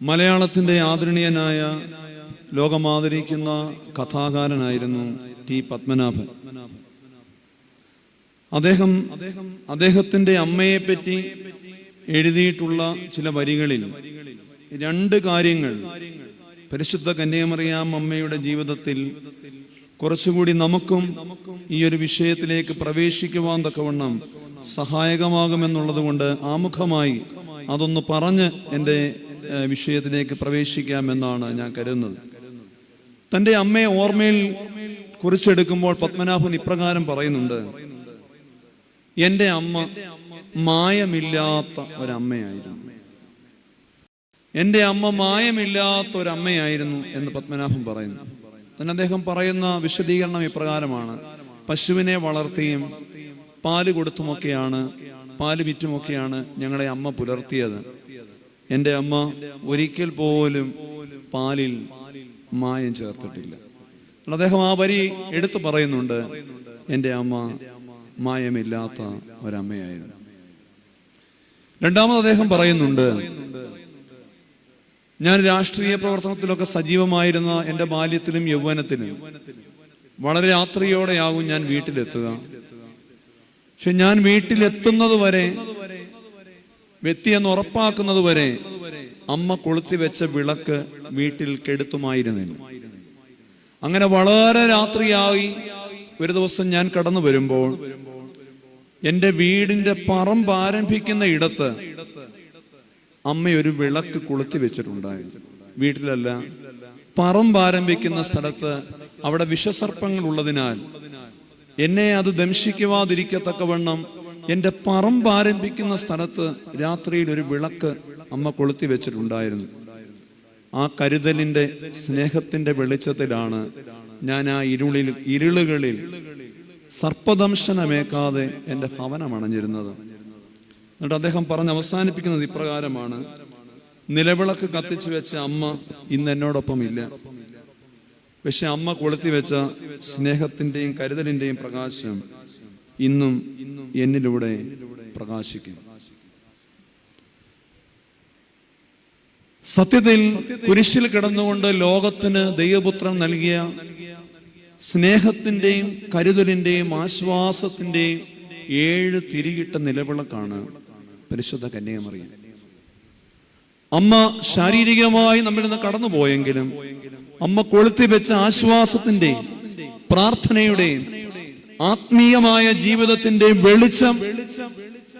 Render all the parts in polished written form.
മലയാളത്തിൻ്റെ ആദരണീയനായ ലോകമാദരിക്കുന്ന കഥാകാരനായിരുന്നു ടി പത്മനാഭൻ. അദ്ദേഹത്തിൻ്റെ അമ്മയെപ്പറ്റി എഴുതിയിട്ടുള്ള ചില വരികളിൽ രണ്ട് കാര്യങ്ങൾ പരിശുദ്ധ കന്യാമറിയാം അമ്മയുടെ ജീവിതത്തിൽ കുറച്ചുകൂടി നമുക്കും ഈ ഒരു വിഷയത്തിലേക്ക് പ്രവേശിക്കുവാൻ തക്കവണ്ണം സഹായകമാകുമെന്നുള്ളത് കൊണ്ട് ആമുഖമായി അതൊന്ന് പറഞ്ഞ് എൻ്റെ വിഷയത്തിലേക്ക് പ്രവേശിക്കാമെന്നാണ് ഞാൻ കരുതുന്നത്. തൻ്റെ അമ്മയെ ഓർമ്മയിൽ കുറിച്ചെടുക്കുമ്പോൾ പത്മനാഭൻ ഇപ്രകാരം പറയുന്നുണ്ട്: എൻ്റെ അമ്മ മായമില്ലാത്ത ഒരമ്മയായിരുന്നു. എൻ്റെ അമ്മ മായമില്ലാത്ത ഒരമ്മയായിരുന്നു എന്ന് പത്മനാഭൻ പറയുന്നു. തന്നെ അദ്ദേഹം പറയുന്ന വിശദീകരണം ഇപ്രകാരമാണ്: പശുവിനെ വളർത്തിയും പാല് കൊടുത്തുമൊക്കെയാണ്, പാല് വിറ്റുമൊക്കെയാണ് ഞങ്ങളെ അമ്മ പുലർത്തിയത്. എൻ്റെ അമ്മ ഒരിക്കൽ പോലും പാലിൽ മായം ചേർത്തിട്ടില്ല. അദ്ദേഹം ആ വരി എടുത്തു പറയുന്നുണ്ട്: എൻ്റെ അമ്മ മായമില്ലാത്ത ഒരമ്മയായിരുന്നു. രണ്ടാമത് അദ്ദേഹം പറയുന്നുണ്ട്: ഞാൻ രാഷ്ട്രീയ പ്രവർത്തനത്തിലൊക്കെ സജീവമായിരുന്ന എൻ്റെ ബാല്യത്തിലും യൗവനത്തിലും വളരെ രാത്രിയോടെയാകും ഞാൻ വീട്ടിലെത്തുക. പക്ഷെ ഞാൻ വീട്ടിലെത്തുന്നത് വരെ, വ്യക്തിയെന്ന് ഉറപ്പാക്കുന്നത് വരെ അമ്മ കൊളുത്തി വെച്ച വിളക്ക് വീട്ടിൽ കെടുത്തുമായിരുന്നില്ല. അങ്ങനെ വളരെ രാത്രിയായി ഒരു ദിവസം ഞാൻ കടന്നു വരുമ്പോൾ എൻ്റെ വീടിൻ്റെ പറമ്പ് ആരംഭിക്കുന്ന ഇടത്ത് അമ്മയൊരു വിളക്ക് കൊളുത്തി വെച്ചിട്ടുണ്ടായിരുന്നു. വീട്ടിലല്ല, പറമ്പ് ആരംഭിക്കുന്ന സ്ഥലത്ത്. അവിടെ വിഷസർപ്പങ്ങൾ ഉള്ളതിനാൽ എന്നെ അത് ദംശിക്കുവാതിരിക്കത്തക്കവണ്ണം എൻ്റെ പറമ്പ് ആരംഭിക്കുന്ന സ്ഥലത്ത് രാത്രിയിൽ ഒരു വിളക്ക് അമ്മ കൊളുത്തി വെച്ചിട്ടുണ്ടായിരുന്നു. ആ കരുതലിൻ്റെ, സ്നേഹത്തിൻ്റെ വെളിച്ചത്തിലാണ് ഞാൻ ആ ഇരുളുകളിൽ സർപ്പദംശനമേക്കാതെ എൻ്റെ ഭവനം അണഞ്ഞിരുന്നത്. എന്നിട്ട് അദ്ദേഹം പറഞ്ഞ് അവസാനിപ്പിക്കുന്നത് ഇപ്രകാരമാണ്: നിലവിളക്ക് കത്തിച്ചു വെച്ച അമ്മ ഇന്ന് എന്നോടൊപ്പം ഇല്ല. പക്ഷെ അമ്മ കൊളുത്തി വെച്ച സ്നേഹത്തിൻ്റെയും കരുതലിൻ്റെയും പ്രകാശം ഇന്നും എന്നിലൂടെ പ്രകാശിക്കും. സത്യത്തിൽ കുരിശിൽ കിടന്നുകൊണ്ട് ലോകത്തിന് ദൈവപുത്രൻ നൽകിയ സ്നേഹത്തിൻ്റെയും കരുതലിൻ്റെയും ആശ്വാസത്തിൻ്റെയും 7 തിരികിട്ട നിലവിളക്കാണ് പരിശുദ്ധ കന്യാമറിയം. അമ്മ ശാരീരികമായി നമ്മിൽ നിന്ന് കടന്നുപോയെങ്കിലും അമ്മ കൊളുത്തി വെച്ച ആശ്വാസത്തിന്റെയും പ്രാർത്ഥനയുടെയും ആത്മീയമായ ജീവിതത്തിന്റെ വെളിച്ചം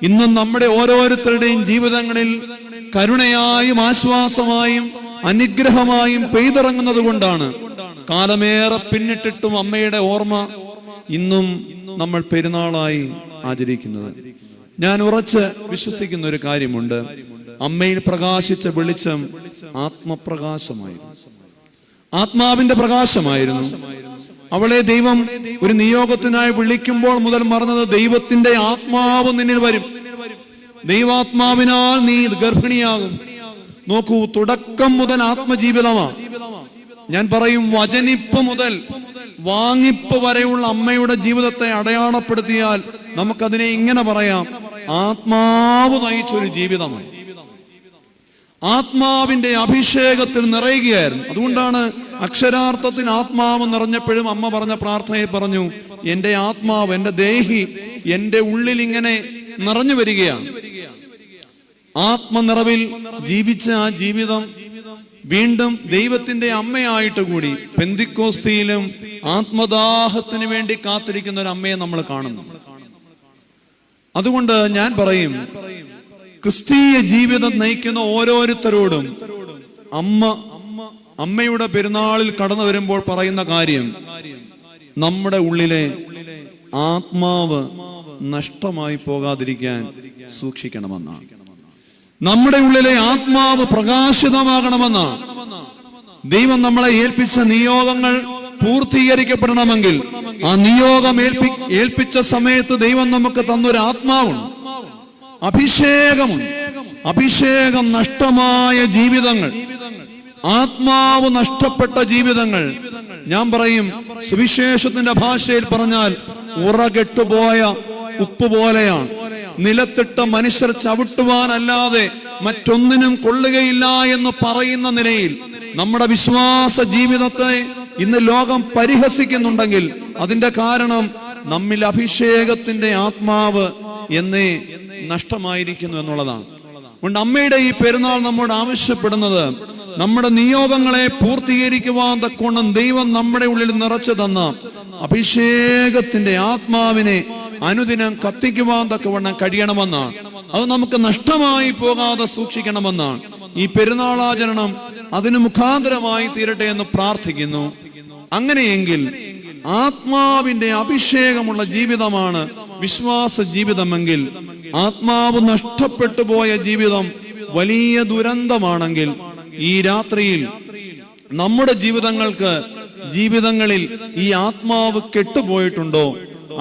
ഇന്നും നമ്മുടെ ഓരോരുത്തരുടെയും ജീവിതങ്ങളിൽ കരുണയായും ആശ്വാസമായും അനുഗ്രഹമായും പെയ്തിറങ്ങുന്നത് കൊണ്ടാണ് കാലമേറെ പിന്നിട്ടിട്ടും അമ്മയുടെ ഓർമ്മ ഇന്നും നമ്മൾ പെരുന്നാളായി ആചരിക്കുന്നത്. ഞാൻ ഉറച്ച് വിശ്വസിക്കുന്ന ഒരു കാര്യമുണ്ട്: അമ്മയിൽ പ്രകാശിച്ച വെളിച്ചം ആത്മപ്രകാശമായിരുന്നു, ആത്മാവിന്റെ പ്രകാശമായിരുന്നു. അവളെ ദൈവം ഒരു നിയോഗത്തിനായി വിളിക്കുമ്പോൾ മുതൽ പറഞ്ഞത്: ദൈവത്തിന്റെ ആത്മാവ് നിന്നിൽ വരും, ദൈവാത്മാവിനാൽ നീ ഗർഭിണിയാകും. നോക്കൂ, തുടക്കം മുതൽ ആത്മജീവിതമാണ്. ഞാൻ പറയും, വചനിപ്പ് മുതൽ വാങ്ങിപ്പ് വരെയുള്ള അമ്മയുടെ ജീവിതത്തെ അടയാളപ്പെടുത്തിയാൽ നമുക്കതിനെ ഇങ്ങനെ പറയാം: ആത്മാവ് നയിച്ചൊരു ജീവിതമായി, ആത്മാവിന്റെ അഭിഷേകത്തിൽ നിറയുകയായിരുന്നു. അതുകൊണ്ടാണ് അക്ഷരാർത്ഥത്തിൽ ആത്മാവ് നിറഞ്ഞപ്പോഴും അമ്മ പറഞ്ഞ പ്രാർത്ഥനയിൽ പറഞ്ഞു: എൻ്റെ ആത്മാവ്, എൻ്റെ ദേഹി എൻ്റെ ഉള്ളിൽ ഇങ്ങനെ നിറഞ്ഞു വരികയാണ്. ആത്മനിറവിൽ ജീവിച്ച ആ ജീവിതം വീണ്ടും ദൈവത്തിന്റെ അമ്മയായിട്ട് കൂടി പെന്തിക്കോസ്തിയിലും ആത്മദാഹത്തിന് വേണ്ടി കാത്തിരിക്കുന്ന ഒരു അമ്മയെ നമ്മൾ കാണുന്നു. അതുകൊണ്ട് ഞാൻ പറയും, ക്രിസ്തീയ ജീവിതം നയിക്കുന്ന ഓരോരുത്തരോടും അമ്മയുടെ പെരുന്നാളിൽ കടന്നു വരുമ്പോൾ പറയുന്ന കാര്യം: നമ്മുടെ ഉള്ളിലെ ആത്മാവ് നഷ്ടമായി പോകാതിരിക്കാൻ സൂക്ഷിക്കണമെന്നാണ്. നമ്മുടെ ഉള്ളിലെ ആത്മാവ് പ്രകാശിതമാകണമെന്നാണ്. ദൈവം നമ്മളെ ഏൽപ്പിച്ച നിയോഗങ്ങൾ പൂർത്തീകരിക്കപ്പെടണമെങ്കിൽ ആ നിയോഗം ഏൽപ്പിച്ച സമയത്ത് ദൈവം നമുക്ക് തന്നൊരു ആത്മാവുണ്ട്, അഭിഷേകമുണ്ട്. അഭിഷേകം നഷ്ടമായ ജീവിതങ്ങൾ, ആത്മാവ് നഷ്ടപ്പെട്ട ജീവിതങ്ങൾ, ഞാൻ പറയും, സുവിശേഷത്തിന്റെ ഭാഷയിൽ പറഞ്ഞാൽ ഉറകെട്ടുപോയ ഉപ്പ് പോലെയാണ്. നിലത്തിട്ട മനുഷ്യർ ചവിട്ടുവാനല്ലാതെ മറ്റൊന്നിനും കൊള്ളുകയില്ല എന്ന് പറയുന്ന നിലയിൽ നമ്മുടെ വിശ്വാസ ജീവിതത്തെ ഇന്ന് ലോകം പരിഹസിക്കുന്നുണ്ടെങ്കിൽ അതിന്റെ കാരണം നമ്മിൽ അഭിഷേകത്തിന്റെ ആത്മാവ് എന്നേ നഷ്ടമായിരിക്കുന്നു എന്നുള്ളതാണ്. അതുകൊണ്ട് അമ്മയുടെ ഈ പെരുന്നാൾ നമ്മോട് ആവശ്യപ്പെടുന്നത് നമ്മുടെ നിയോഗങ്ങളെ പൂർത്തീകരിക്കുവാൻ തക്കോണം ദൈവം നമ്മുടെ ഉള്ളിൽ നിറച്ചു തന്ന അഭിഷേകത്തിന്റെ ആത്മാവിനെ അനുദിനം കത്തിക്കുവാൻ തക്കവണ്ണം കഴിയണമെന്നാണ്. അത് നമുക്ക് നഷ്ടമായി പോകാതെ സൂക്ഷിക്കണമെന്നാണ്. ഈ പെരുന്നാളാചരണം അതിന് മുഖാന്തരമായി തീരട്ടെ എന്ന് പ്രാർത്ഥിക്കുന്നു. അങ്ങനെയെങ്കിൽ ആത്മാവിന്റെ അഭിഷേകമുള്ള ജീവിതമാണ് വിശ്വാസ ജീവിതമെങ്കിൽ, ആത്മാവ് നഷ്ടപ്പെട്ടു പോയ ജീവിതം വലിയ ദുരന്തമാണെങ്കിൽ, ഈ രാത്രിയിൽ നമ്മുടെ ജീവിതങ്ങളിൽ ഈ ആത്മാവ് കെട്ടുപോയിട്ടുണ്ടോ,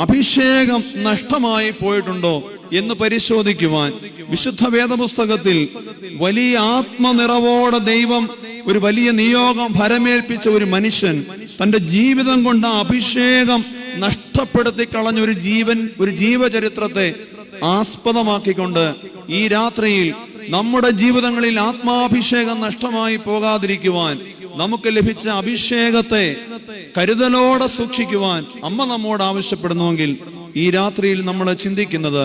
അഭിഷേകം നഷ്ടമായി പോയിട്ടുണ്ടോ എന്ന് പരിശോധിക്കുവാൻ വിശുദ്ധ വേദപുസ്തകത്തിൽ വലിയ ആത്മനിറവോടെ ദൈവം ഒരു വലിയ നിയോഗം ഭരമേൽപ്പിച്ച ഒരു മനുഷ്യൻ തന്റെ ജീവിതം കൊണ്ട് അഭിഷേകം നഷ്ടപ്പെടുത്തി കളഞ്ഞ ഒരു ജീവചരിത്രത്തെ ആസ്പദമാക്കിക്കൊണ്ട് ഈ രാത്രിയിൽ നമ്മുടെ ജീവിതങ്ങളിൽ ആത്മാഭിഷേകം നഷ്ടമായി പോകാതിരിക്കുവാൻ, നമുക്ക് ലഭിച്ച അഭിഷേകത്തെ കരുതലോടെ സൂക്ഷിക്കുവാൻ അമ്മ നമ്മോട് ആവശ്യപ്പെടുന്നുവെങ്കിൽ ഈ രാത്രിയിൽ നമ്മൾ ചിന്തിക്കുന്നത്,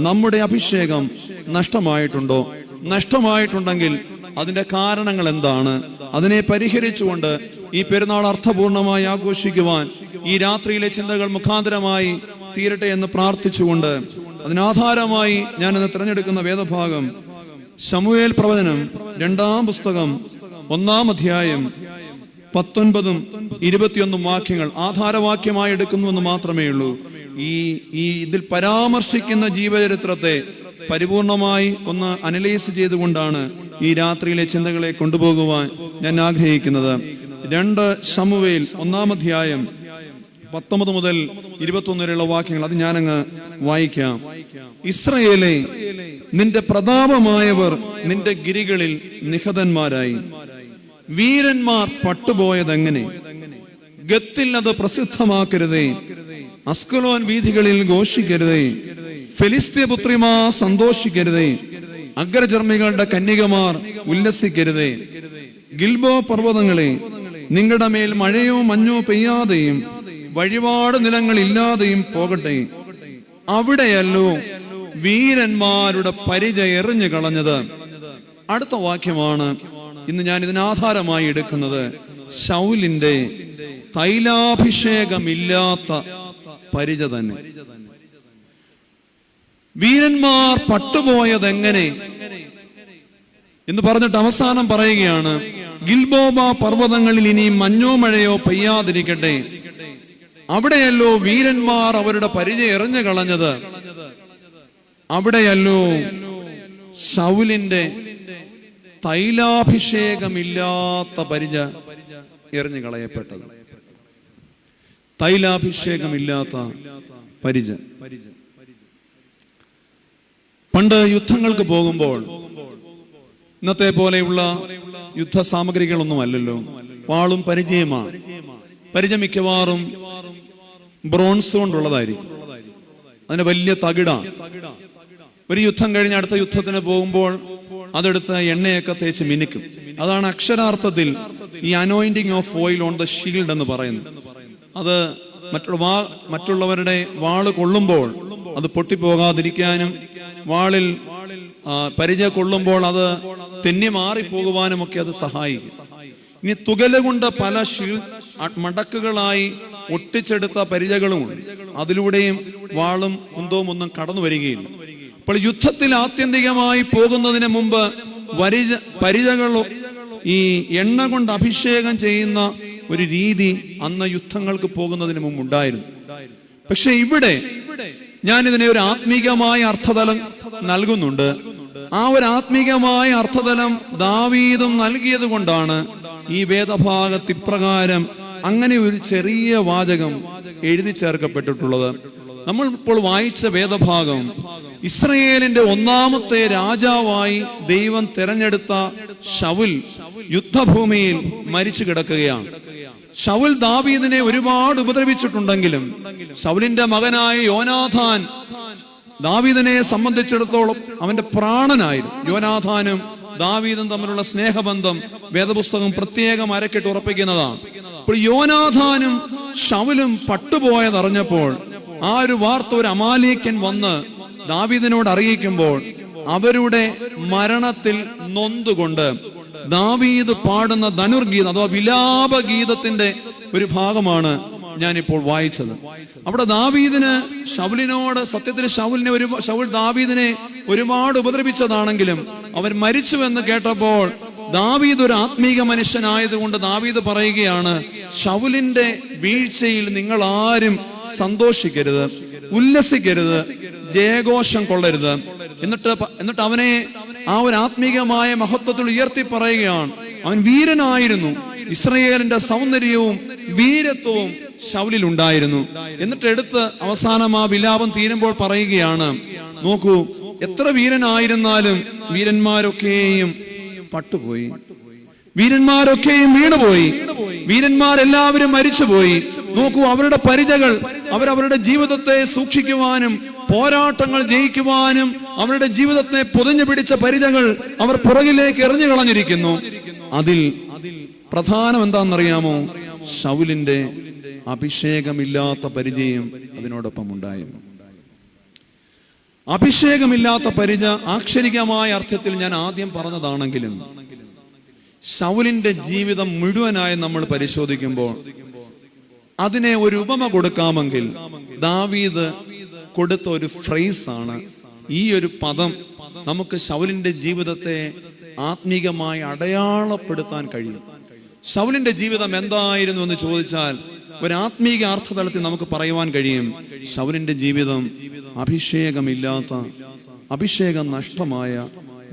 നമ്മുടെ അഭിഷേകം നഷ്ടമായിട്ടുണ്ടോ? നഷ്ടമായിട്ടുണ്ടെങ്കിൽ അതിന്റെ കാരണങ്ങൾ എന്താണ്? അതിനെ പരിഹരിച്ചുകൊണ്ട് ഈ പെരുന്നാൾ അർത്ഥപൂർണമായി ആഘോഷിക്കുവാൻ ഈ രാത്രിയിലെ ചിന്തകൾ മുഖാന്തരമായി തീരട്ടെ എന്ന് പ്രാർത്ഥിച്ചുകൊണ്ട്, അതിനാധാരമായി ഞാൻ ഇന്ന് തിരഞ്ഞെടുക്കുന്ന വേദഭാഗം ശമൂവേൽ പ്രവചനം 2-ാം പുസ്തകം 1-ാം അധ്യായം 19-21 വാക്യങ്ങൾ ആധാരവാക്യമായി എടുക്കുന്നുവെന്ന് മാത്രമേ ഉള്ളൂ. ഇതിൽ പരാമർശിക്കുന്ന ജീവചരിത്രത്തെ പരിപൂർണമായി ഒന്ന് അനലൈസ് ചെയ്തുകൊണ്ടാണ് ഈ രാത്രിയിലെ ചിന്തകളെ കൊണ്ടുപോകുവാൻ ഞാൻ ആഗ്രഹിക്കുന്നത്. 2 ശമൂവേൽ 1-ാം അധ്യായം 19 മുതൽ 21 വരെയുള്ള വാക്യങ്ങൾ അത് ഞാനങ്ങ് വായിക്കാം. ഇസ്രയേലേ, നിന്റെ പ്രതാപമായവർ നിന്റെ ഗിരികളിൽ നിഹതന്മാരായി. വീരന്മാർ പട്ടുപോയതെങ്ങനെ? ഗത്തിൽ അത് പ്രസിദ്ധമാക്കരുതേ. അസ്കലോൻ വീഥികളിൽ ഘോഷിക്കരുതേ. ഫെലിസ്ത്യ പുത്രിമാർ സന്തോഷിക്കരുതേ. അഗ്രചർമ്മികളുടെ കന്യകമാർ ഉല്ലസിക്കരുതേ. ഗിൽബോ പർവ്വതങ്ങളെ, നിങ്ങളുടെ മേൽ മഴയോ മഞ്ഞോ പെയ്യാതെയും വഴിപാട് നിലങ്ങൾ ഇല്ലാതെയും പോകട്ടെ. അവിടെയല്ലോ വീരന്മാരുടെ പരിച എറിഞ്ഞു കളഞ്ഞത്. അടുത്ത വാക്യമാണ് ഇന്ന് ഞാൻ ഇതിനാധാരമായി എടുക്കുന്നത്. ശൗലിന്റെ തൈലാഭിഷേകമില്ലാത്ത പരിച തന്നെ. വീരന്മാർ പട്ടുപോയതെങ്ങനെ എന്ന് പറഞ്ഞിട്ട് അവസാനം പറയുകയാണ്, ഗിൽബോബ പർവ്വതങ്ങളിൽ ഇനി മഞ്ഞോ മഴയോ പെയ്യാതിരിക്കട്ടെ. അവിടെയല്ലോ വീരന്മാർ അവരുടെ പരിച എറിഞ്ഞു കളഞ്ഞത്. അവിടെയല്ലോ ശൗലിന്റെ തൈലാഭിഷേകമില്ലാത്ത പരിച എറിഞ്ഞു കളയപ്പെട്ടത്. തൈലാഭിഷേകമില്ലാത്ത പരിച. പണ്ട് യുദ്ധങ്ങൾക്ക് പോകുമ്പോൾ ഇന്നത്തെ പോലെയുള്ള യുദ്ധ സാമഗ്രികളൊന്നും അല്ലല്ലോ. വാളും പരിചയമാണ്. പരിച മിക്കവാറും ബ്രോൺസ് കൊണ്ടുള്ളതായിരിക്കും. അതിന് വലിയ തകിടാണ്. ഒരു യുദ്ധം കഴിഞ്ഞ് അടുത്ത യുദ്ധത്തിന് പോകുമ്പോൾ അതെടുത്ത് എണ്ണയൊക്കെ തേച്ച് മിനുക്കും. അതാണ് അക്ഷരാർത്ഥത്തിൽ ഈ anointing of oil on the shield എന്ന് പറയുന്നത്. അത് മറ്റുള്ളവരുടെ വാള് കൊള്ളുമ്പോൾ അത് പൊട്ടിപ്പോകാതിരിക്കാനും, വാളിൽ പരിച കൊള്ളുമ്പോൾ അത് തെന്നി മാറിപ്പോകുവാനും ഒക്കെ അത് സഹായിക്കും. ഇനി തുകല് കൊണ്ട് പല മടക്കുകളായി ഒട്ടിച്ചെടുത്ത പരിചകളുമുണ്ട്. അതിലൂടെയും വാളും കുന്തവും ഒന്നും കടന്നു വരികയില്ല. അപ്പോൾ യുദ്ധത്തിൽ ആത്യന്തികമായി പോകുന്നതിന് മുമ്പ് പരിചകൾ ഈ എണ്ണ കൊണ്ട് അഭിഷേകം ചെയ്യുന്ന ഒരു രീതി അന്ന് യുദ്ധങ്ങൾക്ക് പോകുന്നതിന് മുമ്പ് ഉണ്ടായിരുന്നു. പക്ഷെ ഇവിടെ ഞാൻ ഇതിനെ ഒരു ആത്മീകമായ അർത്ഥതലം നൽകുന്നുണ്ട്. ആ ഒരു ആത്മീകമായ അർത്ഥതലം ദാവീദും നൽകിയത് കൊണ്ടാണ് ഈ വേദഭാഗത്ത് ഇപ്രകാരം അങ്ങനെ ഒരു ചെറിയ വാചകം എഴുതി ചേർക്കപ്പെട്ടിട്ടുള്ളത്. നമ്മൾ ഇപ്പോൾ വായിച്ച വേദഭാഗം ഇസ്രയേലിന്റെ 1-ാമത്തെ രാജാവായി ദൈവം തെരഞ്ഞെടുത്ത ശൗൽ യുദ്ധഭൂമിയിൽ മരിച്ചു കിടക്കുകയാണ്. ശൗൽ ദാവീദിനെ ഒരുപാട് ഉപദ്രവിച്ചിട്ടുണ്ടെങ്കിലും ശൗലിന്റെ മകനായ യോനാഥാൻ ദാവീദിനെ സംബന്ധിച്ചിടത്തോളം അവന്റെ പ്രാണനായിരുന്നു. യോനാഥാനും ദാവീദും തമ്മിലുള്ള സ്നേഹബന്ധം വേദപുസ്തകം പ്രത്യേകം അരക്കിട്ട് ഉറപ്പിക്കുന്നതാണ്. അപ്പോൾ യോനാഥാനും ശൗലും പട്ടുപോയതറിഞ്ഞപ്പോൾ ആ ഒരു വാർത്ത ഒരു അമാലേക്യൻ വന്ന് ദാവീദിനോട് അറിയിക്കുമ്പോൾ അവരുടെ മരണത്തിൽ നൊന്തുകൊണ്ട് ദാവീദ് പാടുന്ന ധനുർഗീതം അഥവാ വിലാപഗീതത്തിന്റെ ഒരു ഭാഗമാണ് ഞാനിപ്പോൾ വായിച്ചത്. അവിടെ ദാവീദിന് ശൗലിനോട്, സത്യത്തിൽ ശൗൽ ദാവീദിനെ ഒരുപാട് ഉപദ്രവിച്ചതാണെങ്കിലും അവൻ മരിച്ചുവെന്ന് കേട്ടപ്പോൾ ദാവീദ് ഒരു ആത്മീക മനുഷ്യനായതുകൊണ്ട് ദാവീദ് പറയുകയാണ്, ശൗലിന്റെ വീഴ്ചയിൽ നിങ്ങൾ ആരും സന്തോഷിക്കരുത്, ഉല്ലസിക്കരുത്, ജയഘോഷം കൊള്ളരുത്. എന്നിട്ട് അവനെ ആ ഒരു ആത്മീകമായ മഹത്വത്തിൽ ഉയർത്തി പറയുകയാണ്. അവൻ വീരനായിരുന്നു, ഇസ്രായേലിന്റെ സൗന്ദര്യവും വീരത്വവും ശൗലിൽ ഉണ്ടായിരുന്നു. എന്നിട്ട് എടുത്ത് അവസാനം ആ വിലാപം തീരുമ്പോൾ പറയുകയാണ്, നോക്കൂ, എത്ര വീരനായിരുന്നാലും വീരന്മാരൊക്കെയും പട്ടുപോയി, വീരന്മാരൊക്കെയും വീണുപോയി, വീരന്മാരെല്ലാവരും മരിച്ചുപോയി. നോക്കൂ, അവരുടെ പരിചകൾ, അവരവരുടെ ജീവിതത്തെ സൂക്ഷിക്കുവാനും പോരാട്ടങ്ങൾ ജയിക്കുവാനും അവരുടെ ജീവിതത്തെ പൊതിഞ്ഞു പിടിച്ച പരിചകൾ അവർ പുറകിലേക്ക് എറിഞ്ഞു കളഞ്ഞിരിക്കുന്നു. അതിൽ പ്രധാനം എന്താണെന്നറിയാമോ? ശൗലിന്റെ അഭിഷേകമില്ലാത്ത പരിചയം അതിനോടൊപ്പം ഉണ്ടായിരുന്നു. അഭിഷേകമില്ലാത്ത പരിച ആക്ഷരികമായ അർത്ഥത്തിൽ ഞാൻ ആദ്യം പറഞ്ഞതാണെങ്കിലും ശൗലിന്റെ ജീവിതം മുഴുവനായി നമ്മൾ പരിശോധിക്കുമ്പോൾ അതിനെ ഒരു ഉപമ കൊടുക്കാമെങ്കിൽ ദാവീദ് കൊടുത്ത ഒരു ഫ്രേസാണ് ഈ ഒരു പദം. നമുക്ക് ശൗലിന്റെ ജീവിതത്തെ ആത്മീകമായി അടയാളപ്പെടുത്താൻ കഴിയും. ശൗലിന്റെ ജീവിതം എന്തായിരുന്നു എന്ന് ചോദിച്ചാൽ ഒരു ആത്മീക അർത്ഥതലത്തിൽ നമുക്ക് പറയുവാൻ കഴിയും, ശൗലിന്റെ ജീവിതം അഭിഷേകമില്ലാത്ത, അഭിഷേകം നഷ്ടമായ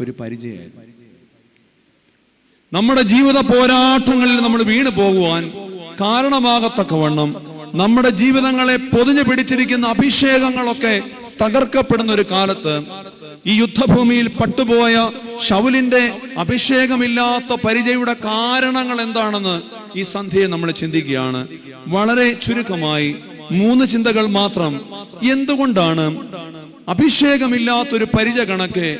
ഒരു പരിചയമായിരുന്നു. നമ്മുടെ ജീവിത പോരാട്ടങ്ങളിൽ നമ്മൾ വീണു പോകുവാൻ കാരണമാകത്തക്കവണ്ണം നമ്മുടെ ജീവിതങ്ങളെ പൊതിഞ്ഞു പിടിച്ചിരിക്കുന്ന അഭിഷേകങ്ങളൊക്കെ തകർക്കപ്പെടുന്ന ഒരു കാലത്ത് ഈ യുദ്ധഭൂമിയിൽ പട്ടുപോയ ശൗലിന്റെ അഭിഷേകമില്ലാത്ത പരിചയയുടെ കാരണങ്ങൾ എന്താണെന്ന് ഈ സന്ധ്യയെ നമ്മൾ ചിന്തിക്കുകയാണ്. വളരെ ചുരുക്കമായി 3 ചിന്തകൾ മാത്രം. എന്തുകൊണ്ടാണ് അഭിഷേകമില്ലാത്തൊരു പരിച കണക്കെ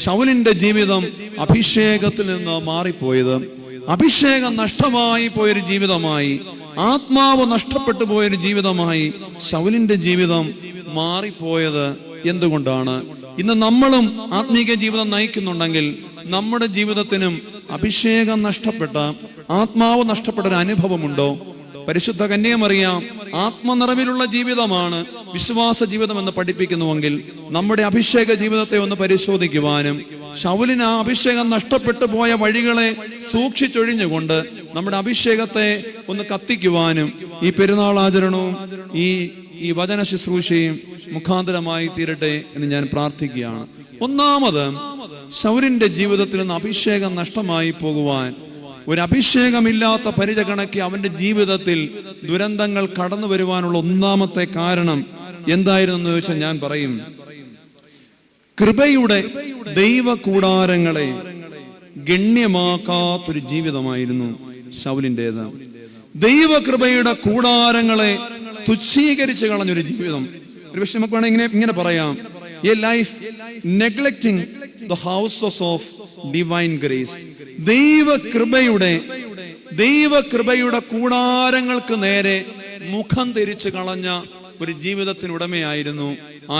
ശൗലിന്റെ ജീവിതം അഭിഷേകത്തിൽ നിന്ന് മാറിപ്പോയത്? അഭിഷേകം നഷ്ടമായി പോയൊരു ജീവിതമായി, ആത്മാവ് നഷ്ടപ്പെട്ടു പോയൊരു ജീവിതമായി ശൗലിന്റെ ജീവിതം മാറിപ്പോയത് എന്തുകൊണ്ടാണ്? ഇന്ന് നമ്മളും ആത്മീക ജീവിതം നയിക്കുന്നുണ്ടെങ്കിൽ നമ്മുടെ ജീവിതത്തിനും അഭിഷേകം നഷ്ടപ്പെട്ട, ആത്മാവ് നഷ്ടപ്പെട്ട ഒരു അനുഭവമുണ്ടോ? പരിശുദ്ധ കന്യകമറിയാം ആത്മനിറവിലുള്ള ജീവിതമാണ് വിശ്വാസ ജീവിതം എന്ന് പഠിപ്പിക്കുന്നുവെങ്കിൽ നമ്മുടെ അഭിഷേക ജീവിതത്തെ ഒന്ന് പരിശോധിക്കുവാനും ശൗലിന് ആ അഭിഷേകം നഷ്ടപ്പെട്ടു പോയ വഴികളെ സൂക്ഷിച്ചൊഴിഞ്ഞുകൊണ്ട് നമ്മുടെ അഭിഷേകത്തെ ഒന്ന് കത്തിക്കുവാനും ഈ പെരുന്നാൾ ആചരണവും ഈ വചന ശുശ്രൂഷയും മുഖാന്തരമായി തീരട്ടെ എന്ന് ഞാൻ പ്രാർത്ഥിക്കുകയാണ്. ഒന്നാമത്, ശൗലിന്റെ ജീവിതത്തിൽ നിന്ന് അഭിഷേകം നഷ്ടമായി പോകുവാൻ, ഒരു അഭിഷേകമില്ലാത്ത പരിച കണക്കി അവന്റെ ജീവിതത്തിൽ ദുരന്തങ്ങൾ കടന്നു വരുവാനുള്ള ഒന്നാമത്തെ കാരണം എന്തായിരുന്നു എന്ന് ചോദിച്ചാൽ ഞാൻ പറയും, കൃപയുടെ ദൈവ കൂടാരങ്ങളെ ഗണ്യമാക്കാത്തൊരു ജീവിതമായിരുന്നു ശൗലിൻ്റെത്. ദൈവകൃപയുടെ കൂടാരങ്ങളെ തുച്ഛീകരിച്ച് കളഞ്ഞൊരു ജീവിതം. ഒരു പക്ഷെ നമുക്ക് വേണമെങ്കിൽ ഇങ്ങനെ പറയാം, a life neglecting the houses of divine grace. ദൈവകൃപയുടെ കൂടാരങ്ങൾക്ക് നേരെ മുഖം തിരിച്ചു കളഞ്ഞ ഒരു ജീവിതത്തിനുടമയായിരുന്നു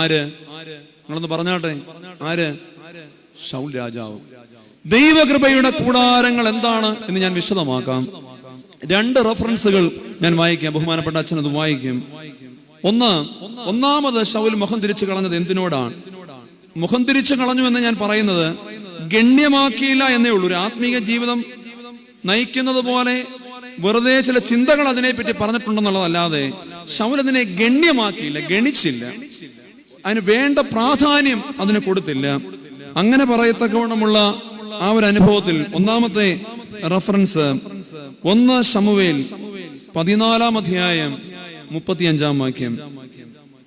ആര്? നിങ്ങളൊന്ന് പറഞ്ഞാട്ടെ, ആര്? ശൗൽ രാജാവ്. ദൈവകൃപയുടെ കൂടാരങ്ങൾ എന്താണ് എന്ന് ഞാൻ വിശദമാക്കാം. 2 റെഫറൻസുകൾ ഞാൻ വായിക്കാം, ബഹുമാനപ്പെട്ട അച്ഛൻ അത് വായിക്കും. ഒന്നാമത് ശൗൽ മുഖം തിരിച്ചു കളഞ്ഞത് എന്തിനോടാണ്? മുഖം തിരിച്ചു കളഞ്ഞു എന്ന് ഞാൻ പറയുന്നത് ഗണ്യമാക്കിയില്ല എന്നേ ഉള്ളൂ. ഒരു ആത്മീക ജീവിതം നയിക്കുന്നത് പോലെ വെറുതെ ചില ചിന്തകൾ അതിനെപ്പറ്റി പറഞ്ഞിട്ടുണ്ടെന്നുള്ളതല്ലാതെ ശൗൽ അതിനെ ഗണ്യമാക്കിയില്ല, ഗണിച്ചില്ല, അതിന് വേണ്ട പ്രാധാന്യം അതിന് കൊടുത്തില്ല. അങ്ങനെ പറയത്തക്കവണ്ണമുള്ള ആ ഒരു അനുഭവത്തിൽ ഒന്നാമത്തെ റഫറൻസ് 1 ശമൂവേൽ 14-ാം അധ്യായം 35-ാം വാക്യം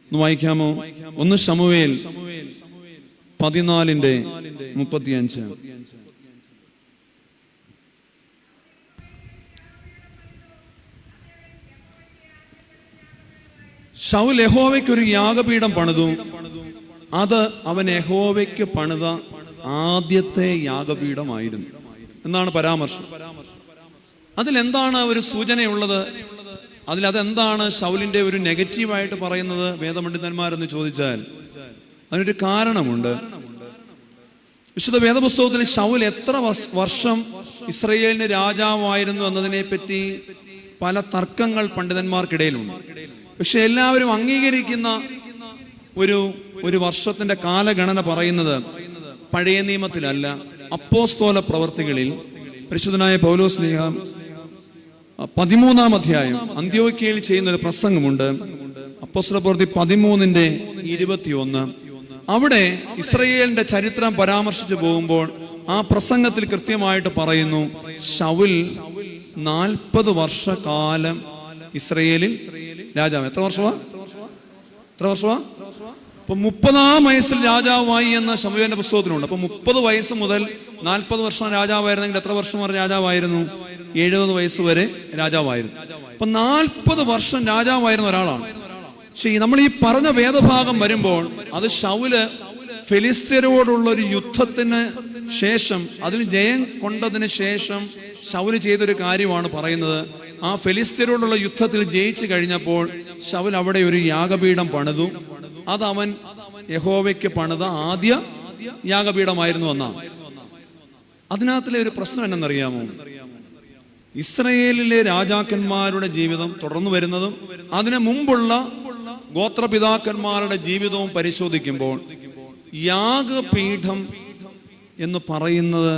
ഒന്ന് വായിക്കാമോ? 1 ശമൂവേൽ 14:35. ശൗൽ യഹോവയ്ക്ക് ഒരു യാഗപീഠം പണിതു, അത് അവൻ യഹോവയ്ക്ക് പണിത ആദ്യത്തെ യാഗപീഠമായിരുന്നു എന്നാണ് പരാമർശം. അതിലെന്താണ് ഒരു സൂചനയുള്ളത്? അതെന്താണ് ശൗലിന്റെ ഒരു നെഗറ്റീവായിട്ട് പറയുന്നത് വേദപണ്ഡിതന്മാരെന്ന് ചോദിച്ചാൽ അതിനൊരു കാരണമുണ്ട്. വിശുദ്ധ വേദപുസ്തകത്തിൽ ശൗൽ എത്ര വർഷം ഇസ്രയേലിന് രാജാവായിരുന്നു എന്നതിനെ പറ്റി പല തർക്കങ്ങൾ പണ്ഡിതന്മാർക്കിടയിലുണ്ട്. പക്ഷെ എല്ലാവരും അംഗീകരിക്കുന്ന ഒരു വർഷത്തിന്റെ കാലഗണന പറയുന്നത് പഴയ നിയമത്തിലല്ല, അപ്പോസ്തോല പ്രവർത്തികളിൽ പരിശുദ്ധനായ പൗലോസ്ലീഹ 13-ാം അധ്യായം അന്ത്യോക്യയിൽ ചെയ്യുന്ന ഒരു പ്രസംഗമുണ്ട്. അപ്പോസ്തല പ്രവൃത്തി 13:21. അവിടെ ഇസ്രയേലിന്റെ ചരിത്രം പരാമർശിച്ചു പോകുമ്പോൾ ആ പ്രസംഗത്തിൽ കൃത്യമായിട്ട് പറയുന്നു, ശൗൽ 40 വർഷക്കാലം ഇസ്രയേലിൽ രാജാവ്. എത്ര വർഷമാ? അപ്പൊ 30-ാം വയസ്സിൽ രാജാവായി എന്ന ശമൂവേലിന്റെ പുസ്തകത്തിലുണ്ട്. അപ്പൊ 30 വയസ്സ് മുതൽ 40 വർഷം രാജാവായിരുന്നെങ്കിൽ എത്ര വർഷം വരെ രാജാവായിരുന്നു? 70 വയസ്സ് വരെ രാജാവായിരുന്നു. അപ്പൊ 40 വർഷം രാജാവായിരുന്ന ഒരാളാണ്. പക്ഷെ നമ്മൾ ഈ പറഞ്ഞ വേദഭാഗം വരുമ്പോൾ അത് ശൗല് ഫെലിസ്ത്യരോടുള്ള ഒരു യുദ്ധത്തിന് ശേഷം, അതിന് ജയം കൊണ്ടതിന് ശേഷം ശൗല് ചെയ്തൊരു കാര്യമാണ് പറയുന്നത്. ആ ഫെലിസ്ത്യരോടുള്ള യുദ്ധത്തിൽ ജയിച്ചു കഴിഞ്ഞപ്പോൾ ശൗൽ അവിടെ ഒരു യാഗപീഠം പണിതു. അത് അവൻ യഹോവയ്ക്ക് പണിത ആദ്യ യാഗപീഠമായിരുന്നു എന്നാണ്. അതിനകത്തിലെ ഒരു പ്രശ്നം എന്നറിയാമോ? ഇസ്രയേലിലെ രാജാക്കന്മാരുടെ ജീവിതം തുടർന്നു വരുന്നതും അതിനു മുമ്പുള്ള ഗോത്രപിതാക്കന്മാരുടെ ജീവിതവും പരിശോധിക്കുമ്പോൾ യാഗപീഠം എന്ന് പറയുന്നത്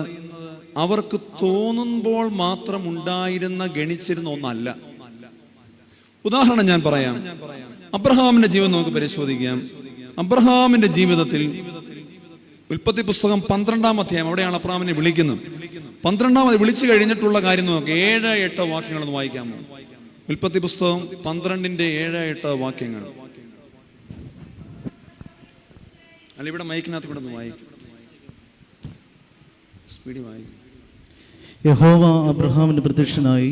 അവർക്ക് തോന്നുമ്പോൾ മാത്രം ഉണ്ടായിരുന്ന ഗണിച്ചിരുന്ന ഒന്നല്ല. ഉദാഹരണം ഞാൻ പറയാം. അബ്രഹാമിന്റെ ജീവിതം നമുക്ക് പരിശോധിക്കാം. അബ്രഹാമിന്റെ ജീവിതത്തിൽ ഉൽപ്പത്തി പുസ്തകം 12-ാം അധ്യായം, അവിടെയാണ് അബ്രഹാമിനെ വിളിക്കുന്നത്. 12-ാമത് വിളിച്ചു കഴിഞ്ഞിട്ടുള്ള കാര്യം നോക്കുക. 7-8 വാക്യങ്ങളൊന്ന് വായിക്കാമോ? ഉൽപ്പത്തി പുസ്തകം 12-7-8 വാക്യങ്ങൾ. അല്ല, ഇവിടെ മൈക്കിനകത്ത് കൂടെ ഒന്ന് വായിക്കും. സ്പീഡിൽ വായിക്കും. യഹോവ അബ്രഹാമിന് പ്രത്യക്ഷനായി,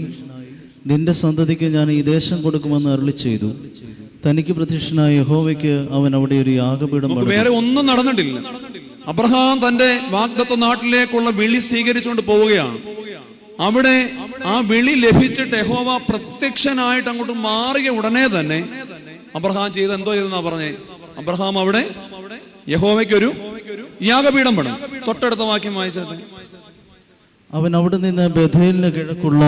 നിന്റെ സന്തതിക്ക് ഞാൻ ഈ ദേശം കൊടുക്കുമെന്ന് അരുളി ചെയ്തു. തനിക്ക് പ്രത്യക്ഷനായ യഹോവയ്ക്ക് അവൻ അവിടെ ഒരു യാഗപീഠം. വേറെ ഒന്നും നടന്നിട്ടില്ല. അബ്രഹാം തന്റെ വാഗ്ദത്ത നാട്ടിലേക്കുള്ള വിളി സ്വീകരിച്ചുകൊണ്ട് പോവുകയാണ്. അവിടെ ആ വിളി ലഭിച്ചിട്ട് യഹോവ പ്രത്യക്ഷനായിട്ട് അങ്ങോട്ട് മാറിയ ഉടനെ തന്നെ അബ്രഹാം എന്തോ ചെയ്തെന്നാ പറഞ്ഞേ? അബ്രഹാം അവിടെ യഹോവയ്ക്കൊരു യാഗപീഠം പണിതു. തൊട്ടടുത്ത വാക്യം വായിച്ചത്. അവൻ അവിടെ നിന്ന് ബഥേലിന് കിഴക്കുള്ള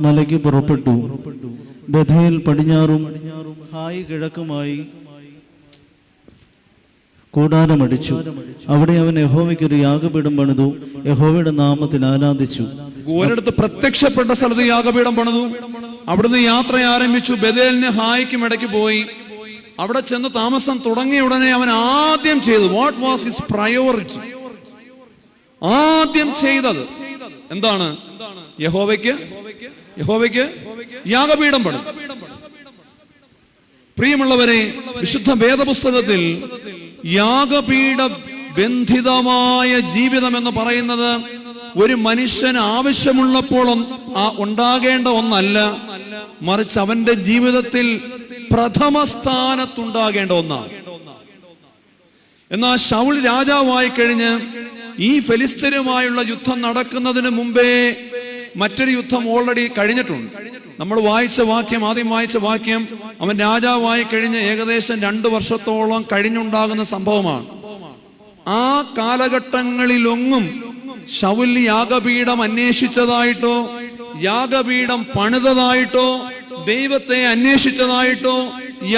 മലയ്ക്ക് പുറപ്പെട്ടു. ബഥേൽ പടിഞ്ഞാറും ഹായ് കിഴക്കുമായി കൂടാരമടിച്ചു. അവിടെ അവൻ യഹോവയ്ക്കൊരു യാഗപീഠം പണിതു. യഹോവയുടെ നാമത്തിൽ ആരാധിച്ചു. ഒരിടത്ത് പ്രത്യക്ഷപ്പെട്ട സ്ഥലത്ത് യാഗപീഠം പണിതു. അവിടുന്ന് യാത്ര ആരംഭിച്ചു. ബഥേലിന് ഹായ്ക്കും ഇടയ്ക്ക് പോയി. അവിടെ ചെന്ന് താമസം തുടങ്ങിയ ഉടനെ അവൻ ആദ്യം ചെയ്തു, വാട്ട് വാസ് ഹിസ് പ്രയോറിറ്റി? ആദ്യം ചെയ്തത് എന്താണ്? യഹോവയ്ക്ക് യാഗപീഠം പണിതു. പ്രിയമുള്ളവരെ, വിശുദ്ധ വേദപുസ്തകത്തിൽ യാഗപീഠ ബന്ധിതമായ ജീവിതം എന്ന് പറയുന്നത് ഒരു മനുഷ്യന് ആവശ്യമുള്ളപ്പോൾ ഉണ്ടാകേണ്ട ഒന്നല്ല, മറിച്ച് അവന്റെ ജീവിതത്തിൽ പ്രഥമ സ്ഥാനത്തുണ്ടാകേണ്ട ഒന്നാണ്. എന്നാൽ ശൗൽ രാജാവായി കഴിഞ്ഞ് ഈ ഫെലിസ്ത്യരുമായുള്ള യുദ്ധം നടക്കുന്നതിന് മുമ്പേ മറ്റൊരു യുദ്ധം ഓൾറെഡി കഴിഞ്ഞിട്ടുണ്ട്. നമ്മൾ ആദ്യം വായിച്ച വാക്യം അവൻ രാജാവായി കഴിഞ്ഞ് ഏകദേശം 2 വർഷത്തോളം കഴിഞ്ഞുണ്ടാകുന്ന സംഭവമാണ്. ആ കാലഘട്ടങ്ങളിലൊന്നും ശൗൽ യാഗപീഠം അന്വേഷിച്ചതായിട്ടോ യാഗപീഠം പണിതതായിട്ടോ ദൈവത്തെ അന്വേഷിച്ചതായിട്ടോ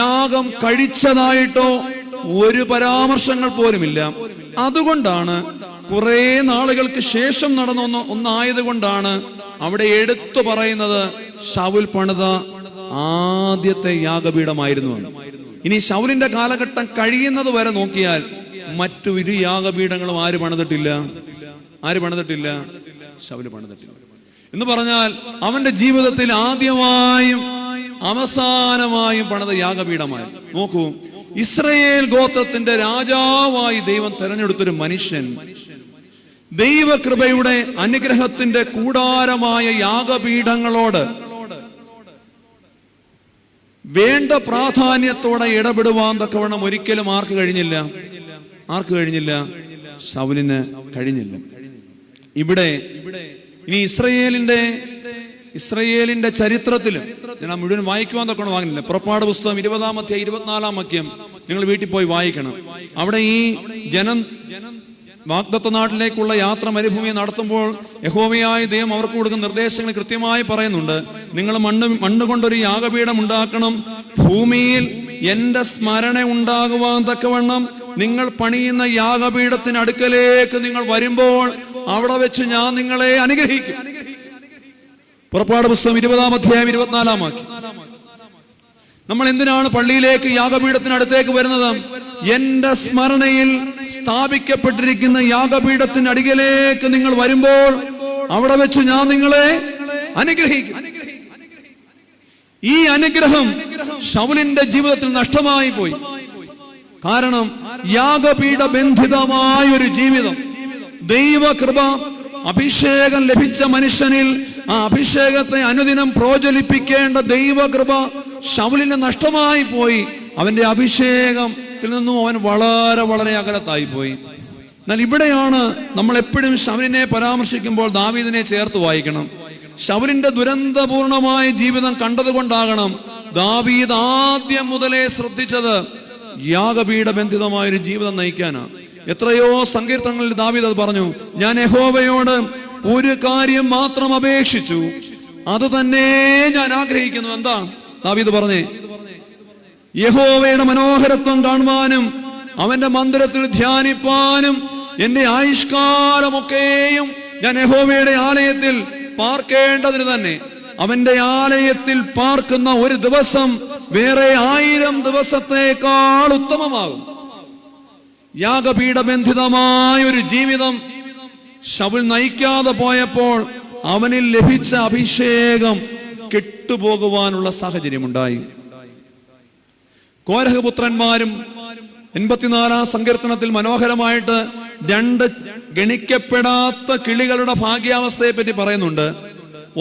യാഗം കഴിച്ചതായിട്ടോ ഒരു പരാമർശങ്ങൾ പോലുമില്ല. അതുകൊണ്ടാണ് കുറെ നാളുകൾക്ക് ശേഷം നടന്ന ഒന്നായതുകൊണ്ടാണ് അവിടെ എടുത്തു പറയുന്നത് ശൗൽ പണിത ആദ്യത്തെ യാഗപീഠമായിരുന്നു. ഇനി ശൗലിന്റെ കാലഘട്ടം കഴിയുന്നത് വരെ നോക്കിയാൽ മറ്റു 2 യാഗപീഠങ്ങളും ആര് പണിതിട്ടില്ല? ശൗൽ പണിതിട്ടില്ല. എന്ന് പറഞ്ഞാൽ അവന്റെ ജീവിതത്തിൽ ആദ്യമായും അവസാനമായും പണിത യാഗപീഠമായി. നോക്കൂ, ഇസ്രയേൽ ഗോത്രത്തിന്റെ രാജാവായി ദൈവം തെരഞ്ഞെടുത്തൊരു മനുഷ്യൻ ദൈവകൃപയുടെ അനുഗ്രഹത്തിന്റെ കൂടാരമായ യാഗപീഠങ്ങളോട് വേണ്ട പ്രാധാന്യത്തോടെ ഇടപെടുവാൻ തക്കവണ്ണം ഒരിക്കലും ആർക്ക് കഴിഞ്ഞില്ല? ആർക്ക് കഴിഞ്ഞില്ല? ശൗലിന് കഴിഞ്ഞില്ല. ഇവിടെ ഇനി ഇസ്രയേലിന്റെ ചരിത്രത്തിലും ഞാൻ മുഴുവൻ വായിക്കുവാൻ തൊക്കെ വാങ്ങുന്നില്ല. പുറപ്പാട് പുസ്തകം 20-ാം അധ്യായം 24-ാം വാക്യം നിങ്ങൾ വീട്ടിൽ പോയി വായിക്കണം. അവിടെ ഈ ജനം വാഗ്ദത്ത നാട്ടിലേക്കുള്ള യാത്ര മരുഭൂമി നടത്തുമ്പോൾ യഹോവയായ ദൈവം അവർക്ക് കൊടുക്കുന്ന നിർദ്ദേശങ്ങൾ കൃത്യമായി പറയുന്നുണ്ട്. നിങ്ങൾ മണ്ണ് കൊണ്ടൊരു യാഗപീഠം ഉണ്ടാക്കണം, ഭൂമിയിൽ എന്റെ സ്മരണ ഉണ്ടാകുവാൻ തക്കവണ്ണം നിങ്ങൾ പണിയുന്ന യാഗപീഠത്തിന് അടുക്കലേക്ക് നിങ്ങൾ വരുമ്പോൾ അവിടെ വെച്ച് ഞാൻ നിങ്ങളെ അനുഗ്രഹിക്കും. പുറപ്പാട് പുസ്തകം 20-ാം അധ്യായം 24-ാം വാക്യം. നമ്മൾ എന്തിനാണ് പള്ളിയിലേക്ക് യാഗപീഠത്തിന് അടുത്തേക്ക് വരുന്നത്? എന്റെ സ്മരണയിൽ സ്ഥാപിക്കപ്പെട്ടിരിക്കുന്ന യാഗപീഠത്തിന് അടികിലേക്ക് നിങ്ങൾ വരുമ്പോൾ അവിടെ വെച്ച് ഞാൻ നിങ്ങളെ അനുഗ്രഹിക്കും. ഈ അനുഗ്രഹം ശൗലിന്റെ ജീവിതത്തിൽ നഷ്ടമായി പോയി. കാരണം യാഗപീഠ ബന്ധിതമായ ഒരു ജീവിതം, ദൈവകൃപ, അഭിഷേകം ലഭിച്ച മനുഷ്യനിൽ ആ അഭിഷേകത്തെ അനുദിനം പ്രോജ്വലിപ്പിക്കേണ്ട ദൈവകൃപ ശൗലിന് നഷ്ടമായി പോയി. അവന്റെ അഭിഷേകത്തിൽ നിന്നും അവൻ വളരെ വളരെ അകലത്തായി പോയി. എന്നാൽ ഇവിടെയാണ് നമ്മൾ എപ്പോഴും ശൗലിനെ പരാമർശിക്കുമ്പോൾ ദാവീദിനെ ചേർത്ത് വായിക്കണം. ശൗലിന്റെ ദുരന്തപൂർണമായ ജീവിതം കണ്ടതുകൊണ്ടാകണം ദാവീദ് ആദ്യം മുതലേ ശ്രദ്ധിച്ചത് യാഗപീഠ ബന്ധിതമായൊരു ജീവിതം നയിക്കാനാണ്. എത്രയോ സങ്കീർത്തനങ്ങളിൽ ദാവീദ് അത് പറഞ്ഞു. ഞാൻ യഹോവയോട് ഒരു കാര്യം മാത്രം അപേക്ഷിച്ചു, അത് തന്നെ ഞാൻ ആഗ്രഹിക്കുന്നു. എന്താ ദാവീദ് പറഞ്ഞേ? യഹോവയുടെ മനോഹരത്വം കാണുവാനും അവന്റെ മന്ദിരത്തിൽ ധ്യാനിപ്പാനും എന്റെ ആയുഷ്കാലമൊക്കെയും ഞാൻ യഹോവയുടെ ആലയത്തിൽ പാർക്കേണ്ടതിന് തന്നെ. അവന്റെ ആലയത്തിൽ പാർക്കുന്ന ഒരു ദിവസം വേറെ 1000 ദിവസത്തേക്കാൾ ഉത്തമമാകും. യാഗപീഠബന്ധിതമായ ഒരു ജീവിതം ശൗൽ നയിക്കാതെ പോയപ്പോൾ അവനിൽ ലഭിച്ച അഭിഷേകം കെട്ടുപോകുവാനുള്ള സാഹചര്യമുണ്ടായി. കോരഹപുത്രന്മാരും 84-ാം സങ്കീർത്തനത്തിൽ മനോഹരമായിട്ട് 2 ഗണിക്കപ്പെടാത്ത കിളികളുടെ ഭാഗ്യാവസ്ഥയെ പറ്റി പറയുന്നുണ്ട്.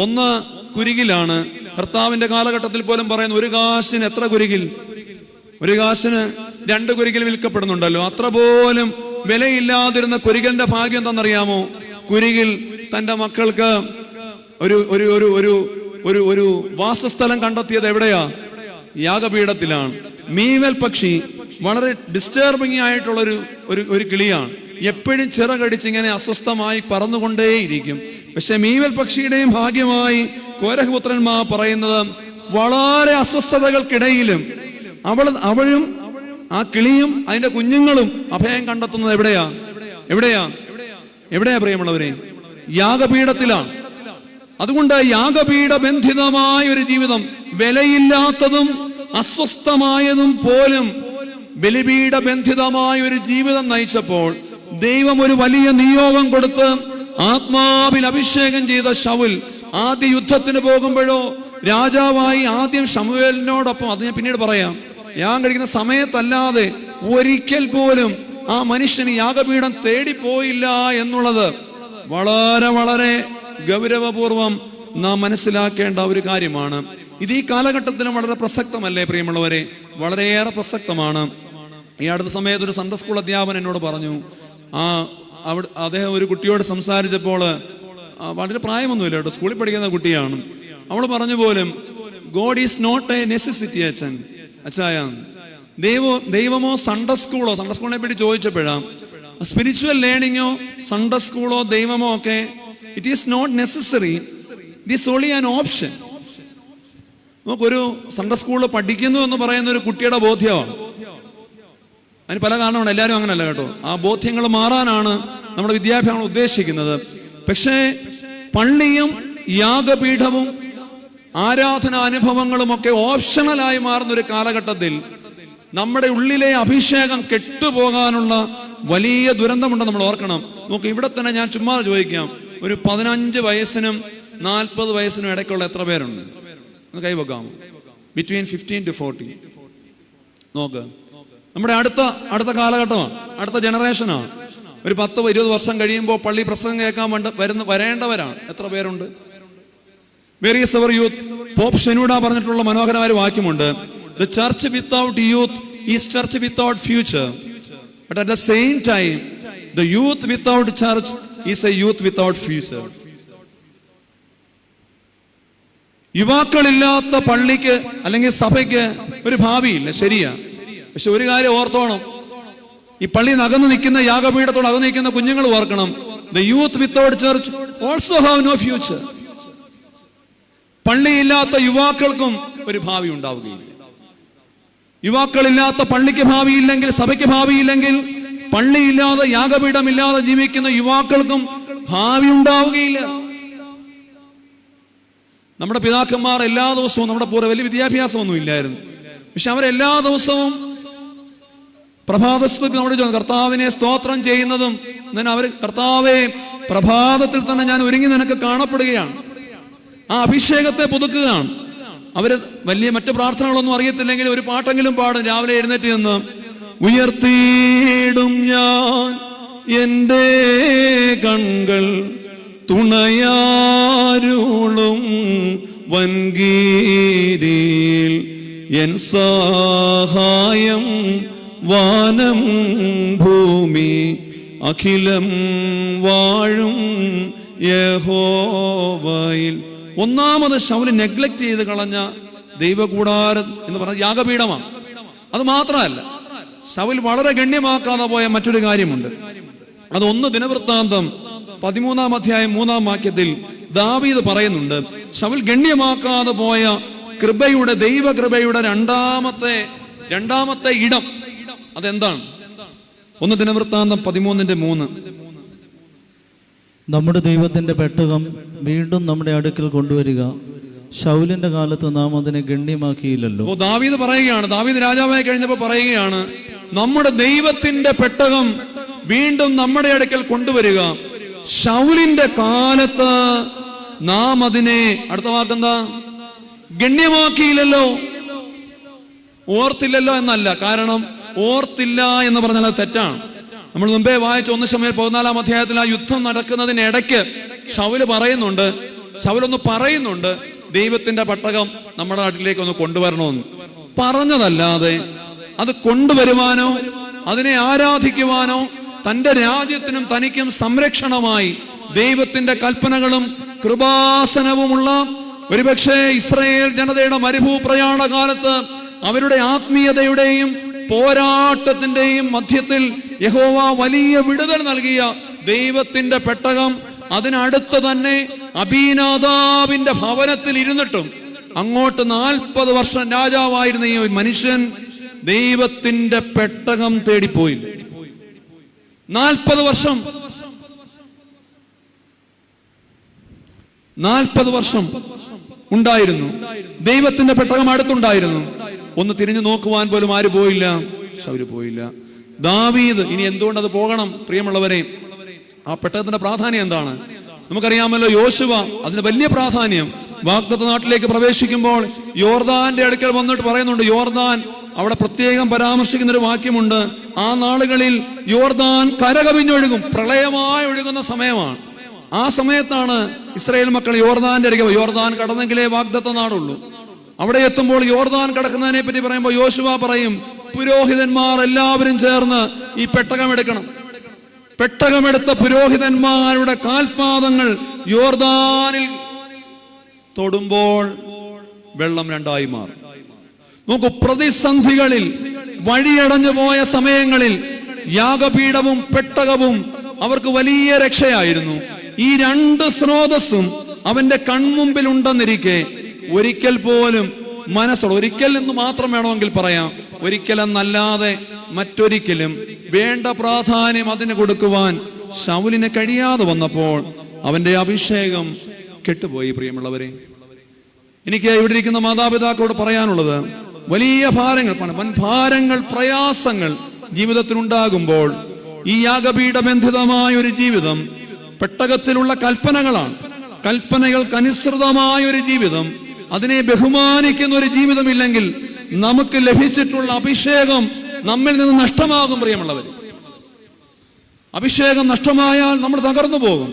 ഒന്ന് കുരികിലാണ്. കർത്താവിന്റെ കാലഘട്ടത്തിൽ പോലും പറയുന്നു, ഒരു കാശിന് എത്ര കുരികിൽ? ഒരു കാശിന് 2 കുരികിൽ വിൽക്കപ്പെടുന്നുണ്ടല്ലോ. അത്ര പോലും വിലയില്ലാതിരുന്ന കുരികലിന്റെ ഭാഗ്യം എന്താണെന്നറിയാമോ? കുരികിൽ തന്റെ മക്കൾക്ക് ഒരു ഒരു ഒരു ഒരു ഒരു ഒരു വാസസ്ഥലം കണ്ടെത്തിയത് എവിടെയാ? യാഗപീഠത്തിലാണ്. മീവൽ പക്ഷി വളരെ ഡിസ്റ്റർബിംഗ് ആയിട്ടുള്ള ഒരു കിളിയാണ്. എപ്പോഴും ചിറകടിച്ച് ഇങ്ങനെ അസ്വസ്ഥമായി പറന്നുകൊണ്ടേയിരിക്കും. പക്ഷെ മീവൽ പക്ഷിയുടെയും ഭാഗ്യമായി കോരഹപുത്രന്മാർ പറയുന്നത് വളരെ അസ്വസ്ഥതകൾക്കിടയിലും അവളും ആ കിളിയും അതിന്റെ കുഞ്ഞുങ്ങളും അഭയം കണ്ടെത്തുന്നത് എവിടെയാ? പ്രിയമുള്ളവരെ? യാഗപീഠത്തിലാണ്. അതുകൊണ്ട് യാഗപീഠ ബന്ധിതമായ ഒരു ജീവിതം, വിലയില്ലാത്തതും അസ്വസ്ഥമായതും പോലും ബലിപീഠ ബന്ധിതമായ ഒരു ജീവിതം നയിച്ചപ്പോൾ ദൈവം ഒരു വലിയ നിയോഗം കൊടുത്ത് ആത്മാവിൽ അഭിഷേകം ചെയ്ത ശൗൽ ആദ്യ യുദ്ധത്തിന് പോകുമ്പോഴോ രാജാവായി ആദ്യം ശമൂവേലിനോടൊപ്പം, അത് ഞാൻ പിന്നീട് പറയാം, യാഗം കഴിക്കുന്ന സമയത്തല്ലാതെ ഒരിക്കൽ പോലും ആ മനുഷ്യന് യാഗപീഠം തേടിപ്പോയില്ല എന്നുള്ളത് വളരെ വളരെ ഗൗരവപൂർവം നാം മനസ്സിലാക്കേണ്ട ഒരു കാര്യമാണ്. ഇത് ഈ കാലഘട്ടത്തിലും വളരെ പ്രസക്തമല്ലേ പ്രിയമുള്ളവരെ? വളരെയേറെ പ്രസക്തമാണ്. ഈ അടുത്ത സമയത്ത് ഒരു സൺഡേ സ്കൂൾ അധ്യാപകൻ എന്നോട് പറഞ്ഞു, അദ്ദേഹം ഒരു കുട്ടിയോട് സംസാരിച്ചപ്പോൾ, വളരെ പ്രായമൊന്നുമില്ല കേട്ടോ, സ്കൂളിൽ പഠിക്കുന്ന കുട്ടിയാണ്. അവൾ പറഞ്ഞു പോലും, God is not a necessity. അച്ഛായ ദൈവമോ സൺഡേ സ്കൂളിനെ പറ്റി ചോദിച്ചപ്പോഴാണ്, സ്പിരിച്വൽ ലേണിങ്ങോ സൺഡേ സ്കൂളോ ദൈവമോ ഒക്കെ it is not necessary, it is only an option. നമുക്കൊരു സൺഡേ സ്കൂളിൽ പഠിക്കുന്നു എന്ന് പറയുന്ന ഒരു കുട്ടിയുടെ ബോധ്യമാണ്. അതിന് പല കാരണമാണ്, എല്ലാവരും അങ്ങനല്ല കേട്ടോ. ആ ബോധ്യങ്ങൾ മാറാനാണ് നമ്മുടെ വിദ്യാഭ്യാസം ഉദ്ദേശിക്കുന്നത്. പക്ഷേ പള്ളിയും യാഗപീഠവും ആരാധനാ അനുഭവങ്ങളും ഒക്കെ ഓപ്ഷണലായി മാറുന്ന ഒരു കാലഘട്ടത്തിൽ നമ്മുടെ ഉള്ളിലെ അഭിഷേകം കെട്ടുപോകാനുള്ള വലിയ ദുരന്തമുണ്ടെന്ന് നമ്മൾ ഓർക്കണം. നോക്ക്, ഇവിടെ തന്നെ ഞാൻ ചുമ്മാ ചോദിക്കാം, ഒരു 15 വയസ്സിനും 40 വയസ്സിനും ഇടയ്ക്കുള്ള എത്ര പേരുണ്ട്? കൈവെക്കാമോ? Between 15 to 40. നോക്ക്, നമ്മുടെ അടുത്ത കാലഘട്ടമാണ്, അടുത്ത ജനറേഷനാണ്. ഒരു 10-20 വർഷം കഴിയുമ്പോൾ പള്ളി പ്രസംഗം കേൾക്കാൻ വരേണ്ടവരാണ്. എത്ര പേരുണ്ട്? Where is our youth? Pope Shenouda പറഞ്ഞിട്ടുള്ള മനോഹരമായ വാക്യമുണ്ട്, the church without youth is church without future. But at the same time, the youth without church is a youth without future. യുവാക്കളില്ലാത്ത പള്ളിക്ക് അല്ലെങ്കിൽ സഭയ്ക്ക് ഒരു ഭാവിയില്ല, ശരിയാ. പക്ഷെ ഒരു കാര്യം ഓർത്തോണം, ഈ പള്ളി അകന്നു നിൽക്കുന്ന യാഗപീഠത്തോട് അകന്നു നിൽക്കുന്ന കുഞ്ഞുങ്ങൾ ഓർക്കണം, the youth without church also have no future. പള്ളിയില്ലാത്ത യുവാക്കൾക്കും ഒരു ഭാവി ഉണ്ടാവുകയില്ല. യുവാക്കളില്ലാത്ത പള്ളിക്ക് ഭാവിയില്ലെങ്കിൽ, സഭയ്ക്ക് ഭാവിയില്ലെങ്കിൽ, പള്ളിയില്ലാതെ യാഗപീഠമില്ലാതെ ജീവിക്കുന്ന യുവാക്കൾക്കും ഭാവി ഉണ്ടാവുകയില്ല. നമ്മുടെ പിതാക്കന്മാർ എല്ലാ ദിവസവും, നമ്മുടെ പൂർവ്വ വലിയ വിദ്യാഭ്യാസമൊന്നും ഇല്ലായിരുന്നു, പക്ഷെ അവരെല്ലാ ദിവസവും പ്രഭാതത്തിൽ നമ്മുടെ കർത്താവിനെ സ്തോത്രം ചെയ്യുന്നതും, അവർ കർത്താവെ പ്രഭാതത്തിൽ തന്നെ ഞാൻ ഒരുങ്ങി നിനക്ക് കാണപ്പെടുകയാണ്, ആ അഭിഷേകത്തെ പുതുക്കുകയാണ്. അവര് വലിയ മറ്റു പ്രാർത്ഥനകളൊന്നും അറിയത്തില്ലെങ്കിൽ ഒരു പാട്ടെങ്കിലും പാടും. രാവിലെ എഴുന്നേറ്റ് നിന്ന് ഉയർത്തിയിടും ഞാൻ എൻ്റെ കൺകൾ തുണയാരുളും വൻകീരിൽ എൻ സഹായം വാനം ഭൂമി അഖിലം വാഴും യഹോവയിൽ. ഒന്നാമത് ശൗല് നെഗ്ലക്ട് ചെയ്ത് കളഞ്ഞ ദൈവകൂടാരം എന്ന് പറഞ്ഞ യാഗപീഠമാണ്. അത് മാത്രമല്ല, ശൗൽ വളരെ ഗണ്യമാക്കാതെ പോയ മറ്റൊരു കാര്യമുണ്ട്. അത് 1 ദിനവൃത്താന്തം 13-ാം അധ്യായം 3-ാം വാക്യത്തിൽ ദാവീദ് പറയുന്നുണ്ട്, ശൗൽ ഗണ്യമാക്കാതെ പോയ കൃപയുടെ, ദൈവകൃപയുടെ രണ്ടാമത്തെ ഇടം അതെന്താണ്? 1 ദിനവൃത്താന്തം 13:3. നമ്മുടെ ദൈവത്തിന്റെ പെട്ടകം വീണ്ടും നമ്മുടെ അടുക്കൽ കൊണ്ടുവരിക. ശൗലിന്റെ കാലത്ത് നാം അതിനെ ഗണ്യമാക്കിയില്ലല്ലോ. ദാവീദ് പറയുകയാണ്, ദാവീദ് രാജാവായി കഴിഞ്ഞപ്പോൾ പറയുകയാണ്, നമ്മുടെ ദൈവത്തിന്റെ പെട്ടകം വീണ്ടും നമ്മുടെ അടുക്കൽ കൊണ്ടുവരിക. ശൗലിന്റെ കാലത്ത് നാം അതിനെ, അടുത്ത വാക്കെന്താ, ഗണ്യമാക്കിയില്ലല്ലോ, ഓർത്തില്ലല്ലോ എന്നല്ല. കാരണം ഓർത്തില്ല എന്ന് പറഞ്ഞാൽ അത് തെറ്റാണ്. നമ്മൾ മുമ്പേ വായിച്ച 1 ശമൂവേൽ 14-ാം അധ്യായത്തിൽ ആ യുദ്ധം നടക്കുന്നതിനിടയ്ക്ക് ശൗല് പറയുന്നുണ്ട്, ദൈവത്തിന്റെ പട്ടകം നമ്മുടെ നാട്ടിലേക്ക് ഒന്ന് കൊണ്ടുവരണമെന്ന് പറഞ്ഞതല്ലാതെ അത് കൊണ്ടുവരുവാനോ അതിനെ ആരാധിക്കുവാനോ തന്റെ രാജ്യത്തിനും തനിക്കും സംരക്ഷണമായി ദൈവത്തിന്റെ കൽപ്പനകളും കൃപാസനവുമുള്ള ഒരുപക്ഷെ ഇസ്രായേൽ ജനതയുടെ മരുഭൂപ്രയാണ കാലത്ത് അവരുടെ ആത്മീയതയുടെയും പോരാട്ടത്തിന്റെയും മധ്യത്തിൽ യഹോവ വലിയ വിടുതൽ നൽകിയ ദൈവത്തിന്റെ പെട്ടകം അതിനടുത്ത് തന്നെ അബീനാദാബിന്റെ ഭവനത്തിൽ ഇരുന്നിട്ടും അങ്ങോട്ട് 40 വർഷം രാജാവായിരുന്ന ഈ മനുഷ്യൻ ദൈവത്തിന്റെ പെട്ടകം തേടിപ്പോയില്ല. 40 വർഷം ഉണ്ടായിരുന്നു, ദൈവത്തിന്റെ പെട്ടകം അടുത്തുണ്ടായിരുന്നു. ഒന്ന് തിരിഞ്ഞു നോക്കുവാൻ പോലും ആര് പോയില്ല? ശൗല് പോയില്ല. ദാവീദ് ഇനി എന്തുകൊണ്ട് അത് പോകണം? പ്രിയമുള്ളവരെ, ആ പെട്ടകത്തിന്റെ പ്രാധാന്യം എന്താണ് നമുക്കറിയാമല്ലോ. യോശുവ അതിന് വലിയ പ്രാധാന്യം. വാഗ്ദത്ത നാട്ടിലേക്ക് പ്രവേശിക്കുമ്പോൾ യോർദാന്റെ അടുക്കൽ വന്നിട്ട് പറയുന്നുണ്ട്, യോർദാൻ, അവിടെ പ്രത്യേകം പരാമർശിക്കുന്ന ഒരു വാക്യമുണ്ട്, ആ നാളുകളിൽ യോർദാൻ കരകവിഞ്ഞൊഴുകും, പ്രളയമായി ഒഴുകുന്ന സമയമാണ്. ആ സമയത്താണ് ഇസ്രായേൽ മക്കൾ യോർദാന്റെ അരികെ, യോർദാൻ കടന്നെങ്കിലേ വാഗ്ദത്ത നാടുള്ളൂ. അവിടെ എത്തുമ്പോൾ യോർദാൻ കടക്കുന്നതിനെ പറ്റി പറയുമ്പോൾ യോശുവ പറയും, പുരോഹിതന്മാർ എല്ലാവരും ചേർന്ന് ഈ പെട്ടകം എടുക്കണം. പെട്ടകമെടുത്ത പുരോഹിതന്മാരുടെ കാൽപാദങ്ങൾ യോർദാനിൽ തൊടുമ്പോൾ വെള്ളം 2ആയി മാറും. നോക്കൂ, പ്രതിസന്ധികളിൽ, വഴിയടഞ്ഞു പോയ സമയങ്ങളിൽ യാഗപീഠവും പെട്ടകവും അവർക്ക് വലിയ രക്ഷയായിരുന്നു. ഈ 2 സ്രോതസ്സും അവന്റെ കൺമുമ്പിൽ ഉണ്ടെന്നിരിക്കെ ഒരിക്കൽ പോലും ഒരിക്കൽ എന്ന് മാത്രം വേണമെങ്കിൽ പറയാം, ഒരിക്കലെന്നല്ലാതെ മറ്റൊരിക്കലും വേണ്ട പ്രാധാന്യം അതിന് കൊടുക്കുവാൻ ശൗലിന് കഴിയാതെ വന്നപ്പോൾ അവന്റെ അഭിഷേകം കെട്ടുപോയി. പ്രിയമുള്ളവരെ, എനിക്ക് ഇവിടെ ഇരിക്കുന്ന മാതാപിതാക്കളോട് പറയാനുള്ളത്, വലിയ ഭാരങ്ങൾ, പ്രയാസങ്ങൾ ജീവിതത്തിലുണ്ടാകുമ്പോൾ ഈ യാഗപീഠബന്ധിതമായ ഒരു ജീവിതം, പെട്ടകത്തിലുള്ള കൽപ്പനകളാണ്, കൽപ്പനകൾക്കനുസൃതമായ ഒരു ജീവിതം, അതിനെ ബഹുമാനിക്കുന്ന ഒരു ജീവിതമില്ലെങ്കിൽ നമുക്ക് ലഭിച്ചിട്ടുള്ള അഭിഷേകം നമ്മിൽ നിന്ന് നഷ്ടമാകും. പ്രിയമുള്ളവർ, അഭിഷേകം നഷ്ടമായാൽ നമ്മൾ തകർന്നു പോകും.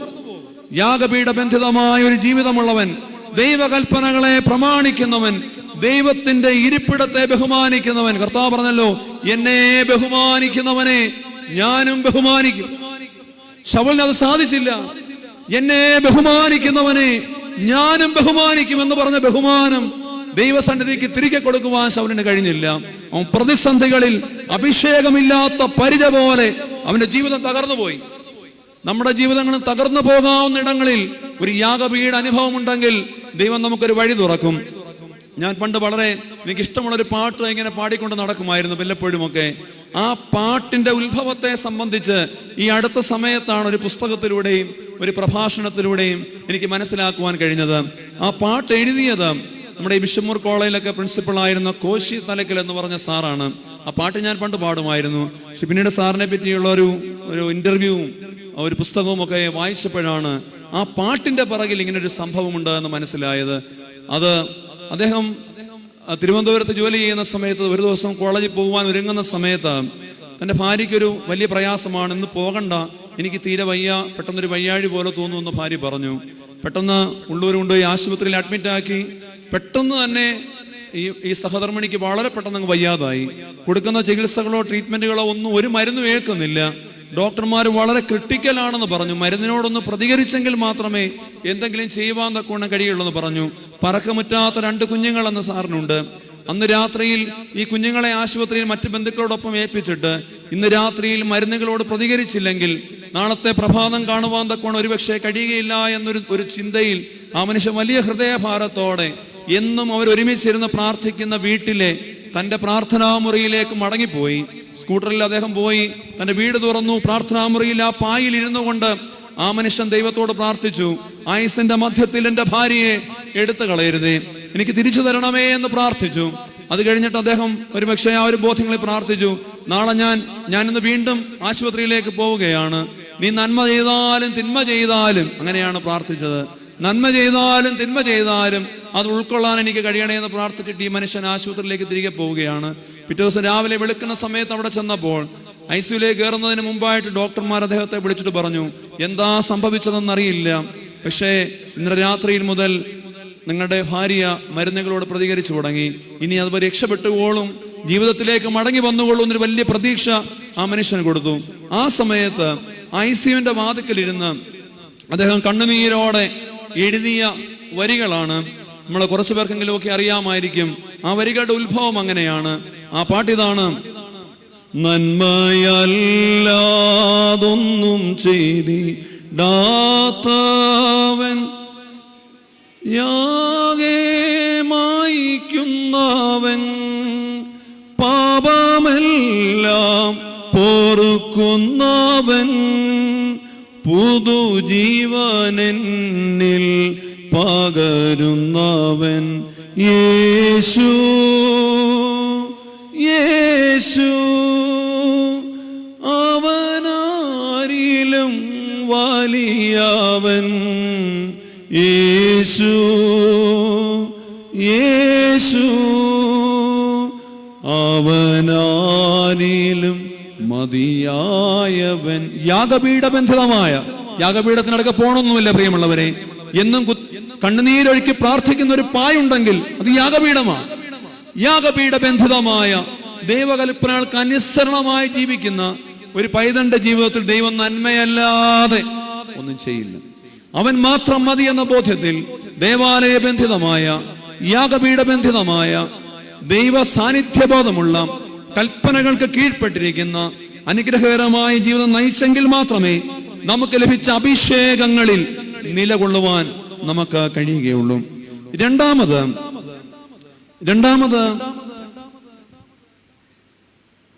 യാഗപീഠബന്ധിതമായ ഒരു ജീവിതമുള്ളവൻ, ദൈവകൽപ്പനകളെ പ്രമാണിക്കുന്നവൻ, ദൈവത്തിന്റെ ഇരിപ്പിടത്തെ ബഹുമാനിക്കുന്നവൻ. കർത്താവ് പറഞ്ഞല്ലോ, എന്നെ ബഹുമാനിക്കുന്നവനെ ഞാനും ബഹുമാനിക്കും. ശൗലിന് അത് സാധിച്ചില്ല. എന്നെ ബഹുമാനിക്കുന്നവനെ ഞാനും ബഹുമാനിക്കും എന്ന് പറഞ്ഞ ബഹുമാനം ദൈവസന്നിധിക്ക് തിരികെ കൊടുക്കുവാൻ ശൗലിന് കഴിഞ്ഞില്ല. അവൻ പ്രതിസന്ധികളിൽ അഭിഷേകമില്ലാത്ത പരിച പോലെ അവന്റെ ജീവിതം തകർന്നുപോയി. നമ്മുടെ ജീവിതങ്ങളും തകർന്നു പോകാവുന്ന ഇടങ്ങളിൽ ഒരു യാഗപീഠ അനുഭവം ഉണ്ടെങ്കിൽ ദൈവം നമുക്കൊരു വഴി തുറക്കും. ഞാൻ പണ്ട് വളരെ എനിക്കിഷ്ടമുള്ളൊരു പാട്ട് ഇങ്ങനെ പാടിക്കൊണ്ട് നടക്കുമായിരുന്നു വല്ലപ്പോഴുമൊക്കെ. ആ പാട്ടിന്റെ ഉത്ഭവത്തെ സംബന്ധിച്ച് ഈ അടുത്ത സമയത്താണ് ഒരു പുസ്തകത്തിലൂടെയും ഒരു പ്രഭാഷണത്തിലൂടെയും എനിക്ക് മനസ്സിലാക്കുവാൻ കഴിഞ്ഞത്. ആ പാട്ട് എഴുതിയത് നമ്മുടെ ഈ ബിഷമൂർ കോളേജിലൊക്കെ പ്രിൻസിപ്പളായിരുന്ന കോശി തലക്കൽ എന്ന് പറഞ്ഞ സാറാണ്. ആ പാട്ട് ഞാൻ പണ്ട് പാടുമായിരുന്നു. പക്ഷെ പിന്നീട് സാറിനെ പറ്റിയുള്ള ഒരു ഇന്റർവ്യൂവും ഒരു പുസ്തകവും ഒക്കെ വായിച്ചപ്പോഴാണ് ആ പാട്ടിന്റെ പിറകിൽ ഇങ്ങനെ ഒരു സംഭവമുണ്ട് എന്ന് മനസ്സിലായത്. അത് അദ്ദേഹം തിരുവനന്തപുരത്ത് ജോലി ചെയ്യുന്ന സമയത്ത് ഒരു ദിവസം കോളേജിൽ പോകുവാൻ ഒരുങ്ങുന്ന സമയത്ത് തൻ്റെ ഭാര്യയ്ക്കൊരു വലിയ പ്രയാസമാണ്, ഇന്ന് പോകണ്ട, എനിക്ക് തീരെ വയ്യ, പെട്ടെന്നൊരു വയ്യാഴി പോലെ തോന്നുമെന്ന് ഭാര്യ പറഞ്ഞു. പെട്ടെന്ന് ഉള്ളൂർ കൊണ്ടുപോയി ആശുപത്രിയിൽ അഡ്മിറ്റാക്കി. പെട്ടെന്ന് തന്നെ ഈ സഹധർമ്മിണിക്ക് വളരെ പെട്ടെന്ന് വയ്യാതായി. കൊടുക്കുന്ന ചികിത്സകളോ ട്രീറ്റ്മെന്റുകളോ ഒന്നും ഒരു മരുന്നും ഏൽക്കുന്നില്ല. ഡോക്ടർമാർ വളരെ ക്രിട്ടിക്കലാണെന്ന് പറഞ്ഞു. മരുന്നിനോടൊന്ന് പ്രതികരിച്ചെങ്കിൽ മാത്രമേ എന്തെങ്കിലും ചെയ്യുവാൻ തക്കവണ്ണം കഴിയുള്ളൂ എന്ന് പറഞ്ഞു. പറക്കമുറ്റാത്ത 2 കുഞ്ഞുങ്ങളെന്ന് സാറിനുണ്ട്. അന്ന് രാത്രിയിൽ ഈ കുഞ്ഞുങ്ങളെ ആശുപത്രിയിൽ മറ്റു ബന്ധുക്കളോടൊപ്പം ഏൽപ്പിച്ചിട്ട് ഇന്ന് രാത്രിയിൽ മരുന്നുകളോട് പ്രതികരിച്ചില്ലെങ്കിൽ നാളത്തെ പ്രഭാതം കാണുവാൻ തക്കവണ്ണം ഒരുപക്ഷെ കഴിയുകയില്ല എന്നൊരു ചിന്തയിൽ ആ മനുഷ്യൻ വലിയ ഹൃദയഭാരത്തോടെ എന്നും അവർ ഒരുമിച്ചിരുന്ന് പ്രാർത്ഥിക്കുന്ന വീട്ടിലെ തൻ്റെ പ്രാർത്ഥനാ മുറിയിലേക്ക് മടങ്ങിപ്പോയി. സ്കൂട്ടറിൽ അദ്ദേഹം പോയി തൻ്റെ വീട് തുറന്നു. പ്രാർത്ഥനാ മുറിയിൽ ആ പായിൽ ഇരുന്നു കൊണ്ട് ആ മനുഷ്യൻ ദൈവത്തോട് പ്രാർത്ഥിച്ചു, ആയുസിന്റെ മധ്യത്തിൽ എൻ്റെ ഭാര്യയെ എടുത്തു കളയരുതേ, എനിക്ക് തിരിച്ചു തരണമേ എന്ന് പ്രാർത്ഥിച്ചു. അത് കഴിഞ്ഞിട്ട് അദ്ദേഹം ഒരുപക്ഷെ ആ ഒരു ബോധ്യങ്ങളിൽ പ്രാർത്ഥിച്ചു, നാളെ ഞാനിന്ന് വീണ്ടും ആശുപത്രിയിലേക്ക് പോവുകയാണ്, നീ നന്മ ചെയ്താലും തിന്മ ചെയ്താലും, അങ്ങനെയാണ് പ്രാർത്ഥിച്ചത്, നന്മ ചെയ്താലും തിന്മ ചെയ്താലും അത് ഉൾക്കൊള്ളാൻ എനിക്ക് കഴിയണേ എന്ന് പ്രാർത്ഥിച്ചിട്ട് ഈ മനുഷ്യൻ ആശുപത്രിയിലേക്ക് തിരികെ പോവുകയാണ്. പിറ്റേ ദിവസം രാവിലെ വെളുക്കുന്ന സമയത്ത് അവിടെ ചെന്നപ്പോൾ ICUലേക്ക് കയറുന്നതിന് മുമ്പായിട്ട് ഡോക്ടർമാർ അദ്ദേഹത്തെ വിളിച്ചിട്ട് പറഞ്ഞു, എന്താ സംഭവിച്ചതെന്നറിയില്ല, പക്ഷേ ഇന്നലെ രാത്രിയിൽ മുതൽ നിങ്ങളുടെ ഭാര്യ മരുന്നുകളോട് പ്രതികരിച്ചു തുടങ്ങി, ഇനി അത് രക്ഷപ്പെട്ടുകൊള്ളും, ജീവിതത്തിലേക്ക് മടങ്ങി വന്നുകൊള്ളും എന്നൊരു വലിയ പ്രതീക്ഷ ആ മനുഷ്യന് കൊടുത്തു. ആ സമയത്ത് ICUവിന്റെ വാതിക്കലിരുന്ന് അദ്ദേഹം കണ്ണുനീരോടെ എഴുതിയ വരികളാണ്. നമ്മൾ കുറച്ചു പേർക്കെങ്കിലും ഒക്കെ അറിയാമായിരിക്കും. ആ വരികളുടെ ഉത്ഭവം അങ്ങനെയാണ്. ആ പാട്ടിതാണ്: നന്മയല്ലാതൊന്നും ചെയ്തിടാത്തവൻ യാഗേ മായിക്കുന്നവൻ പാപമെല്ലാം പൊറുക്കുന്നവൻ പുതുജീവനെന്നിൽ പകരുന്നവൻ യേശു യേശു അവനാരിലും വലിയവൻ യേശു യേശു അവനാരിലും മതിയായവൻ. യാഗപീഠബന്ധിതമായ യാഗപീഠത്തിനടക്കം പോകണമെന്നുമില്ല പ്രിയമുള്ളവരെ. എന്നും കണ്ണുനീരൊഴുക്കി പ്രാർത്ഥിക്കുന്ന ഒരു പായുണ്ടെങ്കിൽ അത് യാഗപീഠമാണ്. യാഗപീഠബന്ധിതമായ ദൈവകൽപ്പനകൾക്ക് അനുസരണമായി ജീവിക്കുന്ന ഒരു പൈതന്റെ ജീവിതത്തിൽ ദൈവം നന്മയല്ലാതെ ഒന്നും ചെയ്യില്ല. അവൻ മാത്രം മതി എന്ന ബോധ്യത്തിൽ ദേവാലയ ബന്ധിതമായ യാഗപീഠബന്ധിതമായ ദൈവ സാന്നിധ്യബോധമുള്ള കൽപ്പനകൾക്ക് കീഴ്പ്പെട്ടിരിക്കുന്ന അനുഗ്രഹകരമായ ജീവിതം നയിച്ചെങ്കിൽ മാത്രമേ നമുക്ക് ലഭിച്ച അഭിഷേകങ്ങളിൽ നിലകൊള്ളുവാൻ നമുക്ക് കഴിയുകയുള്ളൂ. രണ്ടാമത്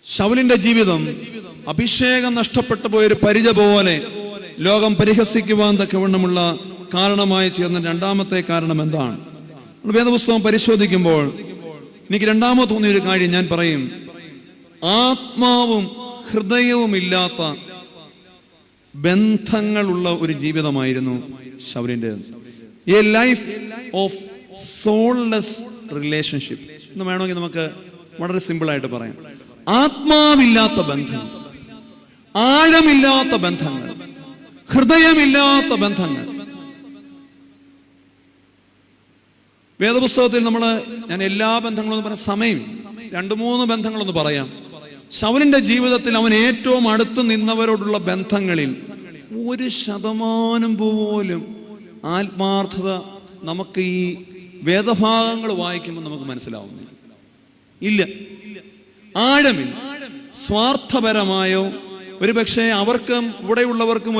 ശൗലിന്റെ ജീവിതം അഭിഷേകം നഷ്ടപ്പെട്ടു പോയൊരു പരിച പോലെ ലോകം പരിഹസിക്കുവാൻ തക്കവണ്ണമുള്ള കാരണമായി ചേർന്ന രണ്ടാമത്തെ കാരണം എന്താണ്? വേദപുസ്തകം പരിശോധിക്കുമ്പോൾ എനിക്ക് രണ്ടാമത് തോന്നിയൊരു കാര്യം ഞാൻ പറയും. ആത്മാവും ഹൃദയവും ഇല്ലാത്ത ബന്ധങ്ങളുള്ള ഒരു ജീവിതമായിരുന്നു ശൗലിന്റെ. എ ലൈഫ് ഓഫ് സോൾലെസ് റിലേഷൻഷിപ്പ് എന്ന് വേണമെങ്കിൽ നമുക്ക് വളരെ സിമ്പിൾ ആയിട്ട് പറയാം. ആത്മാവില്ലാത്ത ബന്ധം, ആഴമില്ലാത്ത ബന്ധങ്ങൾ, ഹൃദയമില്ലാത്ത ബന്ധങ്ങൾ. വേദപുസ്തകത്തിൽ ഞാൻ എല്ലാ ബന്ധങ്ങളൊന്നും പറഞ്ഞ സമയം 2-3 ബന്ധങ്ങളൊന്ന് പറയാം. ശൗലിന്റെ ജീവിതത്തിൽ അവൻ ഏറ്റവും അടുത്ത് നിന്നവരോടുള്ള ബന്ധങ്ങളിൽ 1% പോലും ആത്മാർത്ഥത നമുക്ക് ഈ വേദഭാഗങ്ങൾ വായിക്കുമ്പോൾ നമുക്ക് മനസ്സിലാവുന്നില്ല. ഇല്ല, ആഴമില്ല. സ്വാർത്ഥപരമായോ ഒരുപക്ഷെ അവർക്കും കൂടെയുള്ളവർക്കും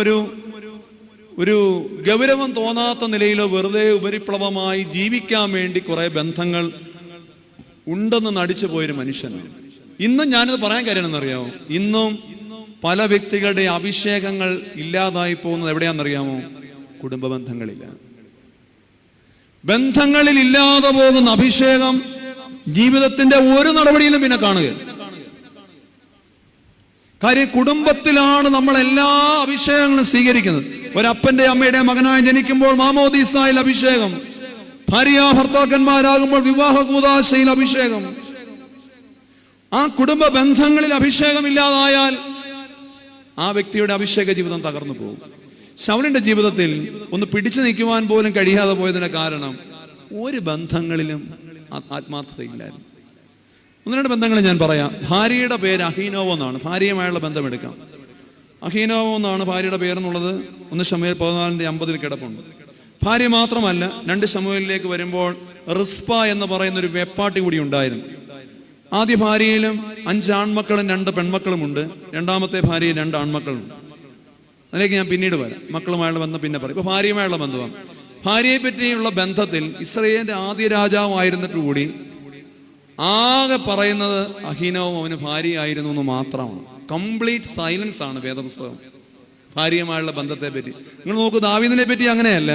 ഒരു ഗൗരവം തോന്നാത്ത നിലയിലോ വെറുതെ ഉപരിപ്ലവമായി ജീവിക്കാൻ വേണ്ടി കുറെ ബന്ധങ്ങൾ ഉണ്ടെന്ന് നടിച്ചു പോയൊരു മനുഷ്യനാണ്. ഇന്നും ഞാനിത് പറയാൻ കാര്യമെന്നറിയാമോ? ഇന്നും പല വ്യക്തികളുടെ അഭിഷേകങ്ങൾ ഇല്ലാതായി പോകുന്നത് എവിടെയാണെന്നറിയാമോ? കുടുംബ ബന്ധങ്ങളില്ല. ബന്ധങ്ങളിൽ ഇല്ലാതെ പോകുന്ന അഭിഷേകം ജീവിതത്തിന്റെ ഒരു നടപടിയിലും പിന്നെ കാണുക. കാര്യം കുടുംബത്തിലാണ് നമ്മൾ എല്ലാ അഭിഷേകങ്ങളും സ്വീകരിക്കുന്നത്. ഒരപ്പന്റെ അമ്മയുടെ മകനായി ജനിക്കുമ്പോൾ മാമോദീസായിൽ അഭിഷേകം, ഭാര്യ ഭർത്താക്കന്മാരാകുമ്പോൾ വിവാഹ കൂദാശയിൽ അഭിഷേകം. ആ കുടുംബ ബന്ധങ്ങളിൽ അഭിഷേകമില്ലാതായാൽ ആ വ്യക്തിയുടെ അഭിഷേക ജീവിതം തകർന്നു പോകും. ശൗലിന്റെ ജീവിതത്തിൽ ഒന്ന് പിടിച്ചു നിൽക്കുവാൻ പോലും കഴിയാതെ പോയതിന്റെ കാരണം ഒരു ബന്ധങ്ങളിലും ആത്മാർത്ഥതയില്ലായിരുന്നു. 1-2 ബന്ധങ്ങൾ ഞാൻ പറയാം. ഭാര്യയുടെ പേര് അഹീനോവോ എന്നാണ്. ഭാര്യയുമായുള്ള ബന്ധമെടുക്കാം. അഹീനോവോ എന്നാണ് ഭാര്യയുടെ പേരെന്നുള്ളത് 1 ശമൂവേൽ 14:50 കിടപ്പുണ്ട്. ഭാര്യ മാത്രമല്ല, 2 ശമൂവേലിലേക്ക് വരുമ്പോൾ റിസ്പ എന്ന് പറയുന്ന ഒരു വെപ്പാട്ടി കൂടി ഉണ്ടായിരുന്നു. ആദ്യ ഭാര്യയിലും 5 ആൺമക്കളും 2 പെൺമക്കളുമുണ്ട്. രണ്ടാമത്തെ ഭാര്യയിൽ 2 ആൺമക്കളുണ്ട്. അതിലേക്ക് ഞാൻ പിന്നീട് വരാം. മക്കളുമായുള്ള ബന്ധം പിന്നെ പറയും. ഇപ്പൊ ഭാര്യയുമായുള്ള ബന്ധമാണ്. ഭാര്യയെ പറ്റിയുള്ള ബന്ധത്തിൽ ഇസ്രായേലിന്റെ ആദ്യ രാജാവായിരുന്നിട്ട് കൂടി ആകെ പറയുന്നത് അഹീനോവും അവന് ഭാര്യയായിരുന്നു എന്ന് മാത്രമാണ്. കംപ്ലീറ്റ് സൈലൻസ് ആണ് വേദപുസ്തകം ഭാര്യയുമായുള്ള ബന്ധത്തെ പറ്റി. നിങ്ങൾ നോക്കൂ, ദാവീദിനെ പറ്റി അങ്ങനെയല്ല.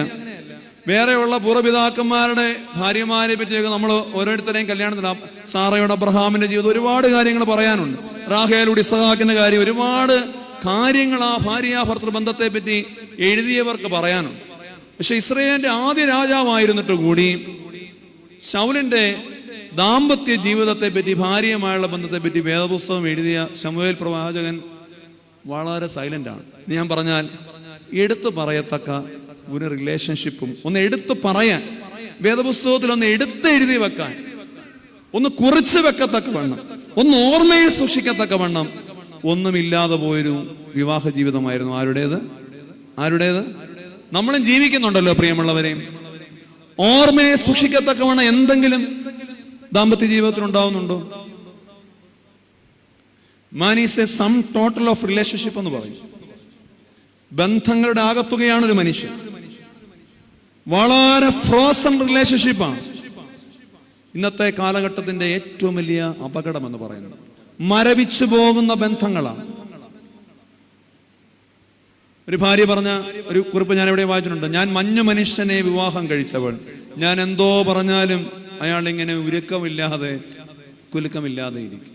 വേറെയുള്ള പൂർവ്വപിതാക്കന്മാരുടെ ഭാര്യമാരെ പറ്റിയൊക്കെ നമ്മൾ ഓരോരുത്തരെയും കല്യാണത്തിന്, സാറയുടെ അബ്രഹാമിന്റെ ജീവിതം ഒരുപാട് കാര്യങ്ങൾ പറയാനുണ്ട്. റാഹേലുടെ ഇസ്ഹാക്കിന്റെ കാര്യം, ഒരുപാട് കാര്യങ്ങൾ ആ ഭാര്യ ഭർത്തൃ ബന്ധത്തെ പറ്റി എഴുതിയവർക്ക് പറയാനുണ്ട്. പക്ഷെ ഇസ്രായേലിന്റെ ആദ്യ രാജാവായിരുന്നിട്ട് കൂടി ശൗലിന്റെ ദാമ്പത്യ ജീവിതത്തെ പറ്റി, ഭാര്യയുമായുള്ള ബന്ധത്തെ പറ്റി വേദപുസ്തകം എഴുതിയ ശമൂവേൽ പ്രവാചകൻ വളരെ സൈലന്റ് ആണ്. ഞാൻ പറഞ്ഞാൽ എടുത്തു പറയത്തക്ക ഒരു റിലേഷൻഷിപ്പും ഒന്ന് എടുത്തു പറയാൻ, വേദപുസ്തകത്തിൽ ഒന്ന് എടുത്ത് എഴുതി വെക്കാൻ, ഒന്ന് കുറിച്ച് വെക്കത്തക്ക വണ്ണം, ഒന്ന് ഓർമ്മയിൽ സൂക്ഷിക്കത്തക്ക വണ്ണം ഒന്നുമില്ലാതെ പോയൊരു വിവാഹ ജീവിതമായിരുന്നു ആരുടേത്? നമ്മളും ജീവിക്കുന്നുണ്ടല്ലോ പ്രിയമുള്ളവരെയും. ഓർമ്മയെ സൂക്ഷിക്കത്തക്കവണ്ണം എന്തെങ്കിലും ദാമ്പത്യ ജീവിതത്തിൽ ഉണ്ടാവുന്നുണ്ടോ? Man is a sum total of relationship എന്ന് പറയും. ബന്ധങ്ങളുടെ ആകത്തുകയാണ് ഒരു മനുഷ്യൻ. വളരെ ഫ്രോസൺ റിലേഷൻഷിപ്പാണ് ഇന്നത്തെ കാലഘട്ടത്തിന്റെ ഏറ്റവും വലിയ അപകടം എന്ന് പറയുന്നത്. മരവിച്ചു പോകുന്ന ബന്ധങ്ങളാണ്. ഒരു ഭാര്യ പറഞ്ഞ ഒരു കുറിപ്പ് ഞാൻ എവിടെ വായിച്ചിട്ടുണ്ട്. ഞാൻ മഞ്ഞു മനുഷ്യനെ വിവാഹം കഴിച്ചവൾ, ഞാൻ എന്തോ പറഞ്ഞാലും അയാൾ ഇങ്ങനെ ഉരുക്കമില്ലാതെ കുലുക്കമില്ലാതെ ഇരിക്കും.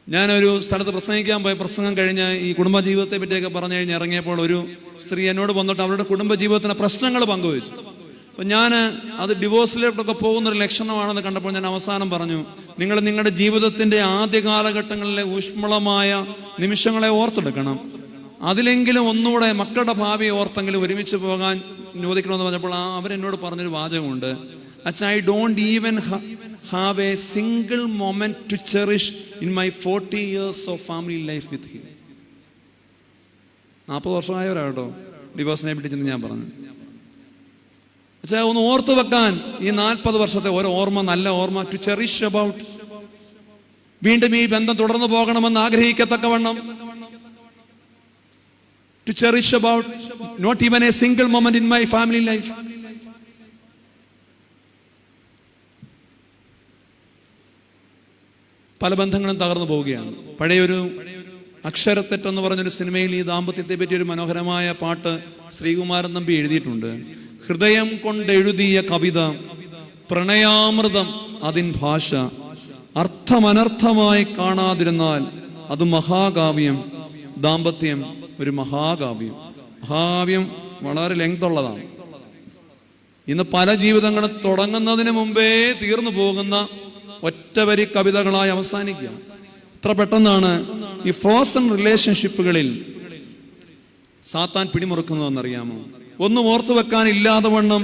ഞാനൊരു സ്ഥലത്ത് പ്രസംഗിക്കാൻ പോയ പ്രസംഗം കഴിഞ്ഞ് ഈ കുടുംബജീവിതത്തെ പറ്റിയൊക്കെ പറഞ്ഞു കഴിഞ്ഞ് ഇറങ്ങിയപ്പോൾ ഒരു സ്ത്രീ എന്നോട് വന്നിട്ട് അവരുടെ കുടുംബജീവിതത്തിലെ പ്രശ്നങ്ങൾ പങ്കുവച്ചു. അപ്പം ഞാൻ അത് ഡിവോഴ്സിലോട്ടൊക്കെ പോകുന്നൊരു ലക്ഷണമാണെന്ന് കണ്ടപ്പോൾ ഞാൻ അവസാനം പറഞ്ഞു, നിങ്ങൾ നിങ്ങളുടെ ജീവിതത്തിൻ്റെ ആദ്യ കാലഘട്ടങ്ങളിലെ ഊഷ്മളമായ നിമിഷങ്ങളെ ഓർത്തെടുക്കണം. അതിലെങ്കിലും ഒന്നുകൂടെ മക്കളുടെ ഭാവി ഓർത്തെങ്കിലും ഒരുമിച്ച് പോകാൻ ചോദിക്കണമെന്ന് പറഞ്ഞപ്പോൾ അവരെന്നോട് പറഞ്ഞൊരു വാചകമുണ്ട്. I don't even have a single moment to cherish in my 40 years of family life with him. 40 വർഷമായവരാട്ടോ ഡിവോഴ്സിനെ പിടിച്ചെന്ന് ഞാൻ പറഞ്ഞു. ഒന്ന് ഓർത്തു വെക്കാൻ ഈ 40 വർഷത്തെ ഒരു ഓർമ്മ, നല്ല ഓർമ്മ, ടു ചെറിഷ് അബൌട്ട്, വീണ്ടും ഈ ബന്ധം തുടർന്നു പോകണമെന്ന് ആഗ്രഹിക്കത്തക്കവണ്ണം, to cherish about not even a single moment in my family life. പല ബന്ധങ്ങളും തകർന്നു പോവുകയാണ്. പഴയൊരു അക്ഷരത്തെറ്റെന്ന് പറഞ്ഞൊരു സിനിമയിൽ ഈ ദാമ്പത്യത്തെ പറ്റി ഒരു മനോഹരമായ പാട്ട് ശ്രീകുമാരൻ തമ്പി എഴുതിയിട്ടുണ്ട്. ഹൃദയം കൊണ്ടെഴുതിയ കവിത, പ്രണയാമൃതം അതിൻ ഭാഷ, അർത്ഥമനർത്ഥമായി കാണാതിരുന്നാൽ അത് മഹാകാവ്യം, ദാമ്പത്യം ഒരു മഹാകാവ്യം. മഹാകാവ്യം വളരെ ലെങ്ത് ഉള്ളതാണ്. ഇന്ന് പല ജീവിതങ്ങളും തുടങ്ങുന്നതിന് മുമ്പേ തീർന്നു പോകുന്ന ഒറ്റവരി കവിതകളായി അവസാനിക്കുക. എത്ര പെട്ടെന്നാണ് ഈ ഫ്രോസൺ റിലേഷൻഷിപ്പുകളിൽ സാത്താൻ പിടിമുറുക്കുന്നതെന്നറിയാമോ? ഒന്നും ഓർത്തു വെക്കാൻ ഇല്ലാതെ വണ്ണം,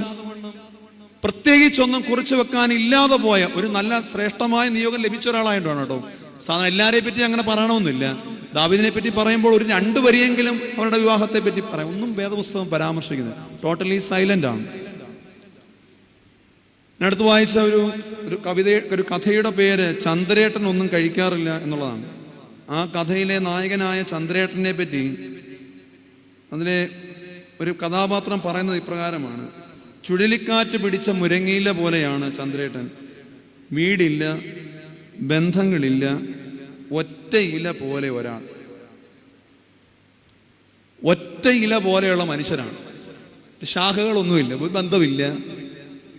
പ്രത്യേകിച്ചൊന്നും കുറിച്ചു വെക്കാൻ ഇല്ലാതെ പോയ ഒരു നല്ല ശ്രേഷ്ഠമായ നിയോഗം ലഭിച്ച ഒരാളായിട്ടാണ് കേട്ടോ സാധാരണ എല്ലാവരെയും പറ്റി അങ്ങനെ പറയണമെന്നില്ല. ദാവീദിനെ പറ്റി പറയുമ്പോൾ ഒരു 2 വരിയെങ്കിലും അവരുടെ വിവാഹത്തെ പറ്റി പറയാം. ഒന്നും വേദപുസ്തകം പരാമർശിക്കുന്നത്, ടോട്ടലി സൈലന്റ് ആണ്. ഞാൻ അടുത്ത് വായിച്ച ഒരു കഥയുടെ പേര് ചന്ദ്രേട്ടൻ ഒന്നും കഴിക്കാറില്ല എന്നുള്ളതാണ്. ആ കഥയിലെ നായകനായ ചന്ദ്രേട്ടനെ പറ്റി അതിലെ ഒരു കഥാപാത്രം പറയുന്നത് ഇപ്രകാരമാണ്: ചുഴലിക്കാറ്റ് പിടിച്ച മുരങ്ങയില പോലെയാണ് ചന്ദ്രേട്ടൻ. വീടില്ല, ബന്ധങ്ങളില്ല, ഒറ്റ ഇല പോലെ ഒരാൾ. ഒറ്റ ഇല പോലെയുള്ള മനുഷ്യരാണ്. ശാഖകളൊന്നുമില്ല, ബന്ധമില്ല,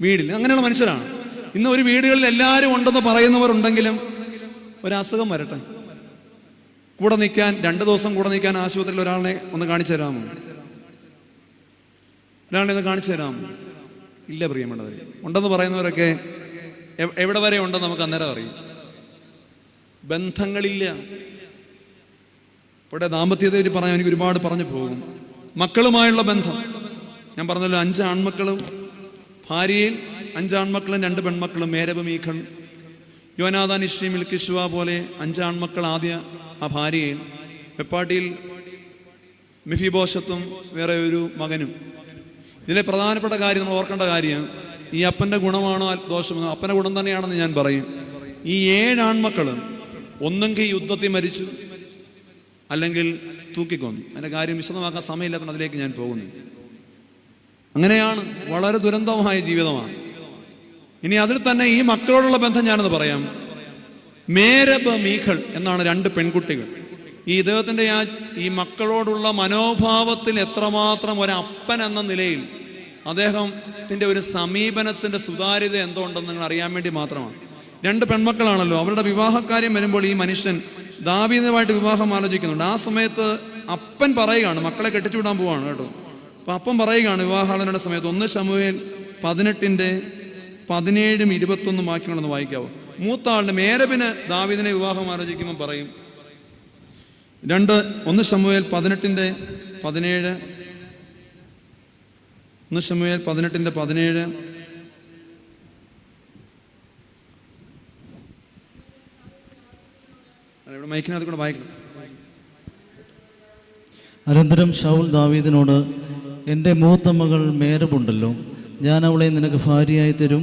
വീടില്ല, അങ്ങനെയുള്ള മനുഷ്യരാണ്. ഇന്ന് ഒരു വീടുകളിൽ എല്ലാവരും ഉണ്ടെന്ന് പറയുന്നവരുണ്ടെങ്കിലും ഒരസുഖം വരട്ടെ, കൂടെ നിൽക്കാൻ 2 ദിവസം കൂടെ നിൽക്കാൻ ആശുപത്രിയിൽ ഒരാളെ ഒന്ന് കാണിച്ചു തരാമോ? ഒരാളെ ഒന്ന് കാണിച്ചു തരാമോ? ഇല്ല പ്രിയമുള്ളവർ. ഉണ്ടെന്ന് പറയുന്നവരൊക്കെ എവിടെ വരെ ഉണ്ടെന്ന് നമുക്ക് അന്നേരം അറിയും. ബന്ധങ്ങളില്ല. ഇവിടെ ദാമ്പത്യത്തെ പറ്റി പറയാൻ എനിക്ക് ഒരുപാട് പറഞ്ഞു പോകും. മക്കളുമായുള്ള ബന്ധം ഞാൻ പറഞ്ഞല്ലോ, 5 ആൺമക്കളും ഭാര്യയിൽ 5 ആൺമക്കളും 2 പെൺമക്കളും, മേരബ്, മീഖൾ, യോനാഥാൻ, ഇശ്രീ, മിൽക്കിശ്വ പോലെ 5 ആൺമക്കൾ. ആദ്യ ആ ഭാര്യയിൽ വെപ്പാട്ടിയിൽ മിഫിബോശത്തും വേറെ ഒരു മകനും. ഇതിലെ പ്രധാനപ്പെട്ട കാര്യം നമ്മൾ ഓർക്കേണ്ട കാര്യം, ഈ അപ്പൻ്റെ ഗുണമാണോ ദോഷമോ? അപ്പൻ്റെ ഗുണം തന്നെയാണെന്ന് ഞാൻ പറയും. ഈ 7 ആൺമക്കളും ഒന്നെങ്കിൽ യുദ്ധത്തിൽ മരിച്ചു, അല്ലെങ്കിൽ തൂക്കിക്കൊന്നു. അതിൻ്റെ കാര്യം വിശദമാക്കാൻ സമയമില്ലാത്തതുകൊണ്ട് അതിലേക്ക് ഞാൻ പോകുന്നു. അങ്ങനെയാണ്, വളരെ ദുരന്തമായ ജീവിതമാണ്. ഇനി അതിൽ തന്നെ ഈ മക്കളോടുള്ള ബന്ധം ഞാനെന്ന് പറയാം. മേരബ്, മീഖൾ എന്നാണ് 2 പെൺകുട്ടികൾ. ഈ ഇദ്ദേഹത്തിൻ്റെ ഈ മക്കളോടുള്ള മനോഭാവത്തിൽ എത്രമാത്രം ഒരപ്പൻ എന്ന നിലയിൽ അദ്ദേഹത്തിൻ്റെ ഒരു സമീപനത്തിൻ്റെ സുതാര്യത എന്തോ ഉണ്ടെന്ന് നിങ്ങൾ അറിയാൻ വേണ്ടി മാത്രമാണ്. 2 പെൺമക്കളാണല്ലോ. അവരുടെ വിവാഹക്കാര്യം വരുമ്പോൾ ഈ മനുഷ്യൻ ദാവീദുമായിട്ട് വിവാഹം ആലോചിക്കുന്നുണ്ട്. ആ സമയത്ത് അപ്പൻ പറയുകയാണ്, മക്കളെ കെട്ടിച്ചു വിടാൻ പോവാണ് കേട്ടോ. അപ്പം അപ്പൻ പറയുകയാണ് വിവാഹാലോചനയുടെ സമയത്ത്, 1 ശമൂവേൽ 18:17-21 വാക്യങ്ങളൊന്ന് വായിക്കാവോ? മൂത്ത ആളിന് മേരബിന് ദാവീദിനെ വിവാഹം ആലോചിക്കുമ്പോൾ പറയും, 1 ശമൂവേൽ 18:17, 1 ശമൂവേൽ 18:17. മൈക്കിനകത്ത് കൂടെ വായിക്കണം. അനന്തരം ശൗൽ ദാവീദിനോട്, എൻ്റെ മൂത്ത മകൾ മേരബുണ്ടല്ലോ, ഞാൻ അവളെ നിനക്ക് ഭാര്യയായി തരും.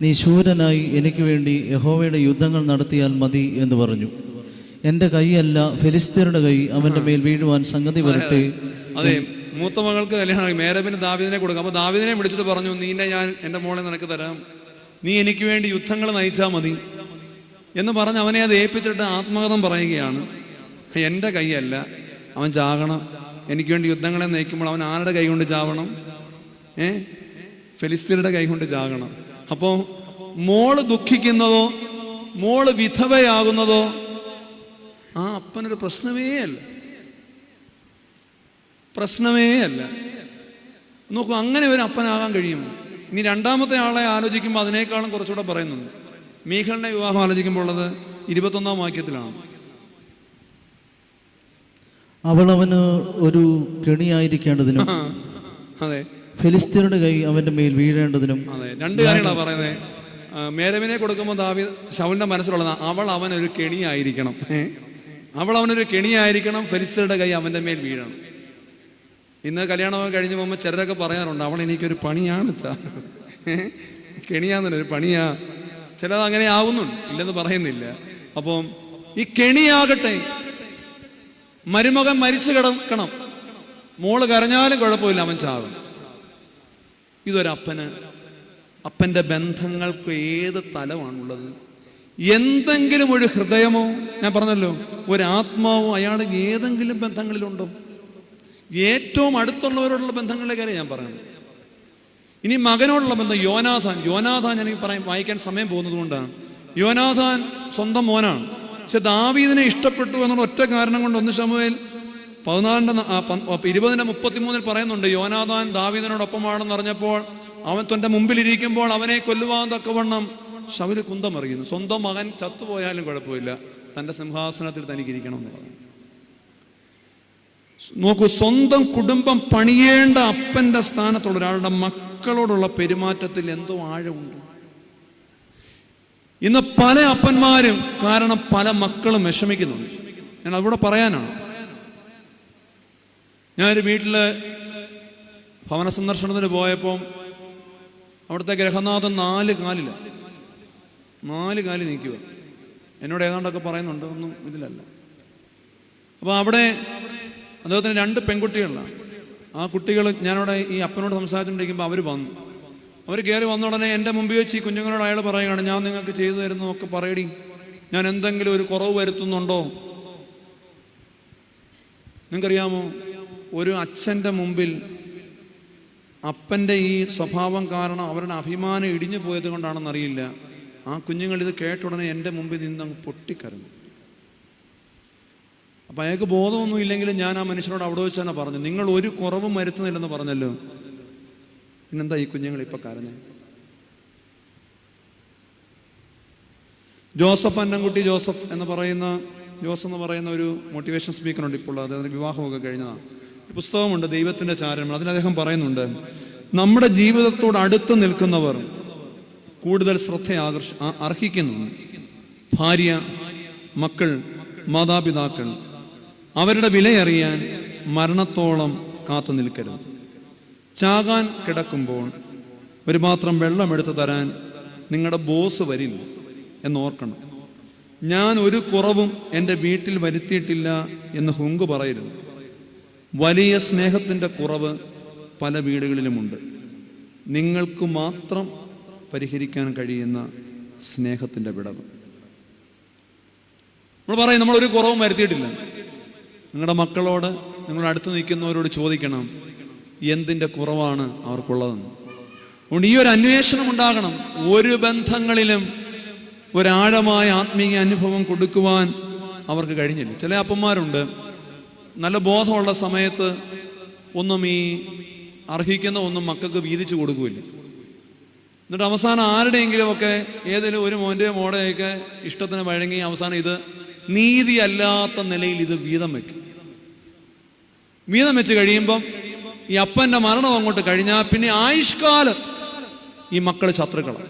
നീ ശൂരനായി എനിക്ക് വേണ്ടി യഹോവയുടെ യുദ്ധങ്ങൾ നടത്തിയാൽ മതി എന്ന് പറഞ്ഞു. എൻ്റെ കൈയല്ല, ഫെലിസ്ത്യരുടെ കൈ അവൻ്റെ മേൽ വീഴുവാൻ സംഗതി വരട്ടെ. അതെ, മൂത്ത മകൾക്ക് കല്യാണം, മേരബിന് ദാവീദിനെ കൊടുക്കാം. അപ്പോൾ ദാവീദിനെ വിളിച്ചിട്ട് പറഞ്ഞു, ഞാൻ എൻ്റെ മോളെ നിനക്ക് തരാം, നീ എനിക്ക് വേണ്ടി യുദ്ധങ്ങൾ നയിച്ചാൽ മതി എന്ന് പറഞ്ഞ് അവനെ അത് ഏൽപ്പിച്ചിട്ട് ആത്മകഥം പറയുകയാണ്. എൻ്റെ കൈയല്ല, അവൻ ചാകണം. എനിക്ക് വേണ്ടി യുദ്ധങ്ങളെ നയിക്കുമ്പോൾ അവൻ ആരുടെ കൈ കൊണ്ട് ചാവണം? ഫെലിസ്ത്യരുടെ കൈ കൊണ്ട് ചാകണം. അപ്പോൾ മോള് ദുഃഖിക്കുന്നതോ മോള് വിധവയാകുന്നതോ ആ അപ്പനൊരു പ്രശ്നമേ അല്ല. നോക്കൂ, അങ്ങനെ ഒരു അപ്പനാകാൻ കഴിയുമോ? ഇനി 2ാമത്തെ ആളെ ആലോചിക്കുമ്പോൾ അതിനേക്കാളും കുറച്ചുകൂടെ പറയുന്നുണ്ട്. മീഖളിന്റെ വിവാഹം ആലോചിക്കുമ്പോൾ ഉള്ളത് 21-ാം വാക്യത്തിലാണ്. അവൾ അവന് ഒരു കെണിയായിരിക്കേണ്ടതിനും, അതെ, ഫെലിസ്ത്യരുടെ കൈ അവന്റെ മേൽ വീഴേണ്ടതിനും. അതെ, 2 കാര്യങ്ങളാണ് പറയുന്നത്. മേരബിനെ കൊടുക്കുമ്പോൾ ശൗലിന്റെ മനസ്സിലുള്ളത് അവൾ അവനൊരു കെണിയായിരിക്കണം. അവൾ അവനൊരു കെണിയായിരിക്കണം, ഫെലിസ്ത്യരുടെ കൈ അവന്റെ മേൽ വീഴണം. ഇന്ന് കല്യാണം കഴിഞ്ഞ് പോകുമ്പോൾ ചിലരൊക്കെ പറയാറുണ്ട്, അവൾ എനിക്കൊരു പണിയാണ്, കെണിയാന്നൊരു പണിയാ. ചിലത് അങ്ങനെ ആവുന്നുണ്ട്, ഇല്ലെന്ന് പറയുന്നില്ല. അപ്പം ഈ കെണിയാകട്ടെ, മരുമകൻ മരിച്ചു കിടക്കണം, മോള് കരഞ്ഞാലും കുഴപ്പമില്ല, അവൻ ചാവും. അപ്പൻ്റെ ബന്ധങ്ങൾക്ക് ഏത് തലമാണുള്ളത്? എന്തെങ്കിലും ഒരു ഹൃദയമോ, ഞാൻ പറഞ്ഞല്ലോ, ഒരു ആത്മാവോ അയാൾ ഏതെങ്കിലും ബന്ധങ്ങളിലുണ്ടോ? ഏറ്റവും അടുത്തുള്ളവരോടുള്ള ബന്ധങ്ങളിലെ കാര്യം ഞാൻ പറയണം. ഇനി മകനോടുള്ള ബന്ധം, യോനാഥാൻ എനിക്ക് വായിക്കാൻ സമയം പോകുന്നത് കൊണ്ടാണ്. യോനാഥാൻ സ്വന്തം മോനാണ്, പക്ഷെ ദാവീദിനെ ഇഷ്ടപ്പെട്ടു എന്നുള്ള ഒറ്റ കാരണം കൊണ്ട് 1 ശമൂവേൽ 20:33 പറയുന്നുണ്ട്, യോനാഥാൻ ദാവീദിനോടൊപ്പമാണെന്ന് അറിഞ്ഞപ്പോൾ അവൻ തൻ്റെ മുമ്പിലിരിക്കുമ്പോൾ അവനെ കൊല്ലുവാൻ തക്കവണ്ണം ശൗല് കുന്തമറിയുന്നു. സ്വന്തം മകൻ ചത്തുപോയാലും കുഴപ്പമില്ല, തൻ്റെ സിംഹാസനത്തിൽ തനിക്കിരിക്കണം എന്ന് പറഞ്ഞു. നോക്കൂ, സ്വന്തം കുടുംബം പണിയേണ്ട അപ്പൻ്റെ സ്ഥാനത്തുള്ള ഒരാളുടെ മക്കളോടുള്ള പെരുമാറ്റത്തിൽ എന്തോ ആഴമുണ്ട്. ഇന്ന് പല അപ്പന്മാരും കാരണം പല മക്കളും വിഷമിക്കുന്നുണ്ട്. ഞാൻ അതുകൂടെ പറയാനാണ്. ഞാനൊരു വീട്ടില് ഭവന സന്ദർശനത്തിന് പോയപ്പോൾ അവിടുത്തെ ഗ്രഹനാഥൻ 4 കാലിൽ നിൽക്കുക. എന്നോട് ഏതാണ്ടൊക്കെ പറയുന്നുണ്ട്, ഒന്നും ഇതിലല്ല. അപ്പോൾ അവിടെ അദ്ദേഹത്തിന് 2 പെൺകുട്ടികളാണ്. ആ കുട്ടികൾ ഞാനവിടെ ഈ അപ്പനോട് സംസാരിച്ചുകൊണ്ടിരിക്കുമ്പോൾ അവർ കയറി വന്ന ഉടനെ എൻ്റെ മുമ്പിൽ വെച്ച് ഈ കുഞ്ഞുങ്ങളോട് അയാൾ പറയുകയാണ്, ഞാൻ നിങ്ങൾക്ക് ചെയ്തു തരുന്നു ഒക്കെ പറയടി, ഞാൻ എന്തെങ്കിലും ഒരു കുറവ് വരുത്തുന്നുണ്ടോ? നിങ്ങൾക്കറിയാമോ, ഒരു അച്ഛൻ്റെ മുമ്പിൽ അപ്പൻ്റെ ഈ സ്വഭാവം കാരണം അവരുടെ അഭിമാനം ഇടിഞ്ഞു പോയത് കൊണ്ടാണെന്നറിയില്ല, ആ കുഞ്ഞുങ്ങൾ ഇത് കേട്ട ഉടനെ എൻ്റെ മുമ്പിൽ നിന്ന് അങ്ങ് പൊട്ടിക്കരഞ്ഞു. അപ്പം അയാൾക്ക് ബോധമൊന്നും ഇല്ലെങ്കിലും ഞാൻ ആ മനുഷ്യനോട് അവിടെ വെച്ച് തന്നെ പറഞ്ഞു, നിങ്ങൾ ഒരു കുറവും വരുത്തുന്നില്ലെന്ന് പറഞ്ഞല്ലോ, പിന്നെന്താ ഈ കുഞ്ഞുങ്ങൾ ഇപ്പം കരഞ്ഞേ? ജോസഫ് അന്നംകുട്ടി ജോസഫ് എന്ന് പറയുന്ന ഒരു മോട്ടിവേഷൻ സ്പീക്കറുണ്ട്. ഇപ്പോൾ അദ്ദേഹത്തിന് വിവാഹമൊക്കെ കഴിഞ്ഞതാണ്. ഒരു പുസ്തകമുണ്ട്, ദൈവത്തിൻ്റെ ചാരണം. അതിൽ അദ്ദേഹം പറയുന്നുണ്ട്, നമ്മുടെ ജീവിതത്തോട് അടുത്ത് നിൽക്കുന്നവർ കൂടുതൽ ശ്രദ്ധ അർഹിക്കുന്നു. ഭാര്യ, മക്കൾ, മാതാപിതാക്കൾ, അവരുടെ വിലയറിയാൻ മരണത്തോളം കാത്തു നിൽക്കരുത്. ചാകാൻ കിടക്കുമ്പോൾ ഒരു പാത്രം വെള്ളം എടുത്തു തരാൻ നിങ്ങളുടെ ബോസ് വരില്ല എന്നോർക്കണം. ഞാൻ ഒരു കുറവും എൻ്റെ വീട്ടിൽ വരുത്തിയിട്ടില്ല എന്ന് ഹുങ്ക് പറയരുത്. വലിയ സ്നേഹത്തിൻ്റെ കുറവ് പല വീടുകളിലുമുണ്ട്. നിങ്ങൾക്ക് മാത്രം പരിഹരിക്കാൻ കഴിയുന്ന സ്നേഹത്തിൻ്റെ വിടവ്. നമ്മൾ പറയും നമ്മളൊരു കുറവും വരുത്തിയിട്ടില്ല. നിങ്ങളുടെ മക്കളോട്, നിങ്ങളുടെ അടുത്ത് നിൽക്കുന്നവരോട് ചോദിക്കണം എന്തിൻ്റെ കുറവാണ് അവർക്കുള്ളതെന്ന്. അതുകൊണ്ട് ഈ ഒരു അന്വേഷണം ഉണ്ടാകണം. ഒരു ബന്ധങ്ങളിലും ഒരാഴമായ ആത്മീയ അനുഭവം കൊടുക്കുവാൻ അവർക്ക് കഴിഞ്ഞില്ല. ചില അപ്പന്മാരുണ്ട്, നല്ല ബോധമുള്ള സമയത്ത് ഒന്നും ഈ അർഹിക്കുന്ന ഒന്നും മക്കൾക്ക് വീതിച്ചു കൊടുക്കുകയില്ല. എന്നിട്ട് അവസാനം ആരുടെയെങ്കിലുമൊക്കെ ഏതെങ്കിലും ഒരു മോൻ്റെയോ മോടെയൊക്കെ ഇഷ്ടത്തിന് വഴങ്ങി അവസാനം ഇത് നീതിയല്ലാത്ത നിലയിൽ ഇത് വീതം വെച്ച് കഴിയുമ്പം ഈ അപ്പൻ്റെ മരണം അങ്ങോട്ട് കഴിഞ്ഞാൽ പിന്നെ ആയുഷ്കാലം ഈ മക്കൾ ശത്രുക്കളാണ്.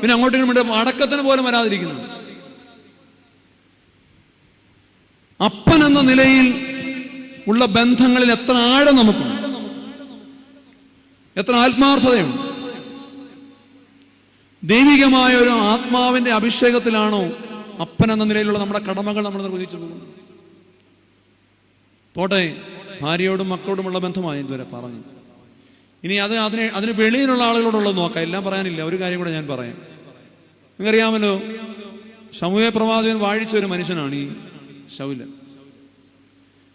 പിന്നെ അങ്ങോട്ടും ഇങ്ങോട്ടും അടക്കത്തിന് പോലും വരാതിരിക്കുന്നു. അപ്പൻ എന്ന നിലയിൽ ഉള്ള ബന്ധങ്ങളിൽ എത്ര ആഴം നമുക്കുണ്ട്, എത്ര ആത്മാർത്ഥതയുണ്ട്. ദൈവികമായ ഒരു ആത്മാവിന്റെ അഭിഷേകത്തിലാണോ അപ്പൻ എന്ന നിലയിലുള്ള നമ്മുടെ കടമകൾ നമ്മൾ നിർവഹിച്ചു പോകുന്നത്? പോട്ടെ, ഭാര്യയോടും മക്കളോടുമുള്ള ബന്ധമായി ഇതുവരെ പറഞ്ഞു. ഇനി അതിന് വെളിയിലുള്ള ആളുകളോടുള്ളത് നോക്കാം. എല്ലാം പറയാനില്ല, ഒരു കാര്യം കൂടെ ഞാൻ പറയാം. നിങ്ങൾക്കറിയാമല്ലോ, ശമൂവേൽ പ്രവാചകൻ വാഴിച്ച ഒരു മനുഷ്യനാണ് ഈ ശൗല്.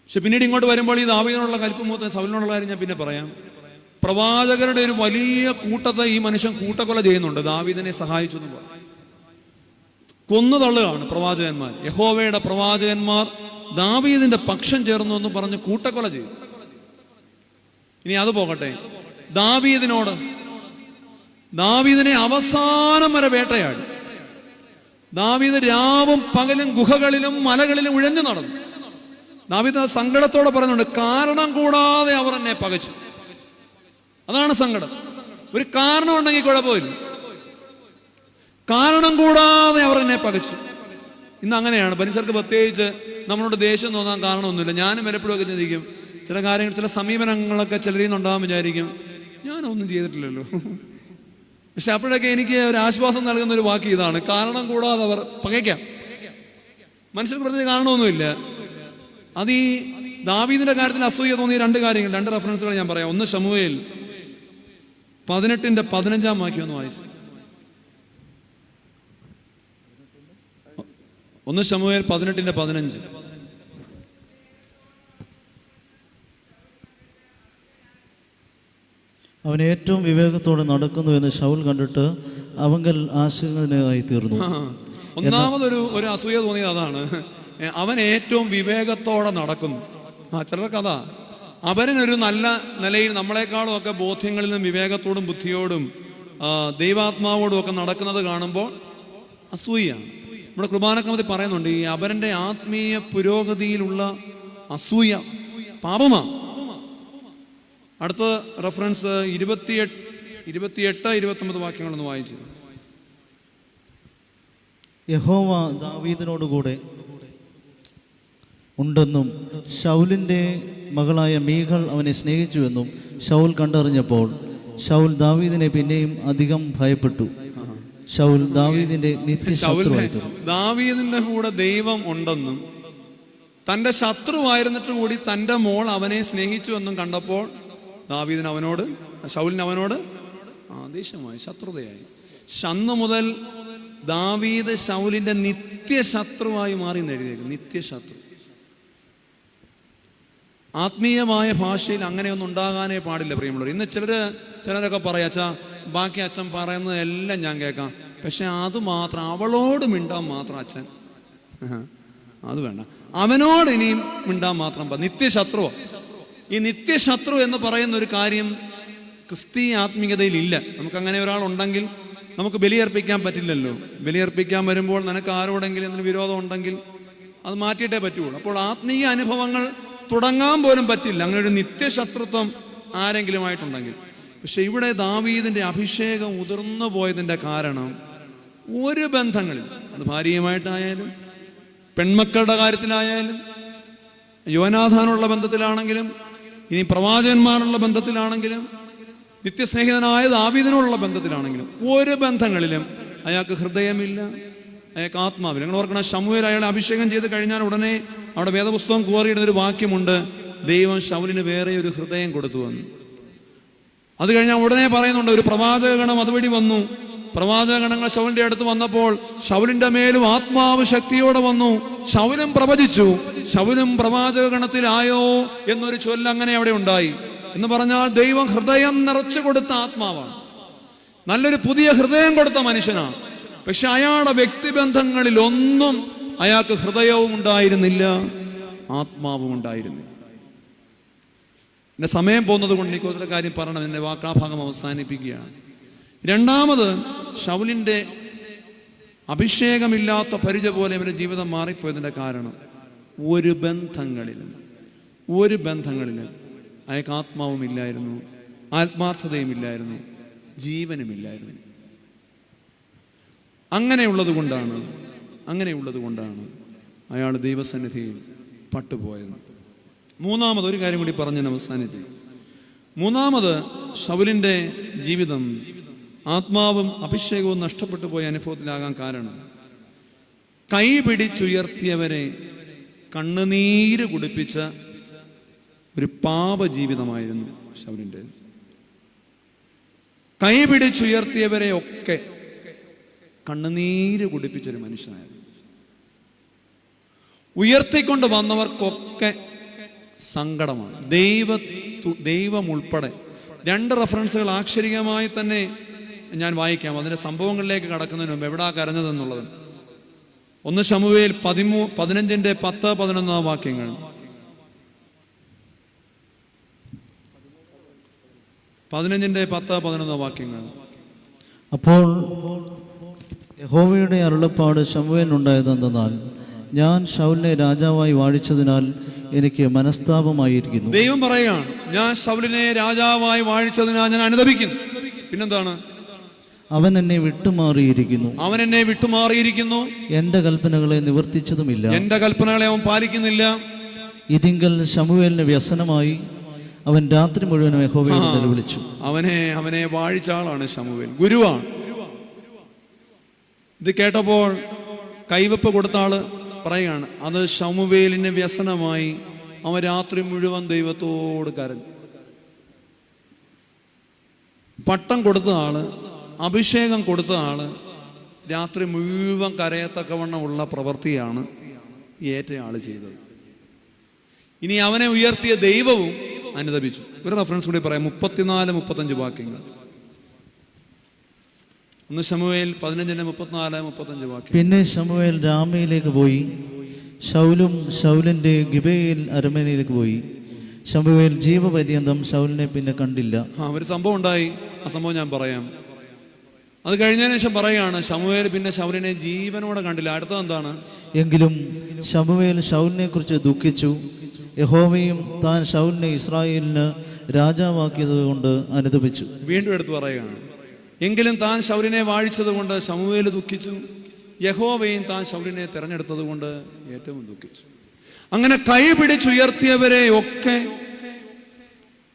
പക്ഷെ പിന്നീട് ഇങ്ങോട്ട് വരുമ്പോൾ ഈ ദാവീദിനോടുള്ള കൽപ്പുമൂത്ത ശൗലിനോടുള്ള കാര്യം ഞാൻ പിന്നെ പറയാം. പ്രവാചകരുടെ ഒരു വലിയ കൂട്ടത്തെ ഈ മനുഷ്യൻ കൂട്ടക്കൊല ചെയ്യുന്നുണ്ട്. ദാവീദിനെ സഹായിച്ചു എന്ന് പറഞ്ഞു കൊന്നു തള്ളുകയാണ് പ്രവാചകന്മാർ. യഹോവയുടെ പ്രവാചകന്മാർ ദാവീദിന്റെ പക്ഷം ചേർന്നു എന്ന് പറഞ്ഞ് കൂട്ടക്കൊല ചെയ്തു. ഇനി അത് പോകട്ടെ, ദാവീദിനെ അവസാനം വരെ വേട്ടയാടി. ദാവീദ് രാവും പകലും ഗുഹകളിലും മലകളിലും ഉഴഞ്ഞു നടന്നു. ദാവീദ് സങ്കടത്തോടെ പറയുന്നുണ്ട്, കാരണം കൂടാതെ അവർ എന്നെ പകച്ചു. അതാണ് സങ്കടം. ഒരു കാരണം ഉണ്ടെങ്കിൽ കുഴപ്പമില്ല, കാരണം കൂടാതെ അവർ എന്നെ പകച്ചു. ഇന്ന് അങ്ങനെയാണ്. മനുഷ്യർക്ക് പ്രത്യേകിച്ച് നമ്മളോട് ദേഷ്യം തോന്നാൻ കാരണമൊന്നുമില്ല. ഞാനും വല്ലപ്പോഴൊക്കെ ചിന്തിക്കും, ചില കാര്യങ്ങൾ, ചില സമീപനങ്ങളൊക്കെ ചിലരിൽ നിന്നുണ്ടാകാൻ വിചാരിക്കും, ഞാനൊന്നും ചെയ്തിട്ടില്ലല്ലോ. പക്ഷെ അപ്പോഴൊക്കെ എനിക്ക് ഒരു ആശ്വാസം നൽകുന്ന ഒരു വാക്ക് ഇതാണ്, കാരണം കൂടാതെ അവർ പകയ്ക്കാം. മനുഷ്യർക്ക് പ്രത്യേകിച്ച് കാരണമൊന്നുമില്ല. അത് ഈ ദാവീദിന്റെ കാര്യത്തിൽ അസൂയ തോന്നിയ 2 കാര്യങ്ങൾ, 2 റെഫറൻസുകൾ ഞാൻ പറയാം. ഒന്ന് ശമൂവേൽ 18:15 വാക്യം ഒന്ന് വായിച്ചു. 1 ശമൂവേൽ 18:15. അവൻ ഏറ്റവും വിവേകത്തോടെ നടക്കുന്നു എന്ന് ശൗൽ കണ്ടിട്ട് അവങ്കൽ ആശങ്കനായി തീർന്നു. ഒന്നാമതൊരു അസൂയ തോന്നിയത് അതാണ്, അവൻ ഏറ്റവും വിവേകത്തോടെ നടക്കുന്നു. ചിലർക്കതാ, അവരനൊരു നല്ല നിലയിൽ നമ്മളെക്കാളും ഒക്കെ ബോധ്യങ്ങളിലും വിവേകത്തോടും ബുദ്ധിയോടും ദൈവാത്മാവോടും ഒക്കെ നടക്കുന്നത് കാണുമ്പോൾ അസൂയാണ്. നമ്മുടെ കുർബാനക്രമത്തിൽ പറയുന്നുണ്ട്, ഈ അവരൻ്റെ ആത്മീയ പുരോഗതിയിലുള്ള അസൂയ പാപമാണ്. അടുത്ത റെഫറൻസ് 28, 29 വാക്യങ്ങളൊന്ന് വായിച്ചു. യഹോവ ദാവീദിനോടുകൂടെ ഉണ്ടെന്നും ശൗലിൻ്റെ മകളായ മീഖൾ അവനെ സ്നേഹിച്ചുവെന്നും ശൗൽ കണ്ടറിഞ്ഞപ്പോൾ ശൗൽ ദാവീദിനെ പിന്നെയും അധികം ഭയപ്പെട്ടു. ശൗൽ ദാവീദിന്റെ നിത്യശത്രുവായിരുന്നു. ദാവീദിന്റെ കൂടെ ദൈവം ഉണ്ടെന്നും തൻ്റെ ശത്രുവായിരുന്നിട്ട് കൂടി തൻ്റെ മോൾ അവനെ സ്നേഹിച്ചുവെന്നും കണ്ടപ്പോൾ ശൗലിന് അവനോട് ദേഷ്യമായി, ശത്രുതയായി. അന്ന് മുതൽ ദാവീദ് ശൗലിന്റെ നിത്യശത്രുവായി മാറി എന്ന് എഴുതിയേക്കും. നിത്യശത്രു. ആത്മീയമായ ഭാഷയിൽ അങ്ങനെയൊന്നും ഉണ്ടാകാനേ പാടില്ല പ്രിയമുള്ളവർ. ഇന്ന് ചിലരൊക്കെ പറയാ, അച്ഛാ ബാക്കി അച്ഛൻ പറയുന്നതെല്ലാം ഞാൻ കേൾക്കാം, പക്ഷെ അത് മാത്രം അവളോട് മിണ്ടാൻ മാത്രം അച്ഛൻ അത് വേണ്ട, അവനോട് ഇനിയും മിണ്ടാൻ മാത്രം. നിത്യശത്രുവോ? ഈ നിത്യശത്രു എന്ന് പറയുന്ന ഒരു കാര്യം ക്രിസ്തീയ ആത്മീയതയിൽ ഇല്ല. നമുക്കങ്ങനെ ഒരാളുണ്ടെങ്കിൽ നമുക്ക് ബലിയർപ്പിക്കാൻ പറ്റില്ലല്ലോ. ബലിയർപ്പിക്കാൻ വരുമ്പോൾ നിനക്ക് ആരോടെങ്കിലും എന്തെങ്കിലും വിരോധം ഉണ്ടെങ്കിൽ അത് മാറ്റിയിട്ടേ പറ്റുള്ളൂ. അപ്പോൾ ആത്മീയ അനുഭവങ്ങൾ തുടങ്ങാൻ പോലും പറ്റില്ല അങ്ങനെ ഒരു നിത്യശത്രുത്വം ആരെങ്കിലുമായിട്ടുണ്ടെങ്കിൽ. പക്ഷെ ഇവിടെ ദാവീദിന്റെ അഭിഷേകം ഉതിർന്നു പോയതിൻ്റെ കാരണം ഒരു ബന്ധങ്ങളിൽ, അത് ഭാര്യയുമായിട്ടായാലും പെൺമക്കളുടെ കാര്യത്തിലായാലും യോനാഥാനുള്ള ബന്ധത്തിലാണെങ്കിലും ഇനി പ്രവാചകന്മാരുള്ള ബന്ധത്തിലാണെങ്കിലും നിത്യസ്നേഹിതനായ ദാവീദിനുള്ള ബന്ധത്തിലാണെങ്കിലും ഒരു ബന്ധങ്ങളിലും അയാൾക്ക് ഹൃദയമില്ല, അയാൾക്ക് ആത്മാവില്ല. നിങ്ങൾ ഓർക്കണം, ശമൂവേൽ അയാളെ അഭിഷേകം ചെയ്ത് കഴിഞ്ഞാൽ ഉടനെ അവിടെ വേദപുസ്തകം കോറിയിടുന്നൊരു വാക്യമുണ്ട്, ദൈവം ശൗലിന് വേറെ ഒരു ഹൃദയം കൊടുത്തു വന്നു. അത് കഴിഞ്ഞാൽ ഉടനെ പറയുന്നുണ്ട്, ഒരു പ്രവാചകഗണം അതുവഴി വന്നു. പ്രവാചകഗണങ്ങൾ ശൗലിന്റെ അടുത്ത് വന്നപ്പോൾ ശൗലിന്റെ മേലും ആത്മാവ് ശക്തിയോടെ വന്നു. ശൗലും പ്രവചിച്ചു. ശൗലും പ്രവാചകഗണത്തിലായോ എന്നൊരു ചൊല്ല് അങ്ങനെ അവിടെ ഉണ്ടായി. എന്ന് പറഞ്ഞാൽ ദൈവം ഹൃദയം നിറച്ചു കൊടുത്ത ആത്മാവാണ്, നല്ലൊരു പുതിയ ഹൃദയം കൊടുത്ത മനുഷ്യനാണ്. പക്ഷെ അയാളുടെ വ്യക്തിബന്ധങ്ങളിൽ ഒന്നും അയാൾക്ക് ഹൃദയവും ഉണ്ടായിരുന്നില്ല, ആത്മാവും ഉണ്ടായിരുന്നില്ല. എന്റെ സമയം പോകുന്നത് കൊണ്ട് എനിക്കൊരു കാര്യം പറയണം, എന്റെ വാക്കാഭാഗം അവസാനിപ്പിക്കുകയാണ്. രണ്ടാമത്, ശൗലിന്റെ അഭിഷേകമില്ലാത്ത പരിച പോലെ അവരുടെ ജീവിതം മാറിപ്പോയതിന്റെ കാരണം ഒരു ബന്ധങ്ങളിലും അയാൾക്ക് ആത്മാവും ഇല്ലായിരുന്നു, ആത്മാർത്ഥതയും ഇല്ലായിരുന്നു, ജീവനുമില്ലായിരുന്നു. അങ്ങനെയുള്ളത് കൊണ്ടാണ് അയാൾ ദൈവസന്നിധിയിൽ പട്ടുപോയത്. മൂന്നാമത് ഒരു കാര്യം കൂടി പറഞ്ഞ് അവസാനിപ്പിക്കും. മൂന്നാമത്, ശൗലിന്റെ ജീവിതം ആത്മാവും അഭിഷേകവും നഷ്ടപ്പെട്ടു പോയ അനുഭവത്തിലാകാൻ കാരണം കൈപിടിച്ചുയർത്തിയവരെ കണ്ണുനീര് കുടിപ്പിച്ച ഒരു പാപജീവിതമായിരുന്നു ശൗലിൻ്റെ. കൈപിടിച്ചുയർത്തിയവരെ ഒക്കെ കണ്ണുനീര് കുടിപ്പിച്ചൊരു മനുഷ്യനായിരുന്നു. ഉയർത്തിക്കൊണ്ട് വന്നവർക്കൊക്കെ സങ്കടമാണ്. ദൈവം ഉൾപ്പെടെ. 2 റെഫറൻസുകൾ ആക്ഷരികമായി തന്നെ ഞാൻ വായിക്കാം, അതിന്റെ സംഭവങ്ങളിലേക്ക് കടക്കുന്നതിന് മുമ്പ് എവിടാ കരഞ്ഞതെന്നുള്ളത്. 1 ശമൂവേൽ 15:10, 11 വാക്യങ്ങൾ. 15:10, 11 വാക്യങ്ങൾ. അപ്പോൾ യഹോവയുടെ അരുളപ്പാട് ശമൂവേലിനുണ്ടായതെന്തെന്നാൽ, ഞാൻ ശൗലിനെ രാജാവായി വാഴിച്ചതിനാൽ എനിക്ക് മനസ്താപമായിരിക്കുന്നു. ദൈവം പറയുകയാണ്, ഞാൻ ശൗലിനെ രാജാവായി വാഴിച്ചതിനാൽ ഞാൻ അനുതപിക്കുന്നു. പിന്നെന്താണ്? അവൻ എന്നെ വിട്ടുമാറിയിരിക്കുന്നു. എന്റെ കൽപ്പനകളെ നിവർത്തിച്ചതുമില്ല. എന്റെ കൽപ്പനകളെ അവൻ പാലിക്കുന്നില്ല. ഇതിങ്കൽ ശമൂവേലിന് വ്യസനമായി അവൻ രാത്രി മുഴുവനും യഹോവയോട് നിലവിളിച്ചു. അവനെ വാഴിച്ച ആളാണ് ശമൂവേൽ, ഗുരുവാണ്. ഇത് കേട്ടപ്പോൾ കൈവപ്പ് കൊടുത്ത ആള് പറയാണ്, അത് ശമൂവേലിന് വ്യസനമായി അവൻ രാത്രി മുഴുവൻ ദൈവത്തോട് കരഞ്ഞു. പട്ടം കൊടുത്ത ആള്, അഭിഷേകം കൊടുത്ത ആള് രാത്രി മുഴുവൻ കരയത്തക്കവണ്ണമുള്ള പ്രവൃത്തിയാണ് ഏറ്റ ആള് ചെയ്തത്. ഇനി അവനെ ഉയർത്തിയ ദൈവവും അനുതപിച്ചു. ഒരു റെഫറൻസ് കൂടി പറയാം, 34-35 വാക്യങ്ങൾ. 1 ശമൂവേൽ 15:34-35 വാക്യം. പിന്നെ ശമൂവേൽ രാമയിലേക്ക് പോയി, ശൗലും ശൗലിന്റെ ഗിബെയയിൽ അരമനയിലേക്ക് പോയി. ശമൂവേൽ ജീവപര്യന്തം ശൗലിനെ പിന്നെ കണ്ടില്ല. ഒരു സംഭവം ഉണ്ടായി, ആ സംഭവം ഞാൻ പറയാം. അത് കഴിഞ്ഞതിന് ശേഷം പറയുകയാണ്, ശമൂവേൽ പിന്നെ ശൗലിനെ ജീവനോടെ കണ്ടില്ല. അടുത്തത് എന്താണ്? എങ്കിലും ശമൂവേൽ ശൗലിനെ കുറിച്ച് ദുഃഖിച്ചു. യഹോവയും താൻ ശൗലിനെ ഇസ്രായേലിന് രാജാവാക്കിയത് കൊണ്ട് അനുതപിച്ചു. വീണ്ടും എടുത്തു പറയുകയാണ്, എങ്കിലും താൻ ശൗലിനെ വാഴിച്ചത് കൊണ്ട് ശമൂവേൽ ദുഃഖിച്ചു, യഹോവയും താൻ ശൗലിനെ തിരഞ്ഞെടുത്തത് കൊണ്ട് ഏറ്റവും ദുഃഖിച്ചു. അങ്ങനെ കൈ പിടിച്ചുയർത്തിയവരെ ഒക്കെ,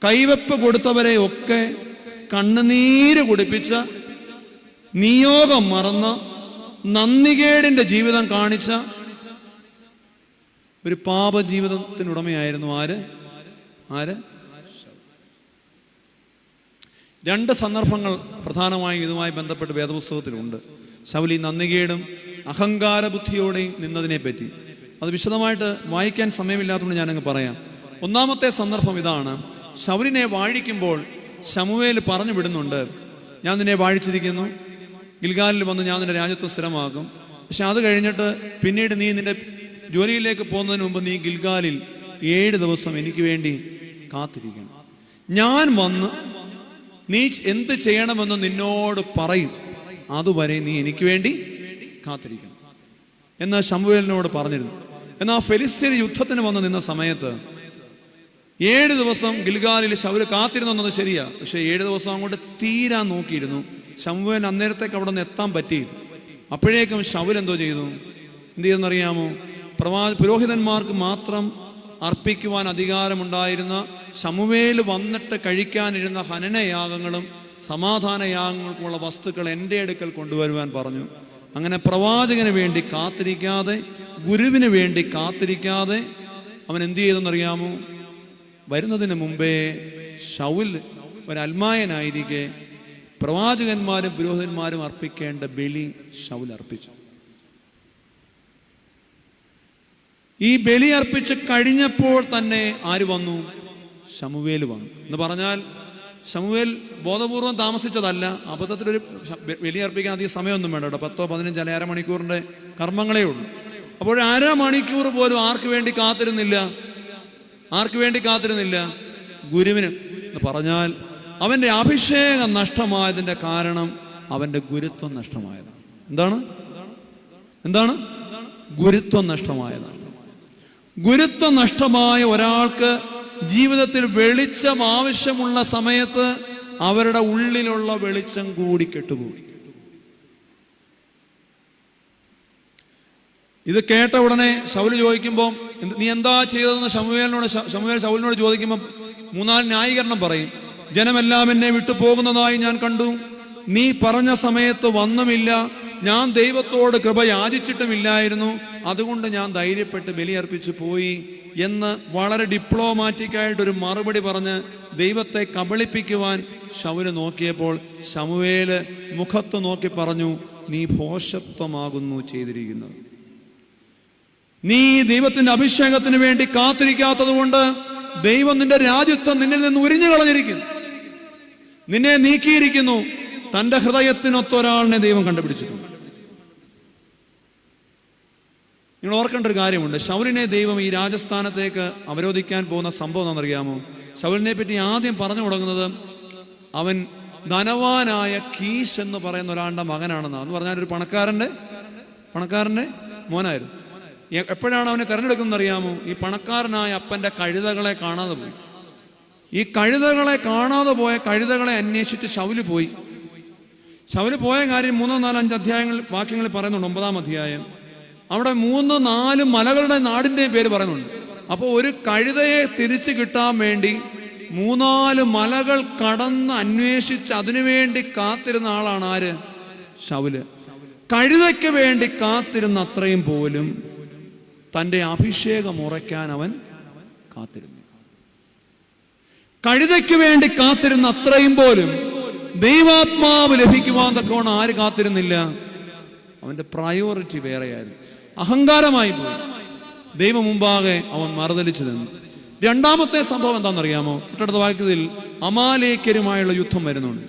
കൈവെപ്പ് കൊടുത്തവരെ ഒക്കെ കണ്ണുനീര് കുടിപ്പിച്ച, നിയോഗം മറന്ന് നന്ദികേടിന്റെ ജീവിതം കാണിച്ച ഒരു പാപജീവിതത്തിനുടമയായിരുന്നു ആര്? രണ്ട് സന്ദർഭങ്ങൾ പ്രധാനമായും ഇതുമായി ബന്ധപ്പെട്ട് വേദപുസ്തകത്തിലുണ്ട്. ശൗലി നന്ദികേടും അഹങ്കാര ബുദ്ധിയോടെയും നിന്നതിനെ പറ്റി. അത് വിശദമായിട്ട് വായിക്കാൻ സമയമില്ലാത്തതുകൊണ്ട് ഞാനങ്ങ് പറയാം. ഒന്നാമത്തെ സന്ദർഭം ഇതാണ്. ശൗലിനെ വാഴിക്കുമ്പോൾ ശമൂവേൽ പറഞ്ഞു വിടുന്നുണ്ട്, ഞാൻ നിന്നെ വാഴിച്ചിരിക്കുന്നു, ഗിൽഗാലിൽ വന്ന് ഞാൻ നിന്റെ രാജ്യത്വം സ്ഥിരമാക്കും. പക്ഷെ അത് കഴിഞ്ഞിട്ട് പിന്നീട് നീ നിന്റെ ജോലിയിലേക്ക് പോകുന്നതിന് മുമ്പ് നീ ഗിൽഗാലിൽ 7 ദിവസം എനിക്ക് വേണ്ടി കാത്തിരിക്കണം. ഞാൻ വന്ന് നീ എന്ത് ചെയ്യണമെന്ന് നിന്നോട് പറയും, അതുവരെ നീ എനിക്ക് വേണ്ടി കാത്തിരിക്കണം എന്ന് ശമൂവേലിനോട് പറഞ്ഞിരുന്നു. എന്നാൽ ഫെലിസ്ത്യർ യുദ്ധത്തിന് വന്ന് നിന്ന സമയത്ത് 7 ദിവസം ഗിൽഗാലിൽ ശൗല് കാത്തിരുന്നത് ശരിയാ, പക്ഷെ 7 ദിവസം അങ്ങോട്ട് തീരാൻ നോക്കിയിരുന്നു. ശമൂവേൽ അന്നേരത്തേക്ക് അവിടെ നിന്ന് എത്താൻ പറ്റിയില്ല. അപ്പോഴേക്കും ശൗൽ എന്തോ ചെയ്തു? എന്ത് ചെയ്തെന്നറിയാമോ? പുരോഹിതന്മാർക്ക് മാത്രം അർപ്പിക്കുവാൻ അധികാരമുണ്ടായിരുന്ന, ശമൂവേൽ വന്നിട്ട് കഴിക്കാനിരുന്ന ഹനനയാഗങ്ങളും സമാധാനയാഗങ്ങൾക്കുള്ള വസ്തുക്കൾ എൻ്റെ അടുക്കൽ കൊണ്ടുവരുവാൻ പറഞ്ഞു. അങ്ങനെ പ്രവാചകന് വേണ്ടി കാത്തിരിക്കാതെ, ഗുരുവിന് വേണ്ടി കാത്തിരിക്കാതെ അവൻ എന്ത് ചെയ്തെന്നറിയാമോ? വരുന്നതിന് മുമ്പേ ശൗൽ ഒരു അൽമായനായിരിക്കെ പ്രവാചകന്മാരും പുരോഹിതന്മാരും അർപ്പിക്കേണ്ട ബലി ശൗൽ അർപ്പിച്ചു. ഈ ബലി അർപ്പിച്ച് കഴിഞ്ഞപ്പോൾ തന്നെ ആര് വന്നു? ശമൂവേൽ വന്നു. എന്ന് പറഞ്ഞാൽ ശമൂവേൽ ബോധപൂർവം താമസിച്ചതല്ല. അബദ്ധത്തിലൊരു ബലി അർപ്പിക്കാൻ അധികം സമയമൊന്നും വേണ്ട കേട്ടോ. 10-15 അല്ലെ അരമണിക്കൂറിന്റെ കർമ്മങ്ങളേ ഉള്ളൂ. അപ്പോൾ 1/2 മണിക്കൂർ പോലും ആർക്ക് വേണ്ടി കാത്തിരുന്നില്ല? ഗുരുവിന്. എന്ന് പറഞ്ഞാൽ അവന്റെ അഭിഷേകം നഷ്ടമായതിന്റെ കാരണം അവന്റെ ഗുരുത്വം നഷ്ടമായതാണ്. എന്താണ്? ഗുരുത്വം നഷ്ടമായതാണ്. ഗുരുത്വം നഷ്ടമായ ഒരാൾക്ക് ജീവിതത്തിൽ വെളിച്ചം ആവശ്യമുള്ള സമയത്ത് അവരുടെ ഉള്ളിലുള്ള വെളിച്ചം കൂടി കെട്ടുപോയി. ഇത് കേട്ട ഉടനെ ശൗല് ചോദിക്കുമ്പോൾ, നീ എന്താ ചെയ്തതെന്ന് ശമൂവേൽ ശൗലിനോട് ചോദിക്കുമ്പോൾ 3-4 ന്യായീകരണം പറയും. ജനമെല്ലാം എന്നെ വിട്ടു പോകുന്നതായി ഞാൻ കണ്ടു, നീ പറഞ്ഞ സമയത്ത് വന്നുമില്ല, ഞാൻ ദൈവത്തോട് കൃപ യാചിച്ചിട്ടുമില്ലായിരുന്നു, അതുകൊണ്ട് ഞാൻ ധൈര്യപ്പെട്ട് ബലിയർപ്പിച്ചു പോയി എന്ന് വളരെ ഡിപ്ലോമാറ്റിക്കായിട്ടൊരു മറുപടി പറഞ്ഞ് ദൈവത്തെ കബളിപ്പിക്കുവാൻ ശൗല് നോക്കിയപ്പോൾ ശമൂവേല് മുഖത്ത് നോക്കി പറഞ്ഞു, നീ ഭോഷത്വമാകുന്നു ചെയ്തിരിക്കുന്നത്. നീ ദൈവത്തിന്റെ അഭിഷേകത്തിന് വേണ്ടി കാത്തിരിക്കാത്തത് കൊണ്ട് ദൈവം നിന്റെ രാജ്യത്വം നിന്നിൽ നിന്ന് ഉരിഞ്ഞു കളഞ്ഞിരിക്കുന്നു, നിന്നെ നീക്കിയിരിക്കുന്നു. തന്റെ ഹൃദയത്തിനൊത്തൊരാളിനെ ദൈവം കണ്ടുപിടിച്ചിട്ടുണ്ട്. നിങ്ങൾ ഓർക്കേണ്ട ഒരു കാര്യമുണ്ട്. ശൗലിനെ ദൈവം ഈ രാജസ്ഥാനത്തേക്ക് അവരോധിക്കാൻ പോകുന്ന സംഭവം എന്താണെന്നറിയാമോ? ശൗലിനെ പറ്റി ആദ്യം പറഞ്ഞു തുടങ്ങുന്നത് അവൻ ധനവാനായ കീശ് എന്ന് പറയുന്ന ഒരാളുടെ മകനാണെന്നാണ്. എന്ന് പറഞ്ഞാൽ ഒരു പണക്കാരന്റെ മോനായിരുന്നു. എപ്പോഴാണ് അവനെ തെരഞ്ഞെടുക്കുന്നത് അറിയാമോ? ഈ പണക്കാരനായ അപ്പന്റെ കഴുതകളെ കാണാതെ പോയി. ഈ കഴുതകളെ അന്വേഷിച്ച് ശൗല് പോയി. ശൗല് പോയ കാര്യം 3-4-5 വാക്യങ്ങളിൽ പറയുന്നുണ്ട്. 9-ാം അധ്യായം അവിടെ 3-4 മലകളുടെ നാടിന്റെ പേര് പറയുന്നുണ്ട്. അപ്പോൾ ഒരു കഴുതയെ തിരിച്ചു കിട്ടാൻ വേണ്ടി 3-4 മലകൾ കടന്ന് അന്വേഷിച്ച് അതിനുവേണ്ടി കാത്തിരുന്ന ആളാണ് ആര്? ശൗല്. കഴുതയ്ക്ക് വേണ്ടി കാത്തിരുന്ന അത്രയും പോലും തൻ്റെ അഭിഷേകം ഉറയ്ക്കാൻ അവൻ കാത്തിരുന്നു. കഴുതയ്ക്ക് വേണ്ടി കാത്തിരുന്ന അത്രയും പോലും ദൈവാത്മാവ് ലഭിക്കുവാൻ തക്കവണ്ണം ആര് കാത്തിരുന്നില്ല? അവന്റെ പ്രയോറിറ്റി വേറെയായിരുന്നു. അഹങ്കാരമായി പോയി. ദൈവം മുമ്പാകെ അവൻ മറുതലിച്ചു നിന്നു. രണ്ടാമത്തെ സംഭവം എന്താണെന്നറിയാമോ? തൊട്ടടുത്ത വാക്യത്തിൽ അമാലേക്യരുമായുള്ള യുദ്ധം വരുന്നുണ്ട്.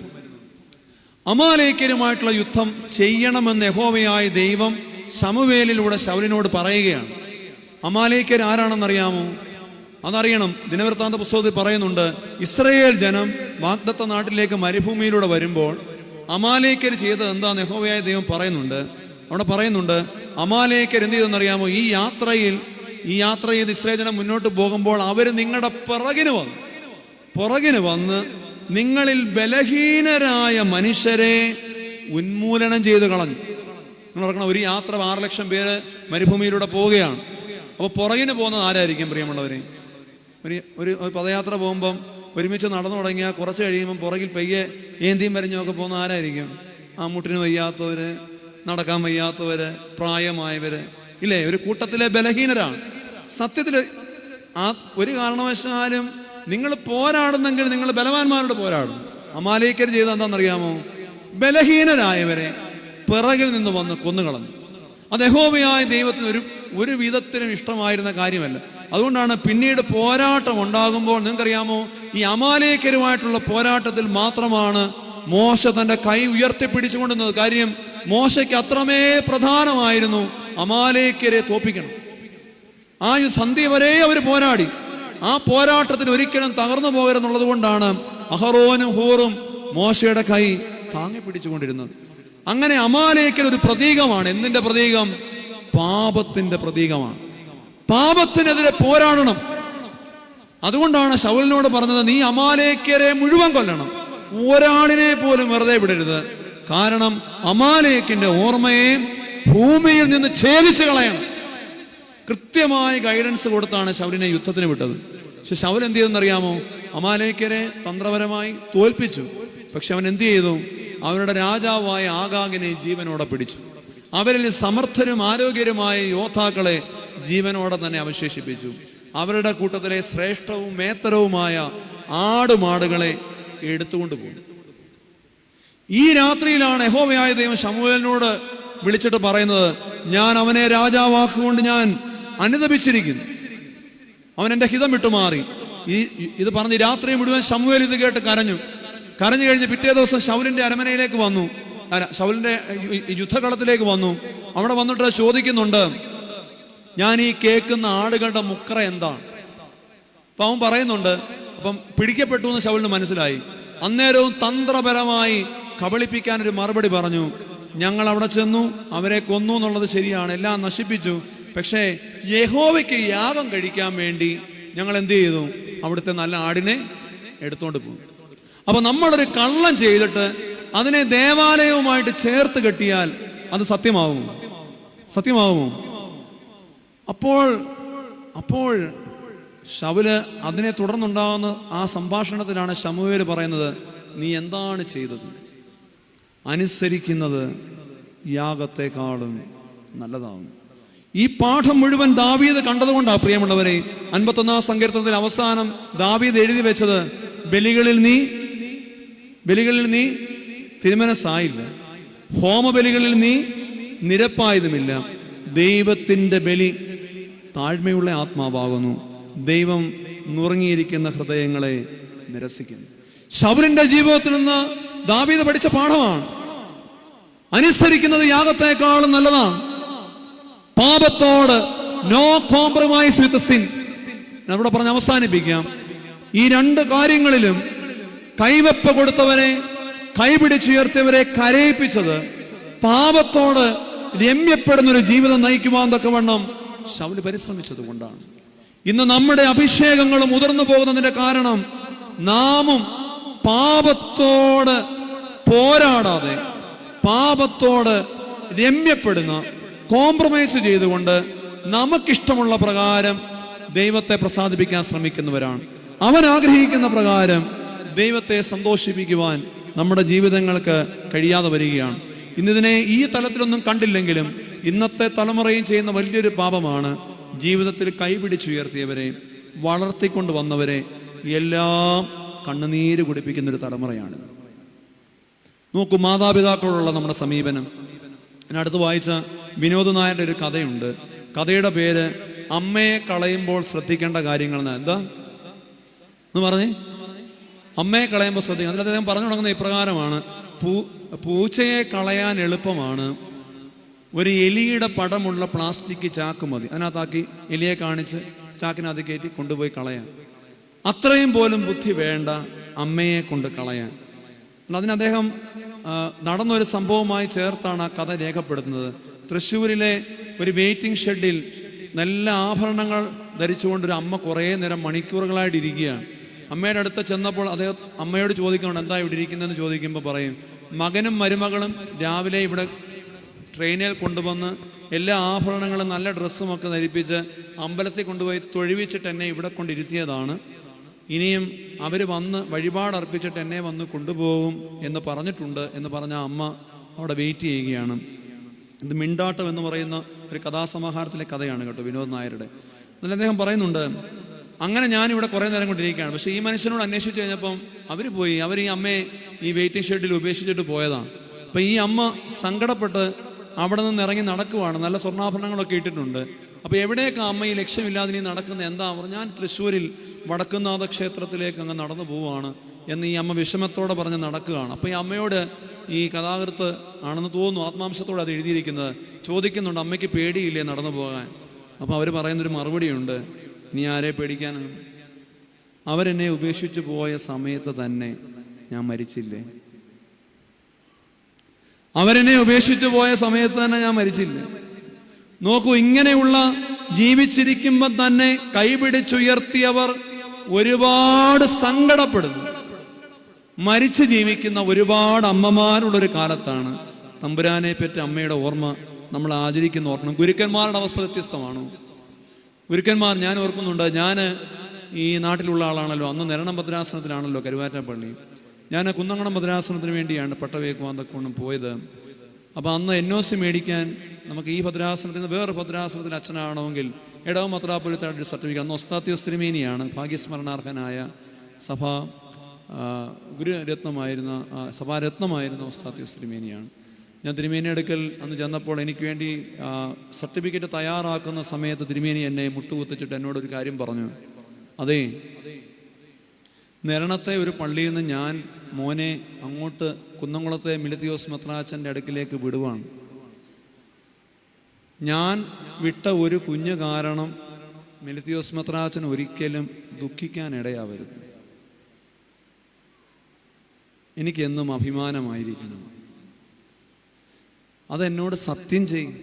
അമാലേക്യരുമായിട്ടുള്ള യുദ്ധം ചെയ്യണമെന്ന് യഹോവയായ ദൈവം ശമൂവേലിലൂടെ ശൗലിനോട് പറയുകയാണ്. അമാലേക്യർ ആരാണെന്നറിയാമോ? അതറിയണം. ദിനവൃത്താന്ത പുസ്തകത്തിൽ പറയുന്നുണ്ട്, ഇസ്രയേൽ ജനം വാഗ്ദത്ത നാട്ടിലേക്ക് മരുഭൂമിയിലൂടെ വരുമ്പോൾ അമാലേക്യർ ചെയ്തത് എന്താന്ന് യഹോവയായ ദൈവം പറയുന്നുണ്ട്. അവിടെ പറയുന്നുണ്ട്, അമാലേക്യർ എന്ത് ചെയ്തെന്നറിയാമോ? ഈ യാത്ര ചെയ്ത് ഇസ്രയേൽ ജനം മുന്നോട്ട് പോകുമ്പോൾ അവർ നിങ്ങളുടെ പിറകിന് വന്നു. പുറകിന് വന്ന് നിങ്ങളിൽ ബലഹീനരായ മനുഷ്യരെ ഉന്മൂലനം ചെയ്ത് കളഞ്ഞു. നിങ്ങൾ ഓർക്കണം, ഒരു യാത്ര 6 ലക്ഷം പേര് മരുഭൂമിയിലൂടെ പോവുകയാണ്. അപ്പോൾ പുറകിന് പോകുന്നത് ആരായിരിക്കും പ്രിയമുള്ളവരെ? ഒരു പദയാത്ര പോകുമ്പം ഒരുമിച്ച് നടന്നു തുടങ്ങിയാൽ കുറച്ച് കഴിയുമ്പം പുറകിൽ പയ്യെ ഏന്തിയും വരഞ്ഞൊക്കെ പോകുന്ന ആരായിരിക്കും? മുട്ടിന് വയ്യാത്തവര്, നടക്കാൻ വയ്യാത്തവര്, പ്രായമായവര്, ഇല്ലേ? ഒരു കൂട്ടത്തിലെ ബലഹീനരാണ്. സത്യത്തിൽ ഒരു കാരണവശാലും നിങ്ങൾ പോരാടുന്നെങ്കിൽ നിങ്ങൾ ബലവാന്മാരോട് പോരാടും. അമാലേക്കർ ചെയ്ത് എന്താണെന്നറിയാമോ? ബലഹീനരായവരെ പിറകിൽ നിന്ന് വന്ന് കൊന്നുകളഞ്ഞു. അത് യഹോവയായ ദൈവത്തിന് ഒരു വിധത്തിനും ഇഷ്ടമായിരുന്ന കാര്യമല്ല. അതുകൊണ്ടാണ് പിന്നീട് പോരാട്ടം ഉണ്ടാകുമ്പോൾ, നിങ്ങൾക്കറിയാമോ, ഈ അമാലേക്കരുമായിട്ടുള്ള പോരാട്ടത്തിൽ മാത്രമാണ് മോശ തന്റെ കൈ ഉയർത്തിപ്പിടിച്ചുകൊണ്ടിരുന്നത്. കാര്യം മോശയ്ക്ക് അത്രമേ പ്രധാനമായിരുന്നു അമാലേക്കരെ തോൽപ്പിക്കണം. ആ സന്ധ്യ വരെ അവർ പോരാടി. ആ പോരാട്ടത്തിന് ഒരിക്കലും തകർന്നു പോകരുതെന്നുള്ളത് കൊണ്ടാണ് അഹറോനും ഹൂറും മോശയുടെ കൈ താങ്ങി പിടിച്ചുകൊണ്ടിരുന്നത്. അങ്ങനെ അമാലേക്കൽ ഒരു പ്രതീകമാണ്. എന്തിന്റെ പ്രതീകം? പാപത്തിന്റെ പ്രതീകമാണ്. പാപത്തിനെതിരെ പോരാടണം. അതുകൊണ്ടാണ് ശൗലിനോട് പറഞ്ഞത്, നീ അമാലേക്കരെ മുഴുവൻ കൊല്ലണം, ഒരാളിനെ പോലും വെറുതെ വിടരുത്. കാരണം അമാലേക്കിന്റെ ഓർമ്മയെ ഭൂമിയിൽ നിന്ന് ഛേദിച്ചു കളയണം. കൃത്യമായ ഗൈഡൻസ് കൊടുത്താണ് ശൗലിനെ യുദ്ധത്തിന് വിട്ടത്. പക്ഷെ ശൗൽ എന്ത് ചെയ്തെന്നറിയാമോ? അമാലേക്കരെ തന്ത്രപരമായി തോൽപ്പിച്ചു. പക്ഷെ അവൻ എന്ത് ചെയ്തു? അവരുടെ രാജാവായ ആഗാഗിനെ ജീവനോടെ പിടിച്ചു. അവരിൽ സമർത്ഥരും ആരോഗ്യരുമായ യോദ്ധാക്കളെ ജീവനോടെ തന്നെ അവശേഷിപ്പിച്ചു. അവരുടെ കൂട്ടത്തിലെ ശ്രേഷ്ഠവും മേത്തരവുമായ ആടുമാടുകളെ എടുത്തുകൊണ്ട് പോയി. ഈ രാത്രിയിലാണ് യഹോവയായ ദൈവം ശമൂവേലിനോട് വിളിച്ചിട്ട് പറയുന്നത്, ഞാൻ അവനെ രാജാവാക്കുകൊണ്ട് ഞാൻ അനുതപിച്ചിരിക്കുന്നു, അവൻ എൻ്റെ ഹിതം വിട്ടുമാറി. ഇത് പറഞ്ഞ് രാത്രി മുഴുവൻ ശമൂവേൽ ഇത് കേട്ട് കരഞ്ഞു കഴിഞ്ഞ് പിറ്റേ ദിവസം ശൗലിന്റെ അരമനയിലേക്ക് വന്നു, ശൗലിന്റെ യുദ്ധകളത്തിലേക്ക് വന്നു. അവിടെ വന്നിട്ട് ചോദിക്കുന്നുണ്ട്, ഞാൻ ഈ കേൾക്കുന്ന ആടുകളുടെ മുക്ര എന്താണ്? അപ്പൊ അവൻ പറയുന്നുണ്ട്. അപ്പം പിടിക്കപ്പെട്ടു എന്ന് ശൗലിന് മനസ്സിലായി. അന്നേരവും തന്ത്രപരമായി കബളിപ്പിക്കാൻ ഒരു മറുപടി പറഞ്ഞു, ഞങ്ങൾ അവിടെ ചെന്നു, അവരെ കൊന്നു എന്നുള്ളത് ശരിയാണ്, എല്ലാം നശിപ്പിച്ചു. പക്ഷേ യഹോവയ്ക്ക് യാഗം കഴിക്കാൻ വേണ്ടി ഞങ്ങൾ എന്ത് ചെയ്തു? അവിടുത്തെ നല്ല ആടിനെ എടുത്തോണ്ട് പോകും. അപ്പൊ നമ്മളൊരു കള്ളം ചെയ്തിട്ട് അതിനെ ദേവാലയവുമായിട്ട് ചേർത്ത് കെട്ടിയാൽ അത് സത്യമാകുമോ? അപ്പോൾ ശൗല് അതിനെ തുടർന്നുണ്ടാകുന്ന ആ സംഭാഷണത്തിലാണ് ശമൂവേൽ പറയുന്നത്, നീ എന്താണ് ചെയ്തത്? അനുസരിക്കുന്നത് യാഗത്തെക്കാളും നല്ലതാകും. ഈ പാഠം മുഴുവൻ ദാവീദ് കണ്ടതുകൊണ്ടാണ് പ്രിയമുള്ളവരെ 51 സങ്കീർത്തനത്തിൽ അവസാനം ദാവീദ് എഴുതി വെച്ചത്, ബലികളിൽ നീ തിരുമനസ്സായില്ല, ഹോമബലികളിൽ നീ നിരപ്പായതുമില്ല. ദൈവത്തിന്റെ ബലി താഴ്മയുള്ള ആത്മാവാകുന്നു, ദൈവം നുറുങ്ങിയിരിക്കുന്ന ഹൃദയങ്ങളെ നിരസിക്കുന്നു. ശൗലിന്റെ ജീവിതത്തിൽ നിന്ന് ദാവീദ് പഠിച്ച പാഠമാണ്. അനുസരിക്കുന്നത് യാഗത്തെക്കാളും നല്ലതാണ്. പാപത്തോട് നോ കോംപ്രമൈസ് വിത്ത് സിൻ. ഇവിടെ പറഞ്ഞ് അവസാനിപ്പിക്കാം. ഈ 2 കാര്യങ്ങളിലും കൈവെപ്പ് കൊടുത്തവരെ, കൈപിടിച്ചുയർത്തിയവരെ കരയിപ്പിച്ചത് പാപത്തോട് രമ്യപ്പെടുന്നൊരു ജീവിതം നയിക്കുവാൻ തക്കവണ്ണം ശൗല് പരിശ്രമിച്ചത് കൊണ്ടാണ്. ഇന്ന് നമ്മുടെ അഭിഷേകങ്ങളും മുതിർന്നു പോകുന്നതിന്റെ കാരണം നാമും പാപത്തോട് പോരാടാതെ, പാപത്തോട് രമ്യപ്പെടുന്ന, കോംപ്രമൈസ് ചെയ്തുകൊണ്ട് നമുക്കിഷ്ടമുള്ള പ്രകാരം ദൈവത്തെ പ്രസാദിപ്പിക്കാൻ ശ്രമിക്കുന്നവരാണ്. അവൻ ആഗ്രഹിക്കുന്ന പ്രകാരം ദൈവത്തെ സന്തോഷിപ്പിക്കുവാൻ നമ്മുടെ ജീവിതങ്ങൾക്ക് കഴിയാതെ വരികയാണ്. ഇന്നിതിനെ ഈ തലത്തിലൊന്നും കണ്ടില്ലെങ്കിലും ഇന്നത്തെ തലമുറയും ചെയ്യുന്ന വലിയൊരു പാപമാണ് ജീവിതത്തിൽ കൈപിടിച്ചുയർത്തിയവരെ, വളർത്തിക്കൊണ്ട് വന്നവരെ എല്ലാം കണ്ണുനീര് കുടിപ്പിക്കുന്ന ഒരു തലമുറയാണിത്. നോക്കൂ, മാതാപിതാക്കളോടുള്ള നമ്മുടെ സമീപനം. ഞാൻ അടുത്ത് വായിച്ച വിനോദ് നായരുടെ ഒരു കഥയുണ്ട്. കഥയുടെ പേര് അമ്മയെ കളയുമ്പോൾ ശ്രദ്ധിക്കേണ്ട കാര്യങ്ങൾ. എന്താ എന്ന് പറഞ്ഞേ? അമ്മയെ കളയുമ്പോൾ ശ്രദ്ധിക്കണം. അതിൽ അദ്ദേഹം പറഞ്ഞു തുടങ്ങുന്ന ഇപ്രകാരമാണ്: പൂച്ചയെ കളയാൻ എളുപ്പമാണ്, ഒരു എലിയുടെ പടമുള്ള പ്ലാസ്റ്റിക് ചാക്ക് മതി, അതിനകത്താക്കി എലിയെ കാണിച്ച് ചാക്കിനകത്ത് കയറ്റി കൊണ്ടുപോയി കളയാൻ. അത്രയും പോലും ബുദ്ധി വേണ്ട അമ്മയെ കൊണ്ട് കളയാൻ. അതിന് അദ്ദേഹം നടന്നൊരു സംഭവമായി ചേർത്താണ് ആ കഥ രേഖപ്പെടുത്തുന്നത്. തൃശ്ശൂരിലെ ഒരു വെയിറ്റിംഗ് ഷെഡിൽ നല്ല ആഭരണങ്ങൾ ധരിച്ചുകൊണ്ടൊരു അമ്മ കുറേ നേരം മണിക്കൂറുകളായിട്ട് ഇരിക്കുകയാണ്. അമ്മയുടെ അടുത്ത് ചെന്നപ്പോൾ അദ്ദേഹം അമ്മയോട് ചോദിക്കുന്നുണ്ട്, എന്താ ഇവിടെ ഇരിക്കുന്നതെന്ന് ചോദിക്കുമ്പോൾ പറയും, മകനും മരുമകളും രാവിലെ ഇവിടെ ട്രെയിനിൽ കൊണ്ടുവന്ന് എല്ലാ ആഭരണങ്ങളും നല്ല ഡ്രസ്സും ഒക്കെ ധരിപ്പിച്ച് അമ്പലത്തിൽ കൊണ്ടുപോയി തൊഴുവിച്ചിട്ട് എന്നെ ഇവിടെ കൊണ്ടിരുത്തിയതാണ്. ഇനിയും അവർ വന്ന് വഴിപാടർപ്പിച്ചിട്ട് എന്നെ വന്ന് കൊണ്ടുപോകും എന്ന് പറഞ്ഞിട്ടുണ്ട് എന്ന് പറഞ്ഞ അമ്മ അവിടെ വെയിറ്റ് ചെയ്യുകയാണ്. ഇത് മിണ്ടാട്ടം എന്ന് പറയുന്ന ഒരു കഥാസമാഹാരത്തിലെ കഥയാണ് കേട്ടോ, വിനോദ് നായരുടെ. അതിൽ അദ്ദേഹം പറയുന്നുണ്ട്, അങ്ങനെ ഞാനിവിടെ കുറേ നേരം കൊണ്ടിരിക്കുകയാണ്. പക്ഷേ ഈ മനുഷ്യനോട് അന്വേഷിച്ച് കഴിഞ്ഞപ്പം അവർ ഈ അമ്മയെ ഈ വെയിറ്റിംഗ് ഷെഡിൽ ഉപേക്ഷിച്ചിട്ട് പോയതാണ്. അപ്പം ഈ അമ്മ സങ്കടപ്പെട്ട് അവിടെ നിന്ന് ഇറങ്ങി നടക്കുവാണ്. നല്ല സ്വർണ്ണാഭരണങ്ങളൊക്കെ ഇട്ടിട്ടുണ്ട്. അപ്പോൾ എവിടെയൊക്കെ അമ്മ ഈ ലക്ഷ്യമില്ലാതെ നീ നടക്കുന്നത് എന്താ പറഞ്ഞു, ഞാൻ തൃശ്ശൂരിൽ വടക്കുംനാഥ ക്ഷേത്രത്തിലേക്ക് അങ്ങ് നടന്നു പോവുകയാണ് എന്ന് ഈ അമ്മ വിഷമത്തോടെ പറഞ്ഞ് നടക്കുകയാണ്. അപ്പോൾ ഈ അമ്മയോട് ഈ കഥാകൃത്ത് ആണെന്ന് തോന്നുന്നു, ആത്മാംശത്തോടെ അത് എഴുതിയിരിക്കുന്നത്, ചോദിക്കുന്നുണ്ട്, അമ്മയ്ക്ക് പേടിയില്ലേ നടന്നു പോകാൻ? അപ്പോൾ അവർ പറയുന്നൊരു മറുപടിയുണ്ട്, ഇനി ആരെ പേടിക്കാനാണ്? അവരെന്നെ ഉപേക്ഷിച്ച് പോയ സമയത്ത് തന്നെ ഞാൻ മരിച്ചില്ലേ? അവരെന്നെ ഉപേക്ഷിച്ചു പോയ സമയത്ത് തന്നെ ഞാൻ മരിച്ചില്ലേ? നോക്കൂ, ഇങ്ങനെയുള്ള ജീവിച്ചിരിക്കുമ്പോൾ തന്നെ കൈപിടിച്ചുയർത്തിയവർ ഒരുപാട് സങ്കടപ്പെടുന്നു. മരിച്ചു ജീവിക്കുന്ന ഒരുപാട് അമ്മമാരുള്ളൊരു കാലത്താണ് തമ്പുരാനെ പറ്റി അമ്മയുടെ ഓർമ്മ നമ്മൾ ആചരിക്കുന്ന ഓർക്കണം. ഗുരുക്കന്മാരുടെ അവസ്ഥ വ്യത്യസ്തമാണോ? ഗുരുക്കന്മാർ, ഞാൻ ഓർക്കുന്നുണ്ട്, ഞാൻ ഈ നാട്ടിലുള്ള ആളാണല്ലോ, അന്ന് നിരണം ഭദ്രാസനത്തിലാണല്ലോ കരുവാറ്റപ്പള്ളി. ഞാൻ കുന്നംകുളം ഭദ്രാസനത്തിന് വേണ്ടിയാണ് പട്ടവേക്കുവാന്തക്കൊണ്ടും പോയത്. അപ്പോൾ അന്ന് NOC മേടിക്കാൻ നമുക്ക് ഈ ഭദ്രാസനത്തിൽ നിന്ന് വേറെ ഭദ്രാസനത്തിൽ അച്ഛനാണെങ്കിൽ ഇടവ മത്രാപ്പൊലിത്തായിട്ട് ഒരു സർട്ടിഫിക്കറ്റ്, അന്ന് ഒസ്താത്യോസ് തിരുമേനിയാണ് ഭാഗ്യസ്മരണാർഹനായ സഭാരത്നമായിരുന്ന ഒസ്താത്യോസ് തിരുമേനിയാണ്. ഞാൻ തിരുമേനി അടുക്കൽ അന്ന് ചെന്നപ്പോൾ എനിക്ക് വേണ്ടി സർട്ടിഫിക്കറ്റ് തയ്യാറാക്കുന്ന സമയത്ത് തിരുമേനി എന്നെ മുട്ടുകുത്തിച്ചിട്ട് എന്നോടൊരു കാര്യം പറഞ്ഞു, അതേ, നിരണത്തെ ഒരു പള്ളിയിൽ നിന്ന് ഞാൻ മോനെ അങ്ങോട്ട് കുന്നംകുളത്തെ മിലിത്തിയോസ് മെത്രാച്ചൻ്റെ അടുക്കിലേക്ക് വിടുവാണ്. ഞാൻ വിട്ട ഒരു കുഞ്ഞു കാരണം മിലിത്തിയോസ് മെത്രാച്ചൻ ഒരിക്കലും ദുഃഖിക്കാൻ ഇടയാവരുത്. എനിക്കെന്നും അഭിമാനമായിരിക്കണം. അതെന്നോട് സത്യം ചെയ്യും.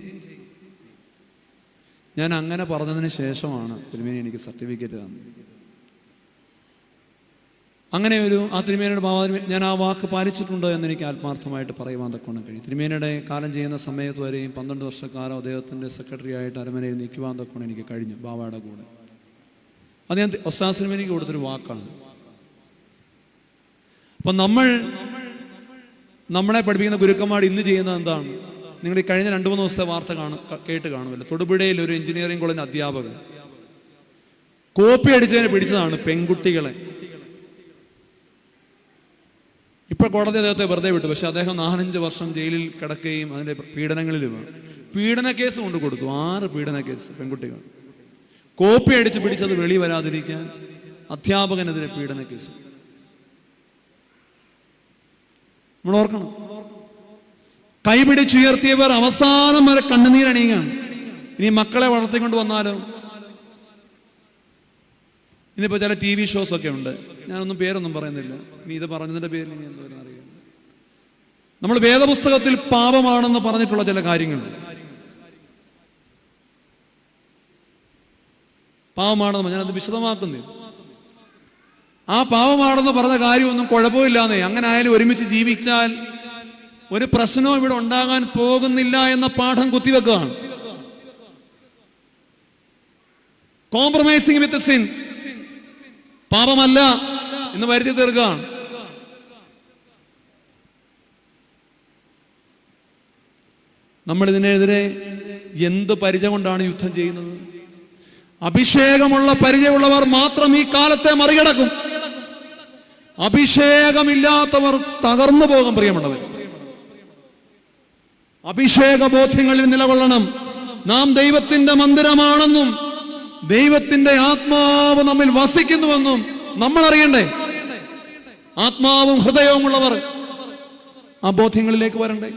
ഞാൻ അങ്ങനെ പറഞ്ഞതിന് ശേഷമാണ് തിരുമേനി എനിക്ക് സർട്ടിഫിക്കറ്റ് തന്നത്. അങ്ങനെ ആ തിരുമേനിയുടെ ഭാവം ഞാൻ ആ വാക്ക് പാലിച്ചിട്ടുണ്ട് എന്ന് എനിക്ക് ആത്മാർത്ഥമായിട്ട് പറയുവാൻ തക്കൊണ്ട് കഴിയും. തിരുമേനിയുടെ കാലം ചെയ്യുന്ന സമയത്ത് വരെയും 12 വർഷക്കാലം അദ്ദേഹത്തിൻ്റെ സെക്രട്ടറി ആയിട്ട് അരമനയിൽ നിൽക്കുവാൻ തക്കൊണ്ട് എനിക്ക് കഴിഞ്ഞു, ബാവയുടെ കൂടെ. അത് ഞാൻ ഒസ്താദ് തിരുമേനിക്ക് കൊടുത്തൊരു വാക്കാണ്. അപ്പം നമ്മളെ പഠിപ്പിക്കുന്ന ഗുരുക്കന്മാർ ഇന്ന് ചെയ്യുന്നത് എന്താണ്? നിങ്ങൾ ഈ കഴിഞ്ഞ 2-3 ദിവസത്തെ വാർത്ത കേട്ട് കാണുമല്ലോ. തൊടുപുഴയിൽ ഒരു എഞ്ചിനീയറിംഗ് കോളേജ് അധ്യാപകൻ കോപ്പി അടിച്ചതിനെ പിടിച്ചതാണ് പെൺകുട്ടികളെ. ഇപ്പോൾ കോടതി അദ്ദേഹത്തെ വെറുതെ വിട്ടു. പക്ഷെ അദ്ദേഹം 4-5 വർഷം ജയിലിൽ കിടക്കുകയും അതിൻ്റെ പീഡനങ്ങളിലുമാണ്. പീഡന കേസ് കൊണ്ട് കൊടുത്തു, 6 പീഡന കേസ്. പെൺകുട്ടികൾ കോപ്പി അടിച്ച് പിടിച്ചത് വെളി വരാതിരിക്കാൻ അധ്യാപകനെതിരെ പീഡന കേസ്. നമ്മൾ ഓർക്കണം, കൈപിടിച്ചുയർത്തിയവർ അവസാനം വരെ കണ്ണുനീരണിയുകയാണ്. ഇനി മക്കളെ വളർത്തിക്കൊണ്ട് വന്നാലോ? ഇന്നിപ്പോൾ ചില TV ഷോസ് ഒക്കെ ഉണ്ട്, ഞാനൊന്നും പേരൊന്നും പറയുന്നില്ല. ഇനി ഇത് പറഞ്ഞതിൻ്റെ പേരിൽ ഇനി എന്തോരം അറിയാം. നമ്മൾ വേദപുസ്തകത്തിൽ പാപമാണെന്ന് പറഞ്ഞിട്ടുള്ള ചില കാര്യങ്ങളുണ്ട്. പാപമാണെന്ന് ഞാനത് വിശദമാക്കുന്നില്ല. ആ പാപമാണെന്ന് പറഞ്ഞ കാര്യമൊന്നും കുഴപ്പമില്ലാന്നേ. അങ്ങനെ ആയാലും ഒരുമിച്ച് ജീവിച്ചാൽ ഒരു പ്രശ്നവും ഇവിടെ ഉണ്ടാകാൻ പോകുന്നില്ല എന്ന പാഠം കുത്തിവെക്കുകയാണ്. കോംപ്രമൈസിംഗ് വിത്ത് സിൻ പാപമല്ല എന്ന് വരുത്തി തീർക്കുകയാണ്. നമ്മൾ ഇതിനെതിരെ എന്ത് പരിചയം കൊണ്ടാണ് യുദ്ധം ചെയ്യുന്നത്? അഭിഷേകമുള്ള പരിചയമുള്ളവർ മാത്രം ഈ കാലത്തെ മറികടക്കും. അഭിഷേകമില്ലാത്തവർ തകർന്നു പോകും. പ്രിയമുള്ളവർ, അഭിഷേക ബോധ്യങ്ങളിൽ നിലകൊള്ളണം. നാം ദൈവത്തിന്റെ മന്ദിരമാണെന്നും ദൈവത്തിന്റെ ആത്മാവ് നമ്മിൽ വസിക്കുന്നുവെന്നും നമ്മൾ അറിയണ്ടേ. ആത്മാവും ഹൃദയവും ഉള്ളവർ ആ ബോധ്യങ്ങളിലേക്ക് വരണ്ടേ.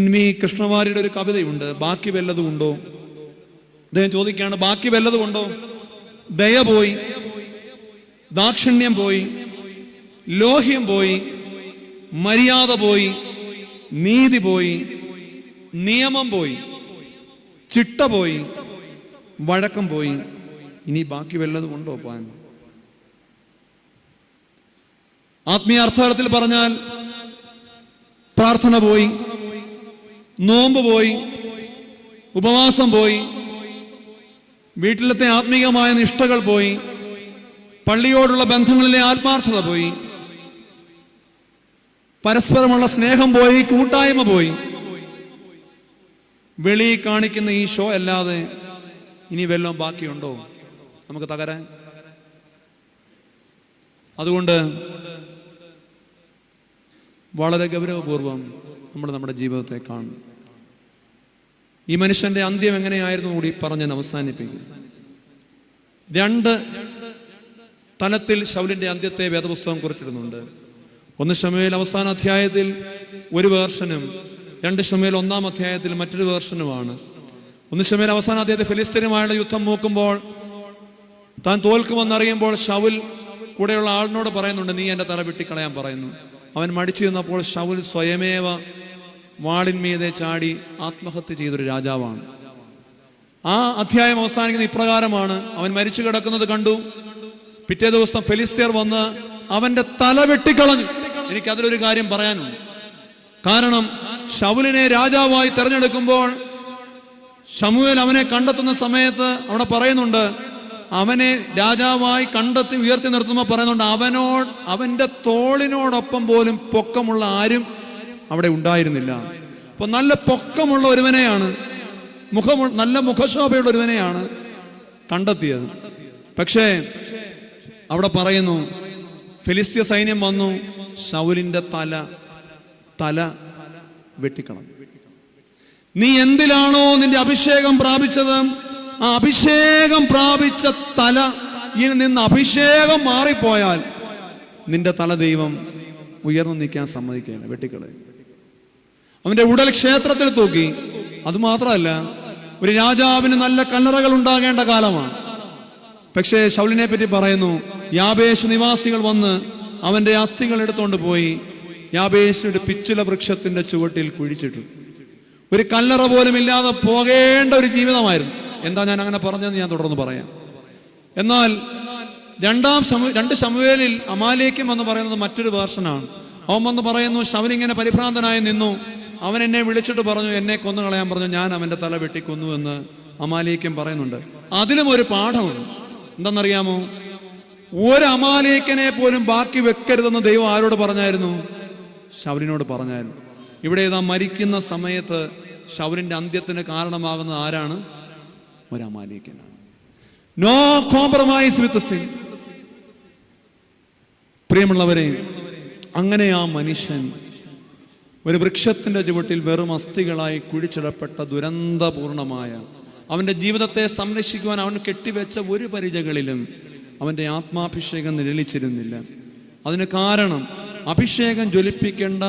NV കൃഷ്ണവാര്യരുടെ ഒരു കവിതയുണ്ട്, ബാക്കി വല്ലതും ഉണ്ടോ? അദ്ദേഹം ചോദിക്കുകയാണ്, ബാക്കി വല്ലതും ഉണ്ടോ? ദയ പോയി, ദാക്ഷിണ്യം പോയി, ലോഹ്യം പോയി, മര്യാദ പോയി, നീതി പോയി, നിയമം പോയി, ചിട്ട പോയി, വഴക്കം പോയി. ഇനി ബാക്കി വല്ലതും ഉണ്ടോ പാൻ? ആത്മീയ അർത്ഥതലത്തിൽ പറഞ്ഞാൽ പ്രാർത്ഥന പോയി, നോമ്പ് പോയി, ഉപവാസം പോയി, വീട്ടിലത്തെ ആത്മീയമായ നിഷ്ഠകൾ പോയി, പള്ളിയോടുള്ള ബന്ധങ്ങളിലെ ആത്മാർത്ഥത പോയി, പരസ്പരമുള്ള സ്നേഹം പോയി, കൂട്ടായ്മ പോയി. വെളി കാണിക്കുന്ന ഈ ഷോ അല്ലാതെ ഇനി വല്ലതും ബാക്കിയുണ്ടോ നമുക്ക് തകരാൻ? അതുകൊണ്ട് വളരെ ഗൗരവപൂർവം നമ്മൾ നമ്മുടെ ജീവിതത്തെ കാണും. ഈ മനുഷ്യന്റെ അന്ത്യം എങ്ങനെയായിരുന്നു കൂടി പറഞ്ഞ് അവസാനിപ്പിക്കും. 2 തലത്തിൽ ശൗലിന്റെ അന്ത്യത്തെ വേദപുസ്തകം കുറിച്ചിടുന്നുണ്ട്. 1 ശമൂവേൽ അവസാന അധ്യായത്തിൽ ഒരു വേർഷനും 2 ശമൂവേൽ 1-ാം അധ്യായത്തിൽ മറ്റൊരു വേർഷനുമാണ്. 1 ശമൂവേൽ അവസാന അധ്യായത്തിൽ ഫിലിസ്തീനുമായുള്ള യുദ്ധം നോക്കുമ്പോൾ താൻ തോൽക്കുമെന്നറിയുമ്പോൾ ശൗൽ കൂടെയുള്ള ആളിനോട് പറയുന്നുണ്ട്, നീ എൻ്റെ തല വെട്ടിക്കളയാൻ പറയുന്നു. അവൻ മടിച്ചു നിന്നപ്പോൾ ശൗൽ സ്വയമേവ വാളിന്മീതെ ചാടി ആത്മഹത്യ ചെയ്തൊരു രാജാവാണ്. ആ അധ്യായം അവസാനിക്കുന്ന ഇപ്രകാരമാണ്: അവൻ മരിച്ചു കിടക്കുന്നത് കണ്ടു. പിറ്റേ ദിവസം ഫെലിസ്ത്യർ വന്ന് അവന്റെ തല വെട്ടിക്കളഞ്ഞു. എനിക്കതിലൊരു കാര്യം പറയാനുണ്ട്. കാരണം ശൗലിനെ രാജാവായി തെരഞ്ഞെടുക്കുമ്പോൾ ശമൂവേൽ അവനെ കണ്ടെത്തുന്ന സമയത്ത് അവിടെ പറയുന്നുണ്ട്, അവനെ രാജാവായി കണ്ടെത്തി ഉയർത്തി നിർത്തുമ്പോൾ പറയുന്നുണ്ട്, അവന്റെ തോളിനോടൊപ്പം പോലും പൊക്കമുള്ള ആരും അവിടെ ഉണ്ടായിരുന്നില്ല. അപ്പൊ നല്ല പൊക്കമുള്ള ഒരുവനെയാണ്, നല്ല മുഖശോഭയുള്ള ഒരുവനെയാണ് കണ്ടെത്തിയത്. പക്ഷേ അവിടെ പറയുന്നു, ഫിലിസ്ത്യ സൈന്യം വന്നു, ശൗലിന്റെ തല വെട്ടിക്കളഞ്ഞു. നീ എന്തിലാണോ നിന്റെ അഭിഷേകം പ്രാപിച്ചത്, ആ അഭിഷേകം പ്രാപിച്ച തല നിന്ന് അഭിഷേകം മാറിപ്പോയാൽ നിന്റെ തല ദൈവം ഉയർന്നു നിൽക്കാൻ സമ്മതിക്കുകയാണ്, വെട്ടിക്കളയും. അവന്റെ ഉടൽ ക്ഷേത്രത്തിൽ തൂക്കി. അതുമാത്രമല്ല, ഒരു രാജാവിന് നല്ല കല്ലറകൾ ഉണ്ടാകേണ്ട കാലമാണ്. പക്ഷേ ശൗലിനെ പറ്റി പറയുന്നു, യാബേശ് നിവാസികൾ വന്ന് അവന്റെ അസ്ഥികൾ എടുത്തുകൊണ്ട് പോയി യാബേശിന്റെ പിച്ചുല വൃക്ഷത്തിന്റെ ചുവട്ടിൽ കുഴിച്ചിട്ടു. ഒരു കല്ലറ പോലും ഇല്ലാതെ പോകേണ്ട ഒരു ജീവിതമായിരുന്നു. എന്താ ഞാൻ അങ്ങനെ പറഞ്ഞതെന്ന് ഞാൻ തുടർന്ന് പറയാം. എന്നാൽ 2 ശമൂവേലിൽ അമാലേക്യം എന്ന് പറയുന്നത് മറ്റൊരു വേർഷനാണ്. അവൻ വന്ന് പറയുന്നു, ശൗലിങ്ങനെ പരിഭ്രാന്തനായി നിന്നു. അവൻ എന്നെ വിളിച്ചിട്ട് പറഞ്ഞു, എന്നെ കൊന്നു കളയാൻ പറഞ്ഞു. ഞാൻ അവന്റെ തല വെട്ടിക്കൊന്നു എന്ന് അമാലേക്യം പറയുന്നുണ്ട്. അതിലും ഒരു പാഠമുണ്ട്. എന്തെന്നറിയാമോ? ഒരു അമാലേക്കനെ പോലും ബാക്കി വെക്കരുതെന്ന് ദൈവം ആരോട് പറഞ്ഞായിരുന്നു? ശൗലിനോട് പറഞ്ഞായിരുന്നു. ഇവിടെ ഇതാ മരിക്കുന്ന സമയത്ത് ശൗലിന്റെ അന്ത്യത്തിന് കാരണമാകുന്നത് ആരാണ്? ഒരു അമാലേക്കനാണ്. No compromise with sin. പ്രിയമുള്ളവരെ, അങ്ങനെ ആ മനുഷ്യൻ ഒരു വൃക്ഷത്തിന്റെ ചുവട്ടിൽ വെറും അസ്ഥികളായി കുഴിച്ചിടപ്പെട്ട ദുരന്തപൂർണമായ അവന്റെ ജീവിതത്തെ സംരക്ഷിക്കുവാൻ അവൻ കെട്ടിവെച്ച ഒരു പരിചകളിലും അവന്റെ ആത്മാഭിഷേകം നിഴലിച്ചിരുന്നില്ല. അതിന് കാരണം അഭിഷേകം ജ്വലിപ്പിക്കേണ്ട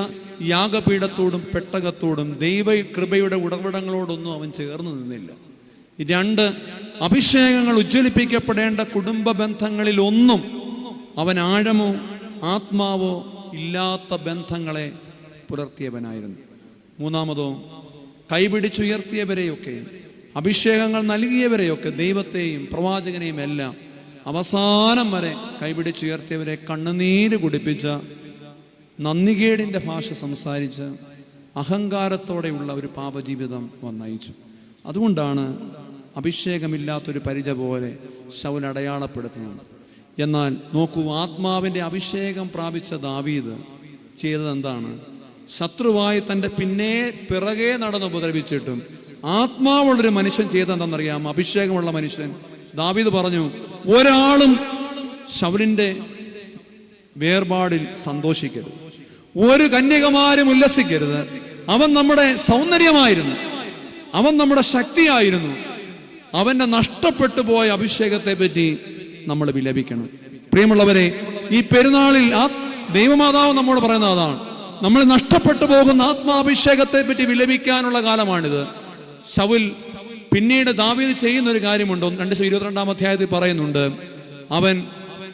യാഗപീഠത്തോടും പെട്ടകത്തോടും ദൈവ കൃപയുടെ ഉടപടങ്ങളോടൊന്നും അവൻ ചേർന്ന് നിന്നില്ല. 2 അഭിഷേകങ്ങൾ ഉജ്ജ്വലിപ്പിക്കപ്പെടേണ്ട കുടുംബ ബന്ധങ്ങളിൽ ഒന്നും അവൻ ആഴമോ ആത്മാവോ ഇല്ലാത്ത ബന്ധങ്ങളെ പുലർത്തിയവനായിരുന്നു. 3-മതോ, കൈപിടിച്ചുയർത്തിയവരെയൊക്കെ, അഭിഷേകങ്ങൾ നൽകിയവരെയൊക്കെ, ദൈവത്തെയും പ്രവാചകനെയും എല്ലാം അവസാനം വരെ കൈപിടിച്ചുയർത്തിയവരെ കണ്ണുനീര് കുടിപ്പിച്ച, നന്ദികേടിന്റെ ഭാഷ സംസാരിച്ച് അഹങ്കാരത്തോടെയുള്ള ഒരു പാപജീവിതം നയിച്ചു. അതുകൊണ്ടാണ് അഭിഷേകമില്ലാത്തൊരു പരിച പോലെ ശൗൽ അടയാളപ്പെടുത്തുന്നത്. എന്നാൽ നോക്കൂ, ആത്മാവിന്റെ അഭിഷേകം പ്രാപിച്ച ദാവീദ് ചെയ്തത് എന്താണ്? ശത്രുവായി തൻ്റെ പിറകെ നടന്ന് ഉപദ്രവിച്ചിട്ടും ആത്മാവുള്ളൊരു മനുഷ്യൻ ചെയ്തെന്താണെന്നറിയാം? അഭിഷേകമുള്ള മനുഷ്യൻ ദാവീദ് പറഞ്ഞു, ഒരാളും ശൗലിന്റെ വേർപാടിൽ സന്തോഷിക്കരുത്, ഒരു കന്യകമാരും ഉല്ലസിക്കരുത്. അവൻ നമ്മുടെ സൗന്ദര്യമായിരുന്നു, അവൻ നമ്മുടെ ശക്തിയായിരുന്നു. അവന്റെ നഷ്ടപ്പെട്ടു പോയ അഭിഷേകത്തെ പറ്റി നമ്മൾ വിലപിക്കണം. പ്രിയമുള്ളവരെ, ഈ പെരുന്നാളിൽ ദൈവമാതാവ് നമ്മോട് പറയുന്നത് അതാണ്. നമ്മൾ നഷ്ടപ്പെട്ടു പോകുന്ന ആത്മാഭിഷേകത്തെ പറ്റി വിലപിക്കാനുള്ള കാലമാണിത്. ശൗൽ പിന്നീട് ദാവീദ് ചെയ്യുന്ന ഒരു കാര്യമുണ്ട്. 2 അധ്യായത്തിൽ പറയുന്നുണ്ട്,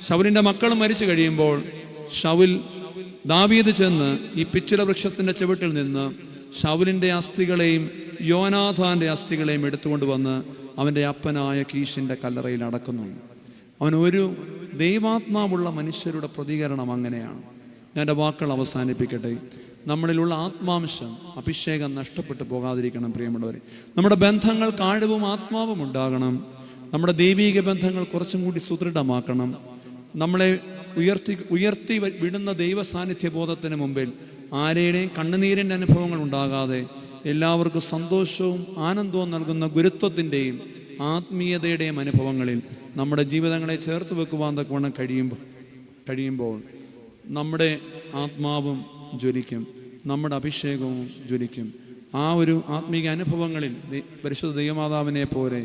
ശൗലിന്റെ മക്കൾ മരിച്ചു കഴിയുമ്പോൾ ദാവീദ് ചെന്ന് ഈ പിച്ചുല വൃക്ഷത്തിന്റെ ചുവട്ടിൽ നിന്ന് ശൗലിൻ്റെ അസ്ഥികളെയും യോനാഥാൻ്റെ അസ്ഥികളെയും എടുത്തുകൊണ്ട് വന്ന് അവൻ്റെ അപ്പനായ കീശിൻ്റെ കല്ലറയിൽ അടക്കുന്നു. അവൻ ഒരു ദൈവാത്മാവുള്ള മനുഷ്യരുടെ പ്രതികരണം അങ്ങനെയാണ്. ഞാൻ എൻ്റെ വാക്കുകൾ അവസാനിപ്പിക്കട്ടെ. നമ്മളിലുള്ള ആത്മാംശം, അഭിഷേകം നഷ്ടപ്പെട്ടു പോകാതിരിക്കണം പ്രിയമുള്ളവരെ. നമ്മുടെ ബന്ധങ്ങൾക്ക് ആഴവും ആത്മാവും ഉണ്ടാകണം. നമ്മുടെ ദൈവീക ബന്ധങ്ങൾ കുറച്ചും കൂടി സുദൃഢമാക്കണം. നമ്മളെ ഉയർത്തി വിടുന്ന ദൈവ സാന്നിധ്യ ബോധത്തിന് മുമ്പിൽ ആരുടെയും കണ്ണുനീരിൻ്റെ അനുഭവങ്ങൾ ഉണ്ടാകാതെ എല്ലാവർക്കും സന്തോഷവും ആനന്ദവും നൽകുന്ന ഗുരുത്വത്തിൻ്റെയും ആത്മീയതയുടെയും അനുഭവങ്ങളിൽ നമ്മുടെ ജീവിതങ്ങളെ ചേർത്ത് വെക്കുവാൻ തക്കവണ്ണം കഴിയുമ്പോൾ നമ്മുടെ ആത്മാവും ജ്വലിക്കും, നമ്മുടെ അഭിഷേകവും ജ്വലിക്കും. ആ ഒരു ആത്മീക അനുഭവങ്ങളിൽ പരിശുദ്ധ ദൈവമാതാവിനെ പോലെ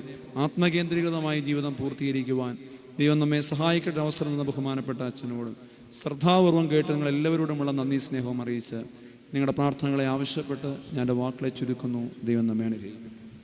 ആത്മകേന്ദ്രീകൃതമായി ജീവിതം പൂർത്തീകരിക്കുവാൻ ദൈവം നമ്മെ സഹായിക്കേണ്ട അവസരം എന്ന ബഹുമാനപ്പെട്ട അച്ഛനോടും ശ്രദ്ധാപൂർവം കേട്ട് നിങ്ങൾ എല്ലാവരോടുമുള്ള നന്ദി സ്നേഹവും അറിയിച്ച് നിങ്ങളുടെ പ്രാർത്ഥനകളെ ആവശ്യപ്പെട്ട് ഞാൻ എൻ്റെ വാക്കുകളെ ചുരുക്കുന്നു. ദൈവം നമ്മെ അനുഗ്രഹിക്കും.